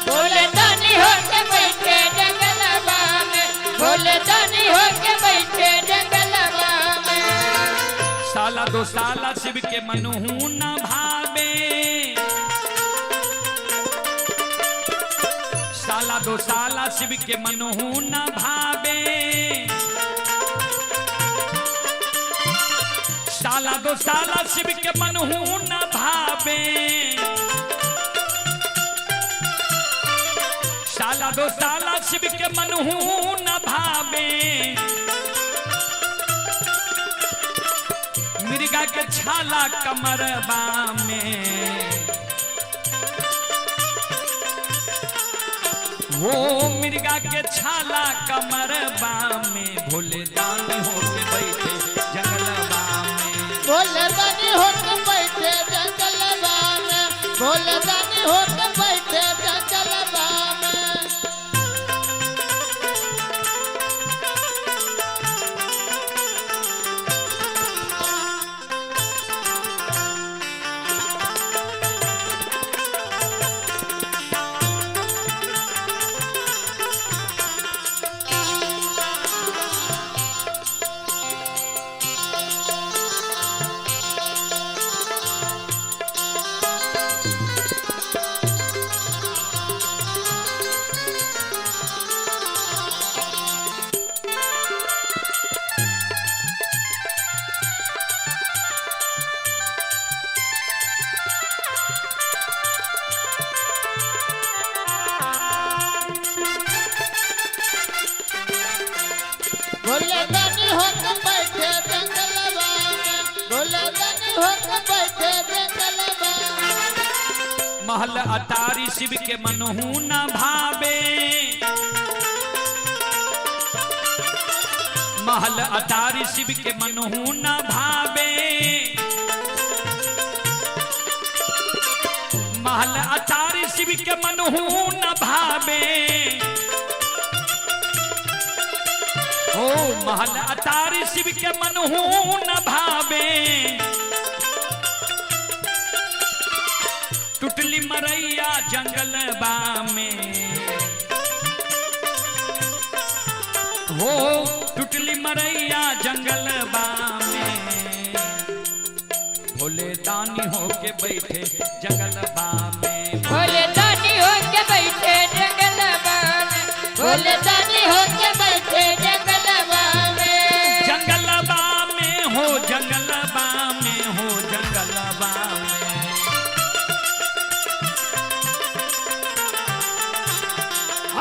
A: भोले दानी होके बैठे जंगलवा में भोले दानी होके बैठे जंगलवा में।
B: साला दो साला शिव के मनहू न भावे साला दो साला शिव के मनहू न भावे साला दो साला शिव के मनहू न भावे साला दो साला शिव के मनहू न भावे मिर्गा के छाला कमरबा में वो मिर्गा के छाला कमरबा में भोले दानी होके बैठे जंगलवा में
C: भोले दानी होके बैठे जंगलवा में भोले दानी होके बैठे जंगलवा में। भोले दानी होके बैठे जंगलवा में भोले दानी होके बैठे जंगलवा में।
B: महल अटारी शिव के मनहू न भावे महल अटारी शिव के मनहू न भावे महल अटारी शिव के मनहू न भावे ओ महल अटारी शिव के मनहू न भावे जंगलबा में हो टुटली मरैया जंगलबा में भोले दानी होके बैठे जंगलबा में
A: भोले दानी होके बैठे जंगलबा में भोले दानी होके बैठे जंगलबा में
B: जंगलबा में हो जंगलबा में हो जंगलबा में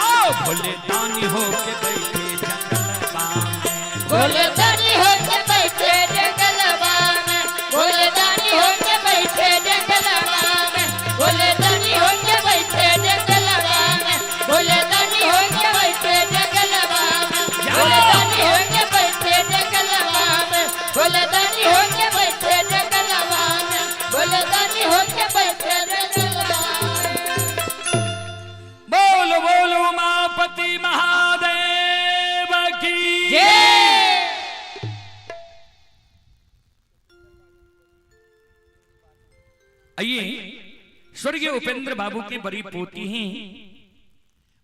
B: आओ भोले दानी होके बैठे जंगलबा में
A: भोले दानी होके बैठे जंगलबा में भोले दानी होके बैठे जंगलबा में भोले दानी होके बैठे जंगलबा में भोले दानी होके बैठे जंगलबा में भोले दानी होके बैठे जंगलबा में भोले दानी होके बैठे जंगलबा में भोले दानी होके बैठे जंगलबा में
B: बोलो बोलो उमापति महादेव की
A: जय।
B: आइए स्वर्गीय उपेंद्र बाबू की बड़ी पोती हैं,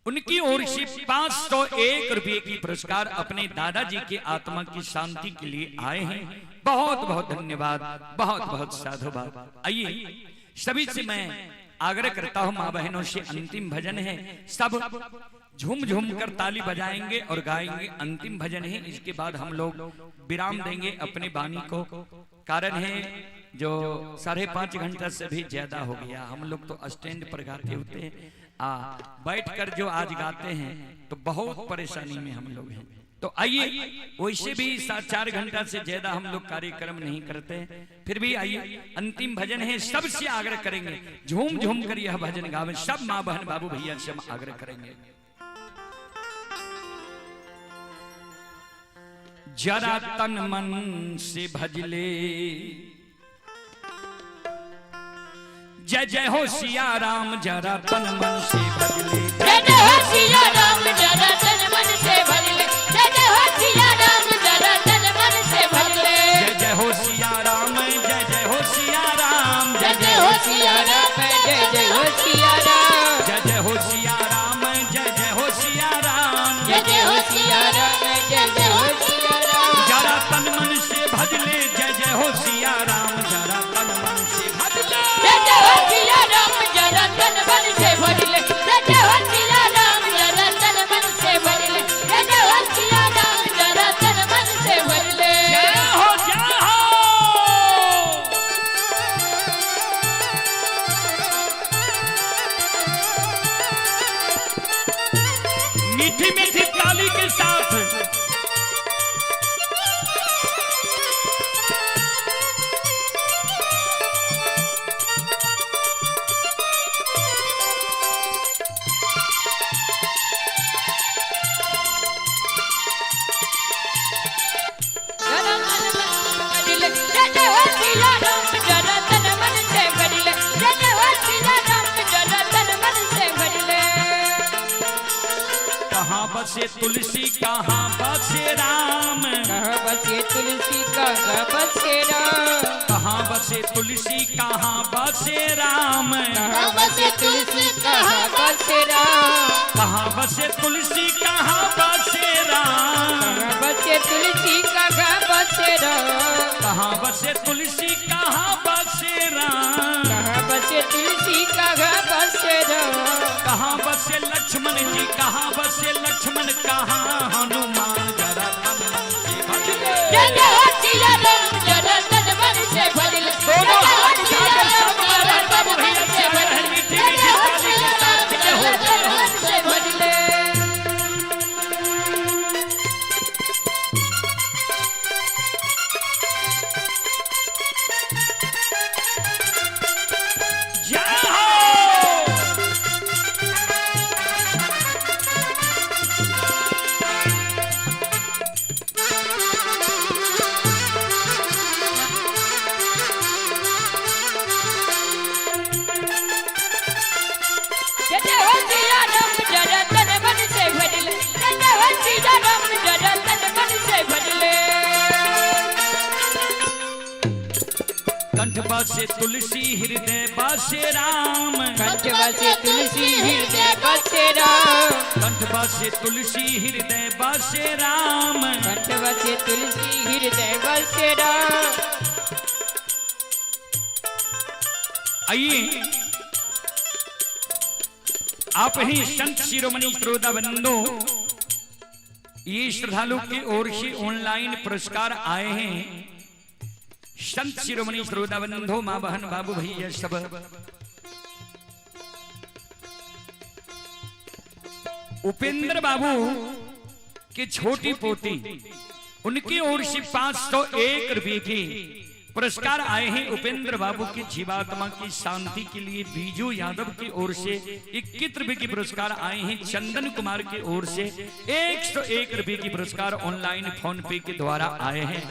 B: उनकी ओर से 501 रुपए की पुरस्कार अपने दादाजी के आत्मा की शांति के लिए आए हैं। बहुत बहुत धन्यवाद, बहुत बहुत साधुवाद। आइए सभी से मैं आग्रह करता हूं, मां बहनों से अंतिम भजन है, सब झूम झूम कर ताली बजाएंगे और गाएंगे। अंतिम भजन है, इसके बाद हम लोग विराम देंगे अपने वाणी को। कारण है जो 5.5 घंटा से भी ज्यादा हो गया, हम लोग तो स्टैंड पर गाते होते हैं, बैठकर जो आज गाते हैं तो बहुत परेशानी में हम लोग हैं। तो आइए वैसे भी 4 घंटा से ज्यादा हम लोग कार्यक्रम नहीं करते, फिर भी आइए अंतिम भजन है, सबसे आग्रह करेंगे झूम झूम कर यह भजन गावे। सब माँ बहन बाबू भैया से हम आग्रह करेंगे, जरा तन मन से भजले जय जय हो सिया राम, जरा तन मन से भजले
A: जय जय हो सिया राम, जरा तन मन से भजले जय जय हो सिया राम, जरा तन मन से भजले
B: जय जय हो सिया राम, जय जय हो सिया राम,
A: जय जय हो सिया राम, जय जय हो सिया राम,
B: जय जय हो सिया राम, जय जय हो सिया राम,
A: जय जय हो सिया राम, जय जय हो सिया राम,
B: जरा तन मन से भजले जय जय हो सिया राम, जरा तन मन से भजले
A: जय जय हो सिया राम, जरा तन मन से भजले जय जय हो सिया राम, जरा तन मन से भजले जय जय हो सिया राम, जरा तन मन से भजले
B: जय हो जय हो। मीठी मीठी ताली के साथ कहाँ बसे तुलसी कहाँ बसे राम,
A: कहाँ बसे तुलसी कहाँ बसे राम,
B: कहाँ बसे तुलसी कहाँ बसे राम,
A: कहाँ बसे तुलसी कहाँ बसे राम,
B: कहाँ बसे तुलसी कहाँ बसे राम,
A: कहाँ बसे तुलसी कहाँ बसे राम,
B: कहाँ बसे तुलसी कहाँ बसे राम,
A: कहाँ बसे तुलसी कहाँ बसे राम,
B: कहाँ बसे लक्ष्मण जी, कहाँ बसे लक्ष्मण, कहाँ हनुमान, जरा तन मन से भजले
A: जय जय हो सिया राम, जरा तन मन से भजले जय जय हो सिया राम, जरा तन मन से भजले जय जय हो सिया राम, जरा तन मन से भजले
B: जय हो। बसे तुलसी हृदय बसे राम,
A: कंठ बसे तुलसी हृदय बसे राम,
B: कंठ बसे तुलसी हृदय बसे राम।
A: कंठ बसे तुलसी हृदय बसे राम।
B: आइए आप ही संत शिरोमणि श्रोताबंधु, ये श्रद्धालु की ओर से ऑनलाइन पुरस्कार आए हैं। संत शिरोमणि श्रोताबंधु, मां बहन बाबू भैया सब उपेंद्र बाबू की छोटी पोती, उनकी ओर से 501 रुपये की पुरस्कार आए हैं। उपेंद्र बाबू की जीवात्मा की शांति के लिए बीजू यादव की ओर से 21 रुपये की पुरस्कार आए हैं। चंदन कुमार की ओर से 101 रुपये की पुरस्कार ऑनलाइन फोन पे के द्वारा आए हैं।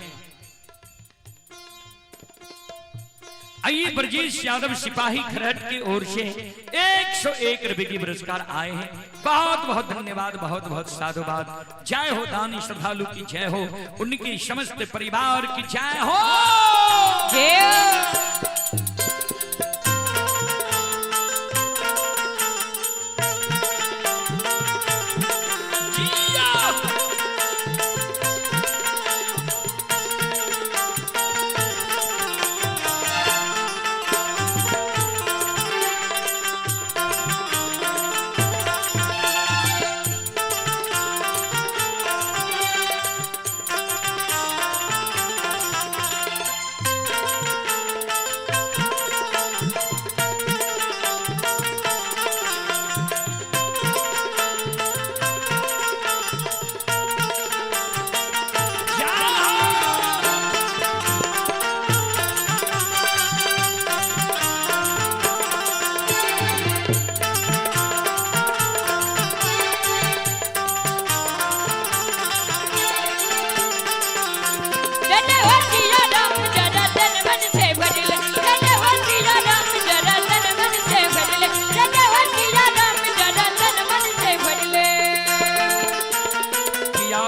B: आइए ब्रजेश यादव सिपाही खरहट की ओर से 101 रुपये की पुरस्कार आए हैं। बहुत बहुत धन्यवाद, बहुत बहुत साधुवाद। जय हो दानी श्रद्धालु की जय हो, उनके समस्त परिवार की जय हो।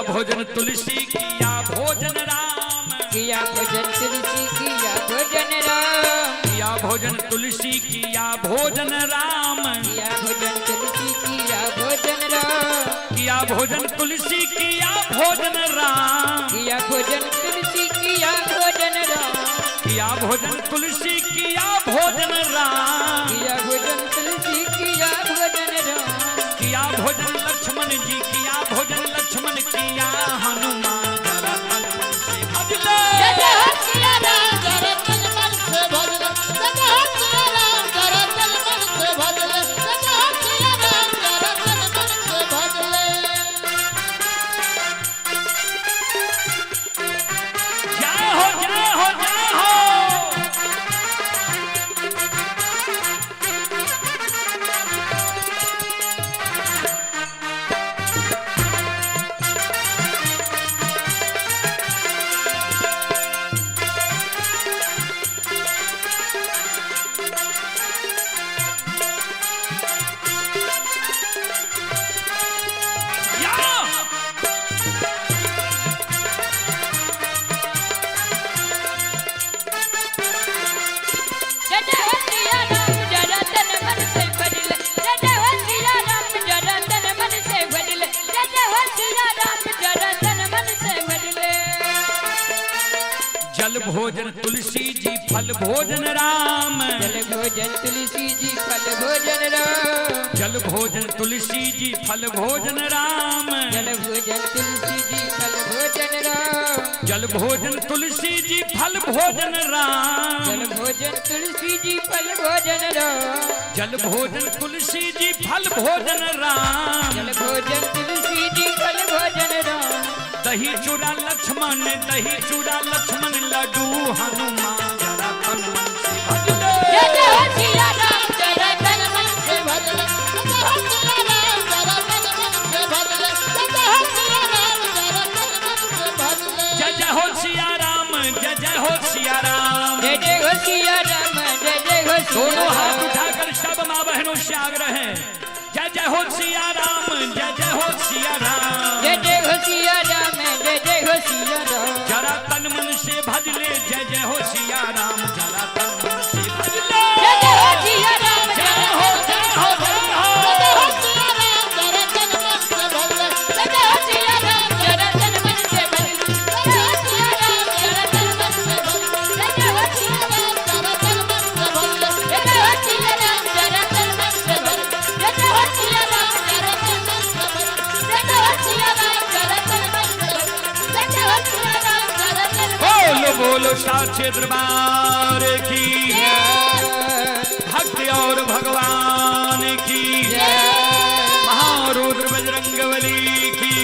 B: भोजन तुलसी किया भोजन राम,
A: किया भोजन तुलसी किया भोजन राम,
B: किया भोजन तुलसी किया भोजन राम,
A: किया भोजन तुलसी किया भोजन राम,
B: किया भोजन तुलसी किया भोजन राम,
A: किया भोजन तुलसी किया भोजन राम,
B: किया भोजन तुलसी किया भोजन राम,
A: किया भोजन तुलसी किया भोजन राम,
B: किया भोजन लक्ष्मण जी किया भोजन लक्ष्मण किया हनुमान जरा तन मन से भज ले।
C: जय हो सिया राम, जरा तन मन से भज ले। जय हो सिया राम, जरा तन मन से भज ले। जय हो सिया राम, जरा तन मन से भज ले।
B: जय हो जय हो जय हो। जल भोजन तुलसी जी फल भोजन राम,
A: जल भोजन तुलसी जी फल भोजन राम,
B: जल भोजन तुलसी जी फल भोजन राम,
A: जल भोजन तुलसी जी फल भोजन राम,
B: जल भोजन तुलसी जी फल भोजन राम,
A: जल भोजन तुलसी जी फल भोजन राम,
B: जल भोजन तुलसी जी फल भोजन राम,
A: जल भोजन तुलसी जी फल भोजन राम,
B: दही चूड़ा लक्ष्मण दही चूड़ा लक्ष्मण लड्डू हनुमान जरा तन मन से भज ले।
A: जय हो सिया राम,
C: जरा तन मन से भज ले। जय हो सिया राम, जरा तन मन से भज ले। जय हो सिया राम, जरा तन मन से भज ले।
B: जय जय हो सिया राम, जय जय हो सिया राम।
A: जय जय हो सिया राम, जय जय हो सिया
B: दोनों हाथ
A: राम,
B: उठाकर सब माँ बहनों से आग्रह है। जय जय हो सिया राम, जय जय हो सिया राम।
A: जय जय हो सिया राम, जय जय हो सिया राम,
B: जरा तन मन से भज ले जय जय हो सिया राम जरा तन मन से भज ले
A: जय जय हो सिया राम
B: जय हो जय हो जय हो
A: जय जय हो सिया राम जरा तन मन से भज ले जय जय हो सिया राम जरा तन मन से भज ले जय जय हो सिया राम जरा तन मन से भज ले जय जय हो सिया राम जरा तन मन से भज ले जय जय हो सिया राम जरा तन मन से भज ले जय जय हो सिया राम जरा तन मन से भज ले जय जय हो सिया राम जरा तन
B: बोलो बोलो साचे दरबार की भक्ति और भगवान की महारुद्र बजरंगबली की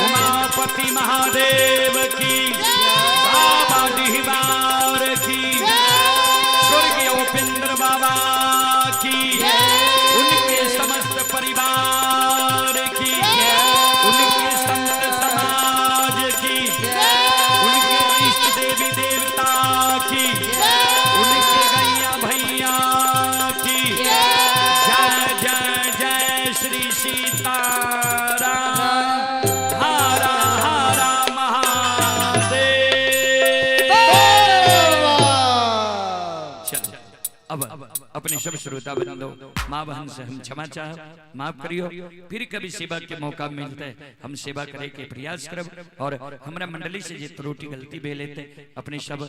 B: उमापति महादेव की बाबा डिहबार की स्वर्गीय उपेंद्र बाबा की उनके समस्त परिवार की उनके संत समाज की उनके इष्ट देवी देवता की उनके गैया भैया की जय जय जय श्री सीताराम हरा हरा महादेव। चलो अब अपने सब श्रोता बंधो माँ बहन से हम क्षमा चाह माफ करियो फिर कभी सेवा के मौका मिलता है हम सेवा करे के प्रयास करब और हमरा मंडली से जे त्रुटि गलती बे लेते अपने सब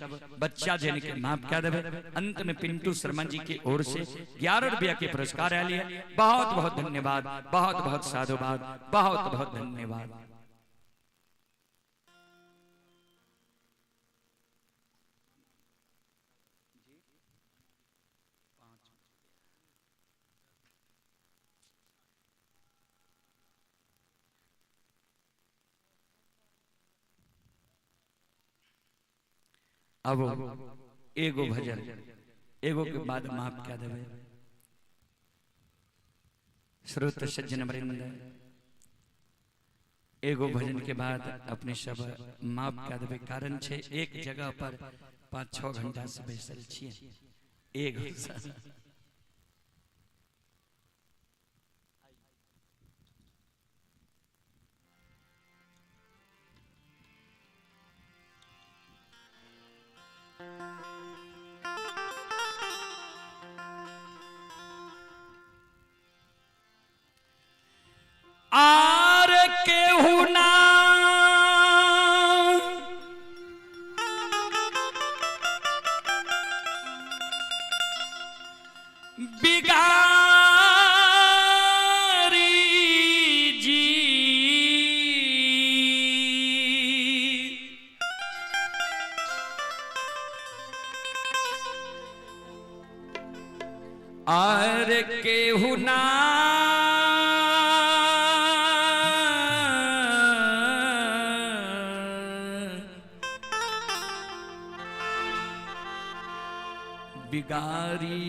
B: बच्चा जन के माफ क्या देवे। अंत में पिंटू शर्मा जी की ओर से 11 रुपया के पुरस्कार आ लिया। बहुत बहुत धन्यवाद, बहुत बहुत साधुवाद, बहुत बहुत धन्यवाद। अब एगो भजन एगो के बाद माफ क्या देवे। श्रोत सज्जन वृंद एगो भजन के बाद अपने सब माफ क्या देवे। कारण छे एक जगह पर 5-6 घंटा से बैसल छिए एक आर केहू ना बिगारी जी आर केहू ना बिगारी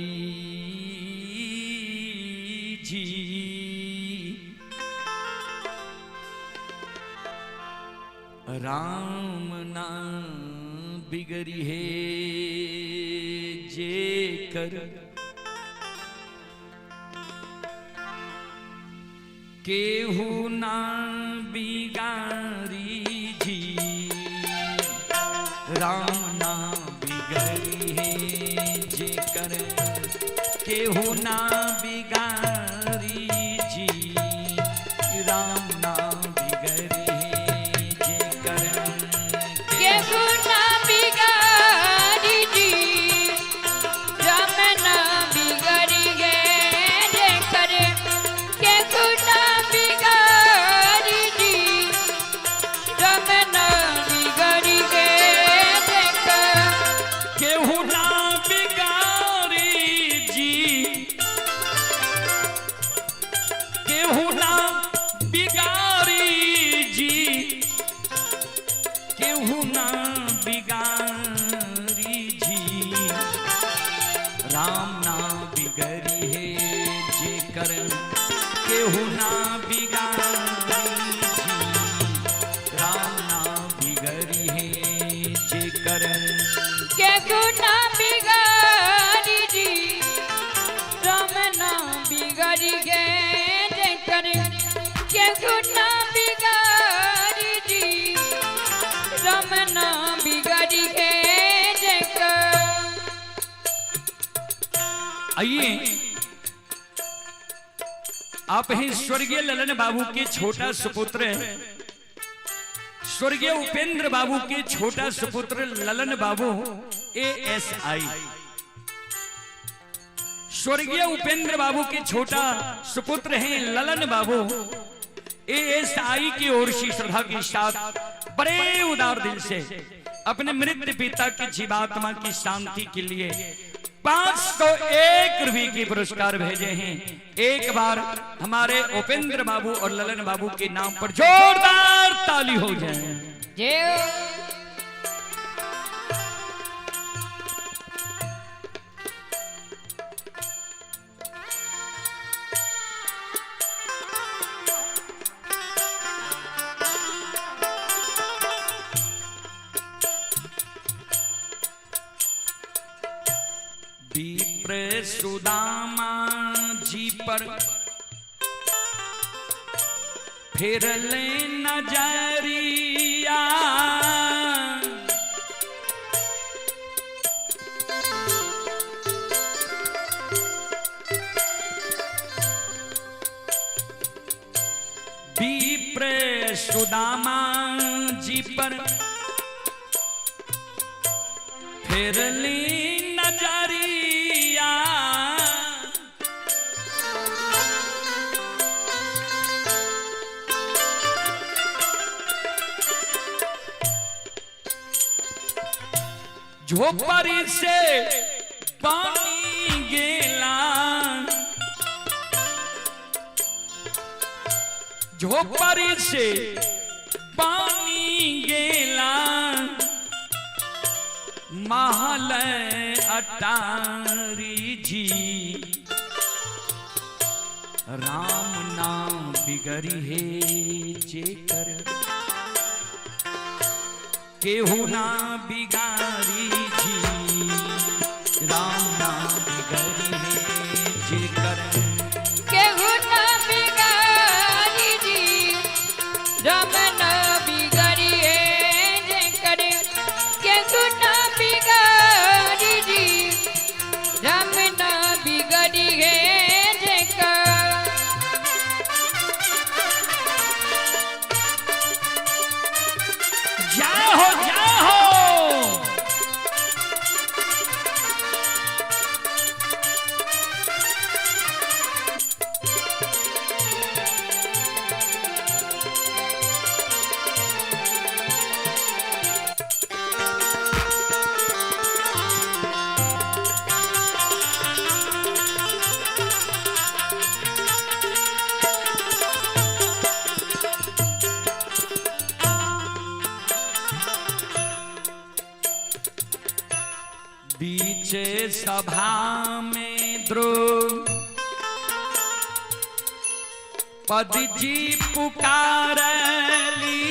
B: जी राम ना बिगड़ी है जे कर केहू ना बिगारी जी राम ना बिगड़ी है जेकर केहू ना बिगारी जी राम ना बिगड़ी जेकर
A: केहू ना बिगाड़ी जी राम ना बिगड़ी गे जेकर केहू ना बिगाड़ी जी राम ना बिगड़ी गे जेकर
B: केहू ना बिगारी जी आइए आप हैं स्वर्गीय ललन बाबू के छोटा सुपुत्र, स्वर्गीय उपेंद्र बाबू के छोटा सुपुत्र ललन बाबू ASI। स्वर्गीय उपेंद्र बाबू के छोटा सुपुत्र हैं ललन बाबू ASI की ओर से श्रद्धा के साथ बड़े उदार दिल से अपने मृत पिता की जीवात्मा की शांति के लिए 501 रुपये के पुरस्कार भेजे हैं। एक बार हमारे उपेंद्र बाबू और ललन बाबू के नाम पर जोरदार ताली हो जाए।
A: जय
B: विप्र सुदामा जी पर फिर ले नजरिया, विप्र सुदामा जी पर फिर ले नजरिया, झोपड़ी से पानी गेला, झोपड़ी से पानी गेला, महल अटारी जी, राम नाम बिगड़ी है जेकर, केहू ना बिगारी जी, राम नाम बिगड़ी है जेकर,
A: केहू ना बिगाड़ी जी, राम ना बिगाड़ी है जेकर, केहू ना बिगाड़ी जी, राम ना बिगाड़ी है जेकर।
B: जाहो जाहो बीच सभा में द्रोपदी जी पुकारली,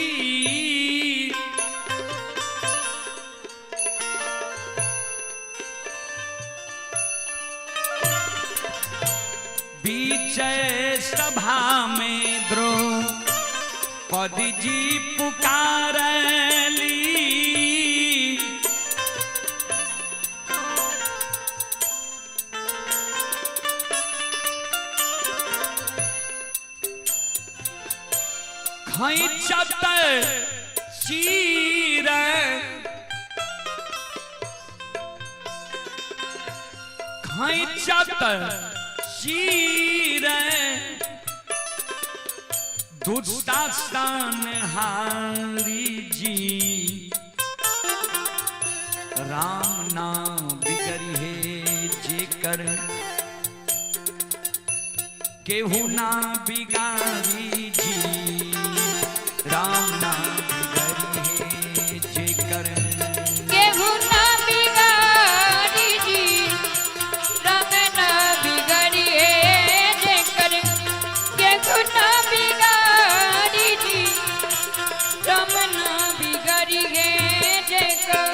B: बीच सभा में द्रोपदी जी पुकारली, खैचत चीर, खैचत चीर, दुष्टासन हारी जी, राम नाम बिगड़ी है जेकर, केहू ना बिगारी जी, राम नाम बिगड़ी है जेकर,
A: केहू ना बिगाड़ी जी, राम ना बिगाड़ी है जेकर, केहू ना बिगाड़ी जी, राम ना बिगाड़ी है जेकर।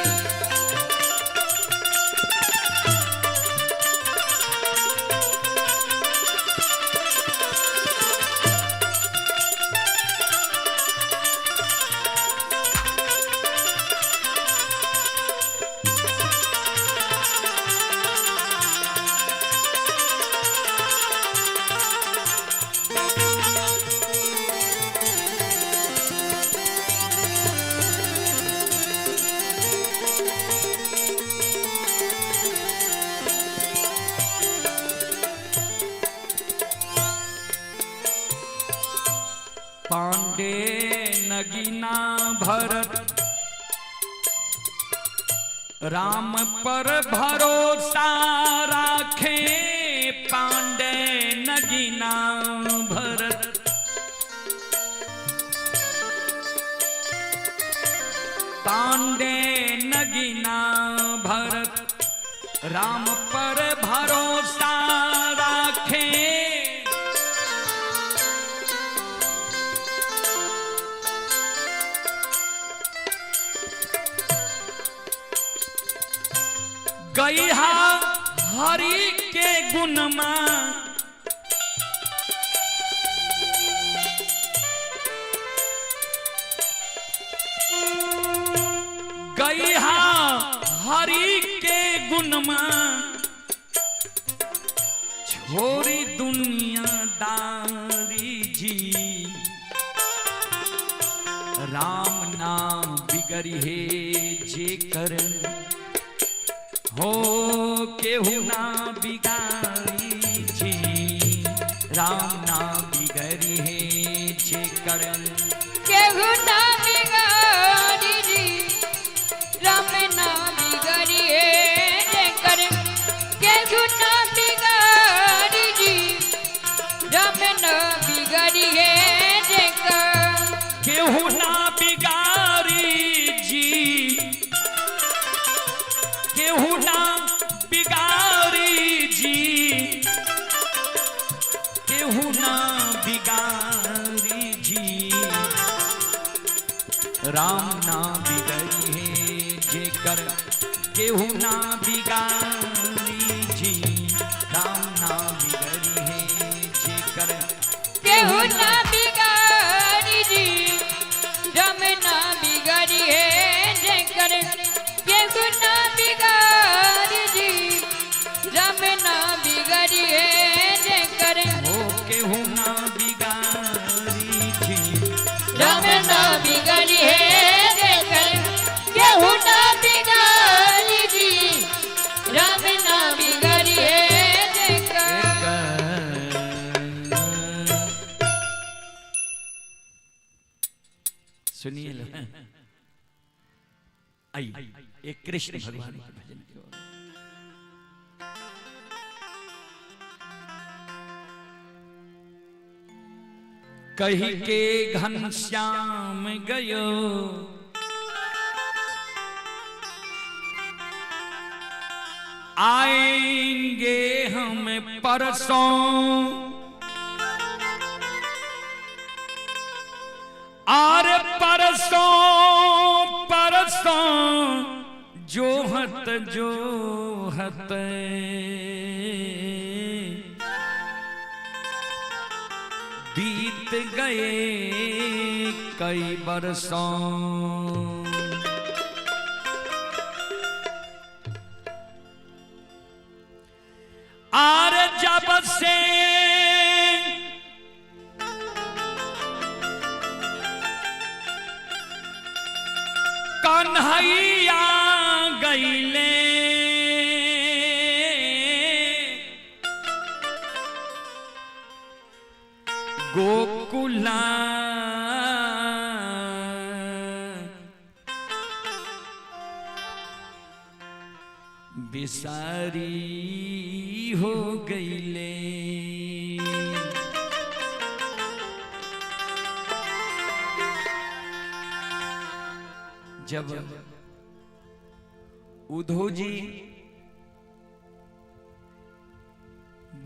B: नगीना भरत राम पर भरोसा राखे पांडे नगीना भरत पांडे नगीना भरत राम पर भरोसा राखे गईहा हरि के गुणमा गईहा हरि के गुणमा छोरी दुनियादारी जी राम नाम बिगड़ी है जे कर हो केहू ना बिगाड़ी जी राम ना बिगड़ी है जे करन
A: केहू ना बिगाड़ी जी राम ना बिगड़ी है जे करन केहू ना बिगाड़ी जी राम ना बिगड़ी है जे करन
B: केहू ना बिगाड़ी जी केहू ना बिगाड़ी जी केहू ना बिगाड़ी जी राम ना बिगड़ी है जे कर केहू ना बिगाड़ी जी राम ना बिगड़ी है जे कर
A: केहू ना बिगाड़ी जी राम ना बिगड़ी है जे करन केहू ना बिगाड़ी जी राम ना बिगड़ी है जे करन
B: हो केहू ना बिगाड़ी जी
A: राम ना बिगड़ी है जे करन केहू ना बिगाड़ी जी राम ना बिगड़ी है जे करन
B: सुनिए लो आई एक कृष्ण भगवान के भजन की ओर कही के घनश्याम गयो आएंगे हम परसों आर परसों परसों जोहत जोहत बीत गए कई बरसों आर जब से कन्हैया गईले गोकुला बिसारी हो गईले जब उद्धव जी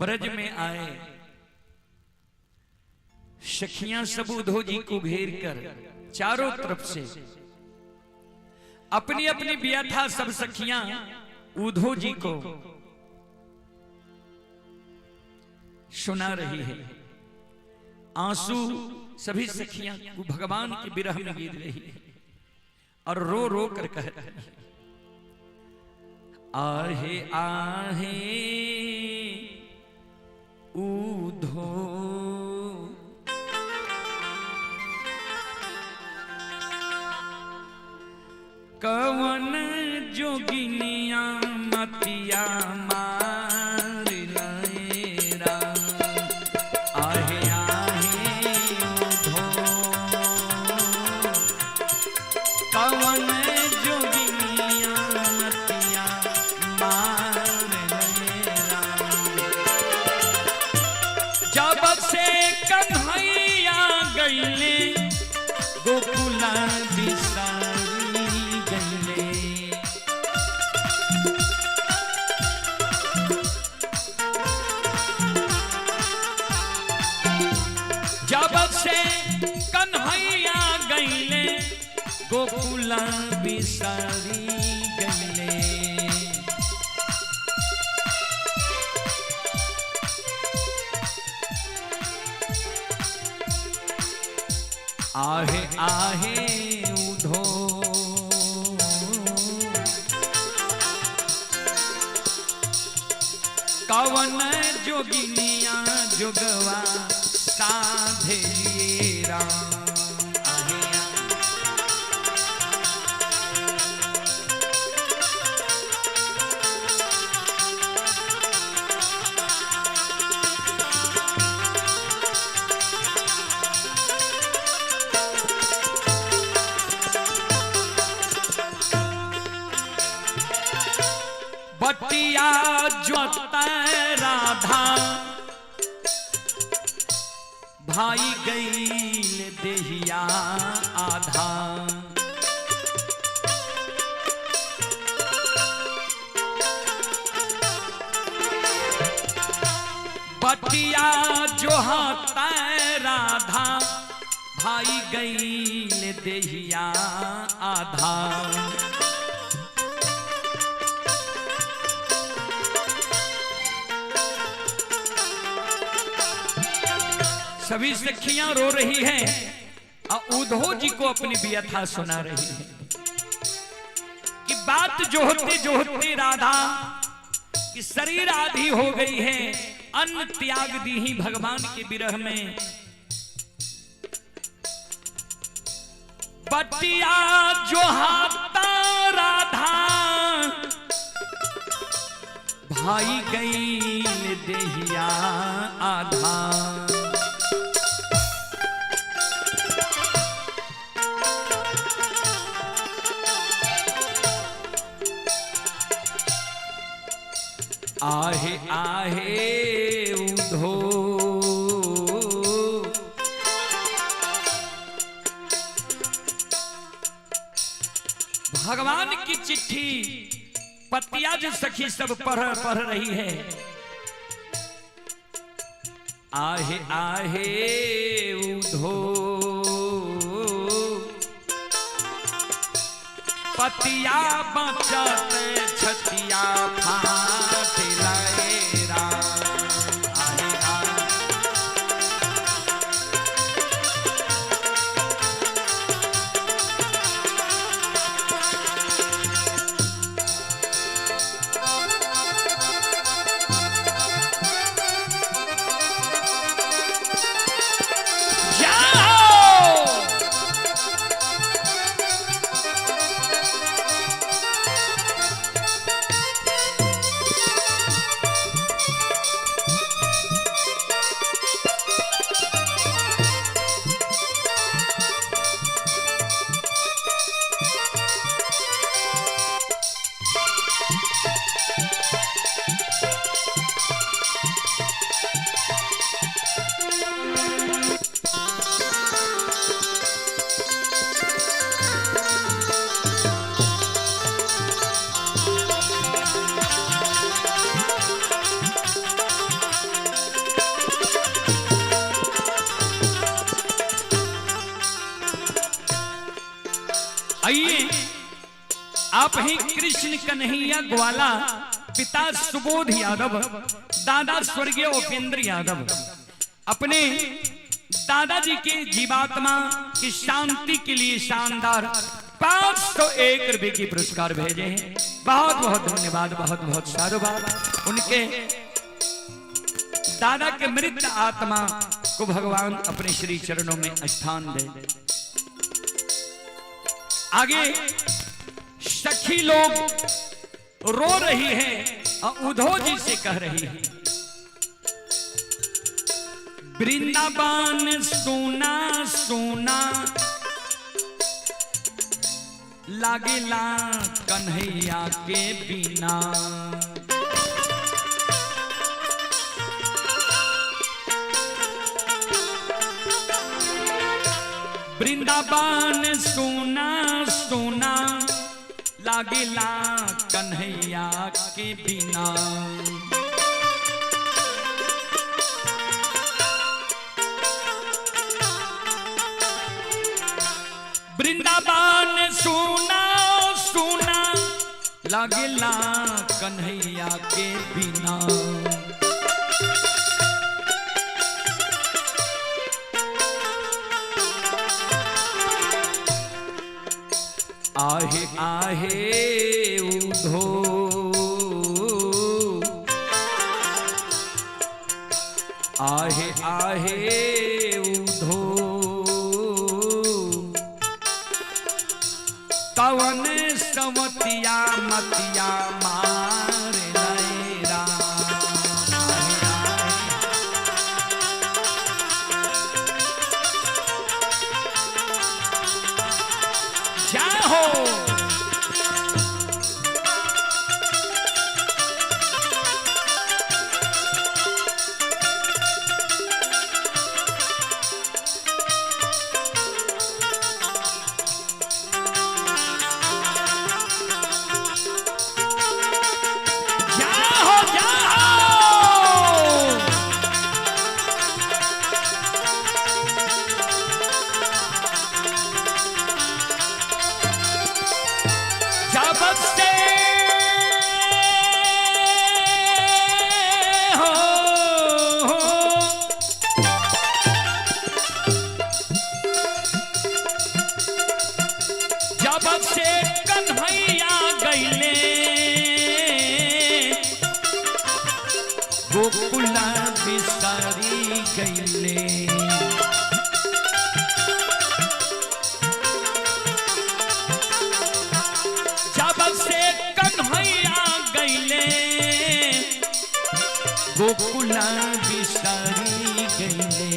B: ब्रज में आए सखियां सब उद्धव जी को घेर कर चारों तरफ से अपनी अपनी व्यथा सब सखियां उद्धव जी को सुना रही है। आंसू सभी सखियां भगवान के विरह में गिर रही है और रो रो कर कह रही है, आहे आहे उद्धव कवन जोगिनिया मतिया मार लएरा आहे आहे उद्धव भूल बिसरी गईले। आहे आहे उधो कवन जोगिनिया जोगवा साधे राम। आहे बटिया जोत राधा भाई गईल देहिया आधा। बटिया जोहत राधा भाई गईल देहिया आधा। सभी सखियां रो रही हैं और उद्धव जी को अपनी व्यथा सुना रही है कि बात जो होते राधा कि शरीर आधी हो गई है, अन्न त्याग दी ही भगवान के विरह में। बटिया जो हाथा राधा भाई गई देहिया आधा। आहे आहे उधो भगवान की चिट्ठी पतिया जो सखी सब पढ़ रही है। आहे आहे उधो पतिया बचत छतिया फाट लाए राम। आहे आइए आप ही कृष्ण कन्हैया ग्वाला, पिता सुबोध यादव, दादा स्वर्गीय उपेंद्र यादव अपने दादाजी के जीवात्मा की शांति के लिए शानदार 501 रुपए की पुरस्कार भेजे हैं। बहुत बहुत धन्यवाद, बहुत बहुत साधुवाद। उनके दादा के मृत आत्मा को भगवान अपने श्री चरणों में स्थान दे। आगे सखी लोग रो रही है और उद्धव जी से कह रही है, वृंदावन सोना सोना लागेला कन्हैया के बिना। वृंदावन सोना सोना लागेला कन्हैया के बिना। वृंदावन सुना सुना लागेला कन्हैया के बिना। आहे आहे उधो आहे आहे उधो कवन सवतिया मतिया मार लैरा। जय हो गोकुला बिसारी गईले। जब से कन्हैया गईले गोकुला बिसारी गईले।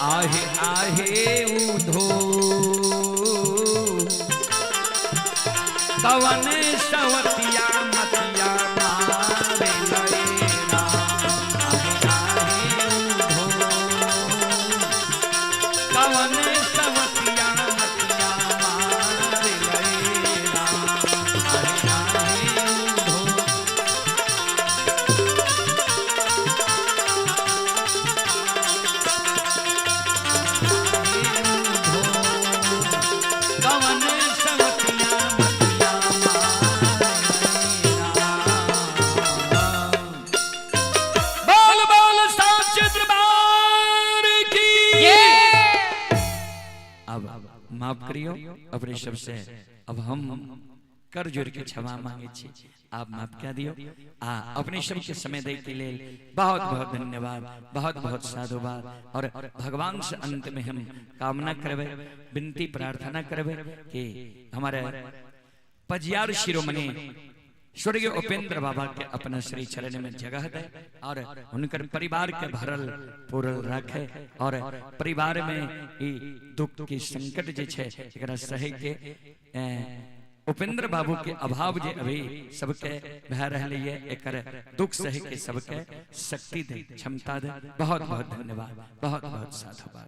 B: आहे आहे उधो कवन सवतिया मतिया मारे लैरा। आहे उधो कवन सवतिया मतिया मारे लैरा। आहे उधो कवन सवतिया माफ करियो अपने शब्द से। अब हम कर जोड़ के क्षमा मांगे छी, आप माफ क्या दियो। अपने शब्द के समय दे के लिए बहुत बहुत धन्यवाद, बहुत बहुत साधुवाद। और भगवान से अंत में हम कामना करबे, विनती प्रार्थना करबे कि हमारे पजियार शिरोमणि स्वर्गीय उपेंद्र बाबा के अपना श्री चरण में जगह दे और उनकर परिवार के भरल पूरल रखे और परिवार में ई दुख की संकट जे छे एकरा सहे के उपेंद्र बाबू के अभाव जे अभी सबके भय रहले ये एकर दुख सहे के सबके शक्ति दे, क्षमता दे। बहुत बहुत धन्यवाद, बहुत बहुत साधुवाद।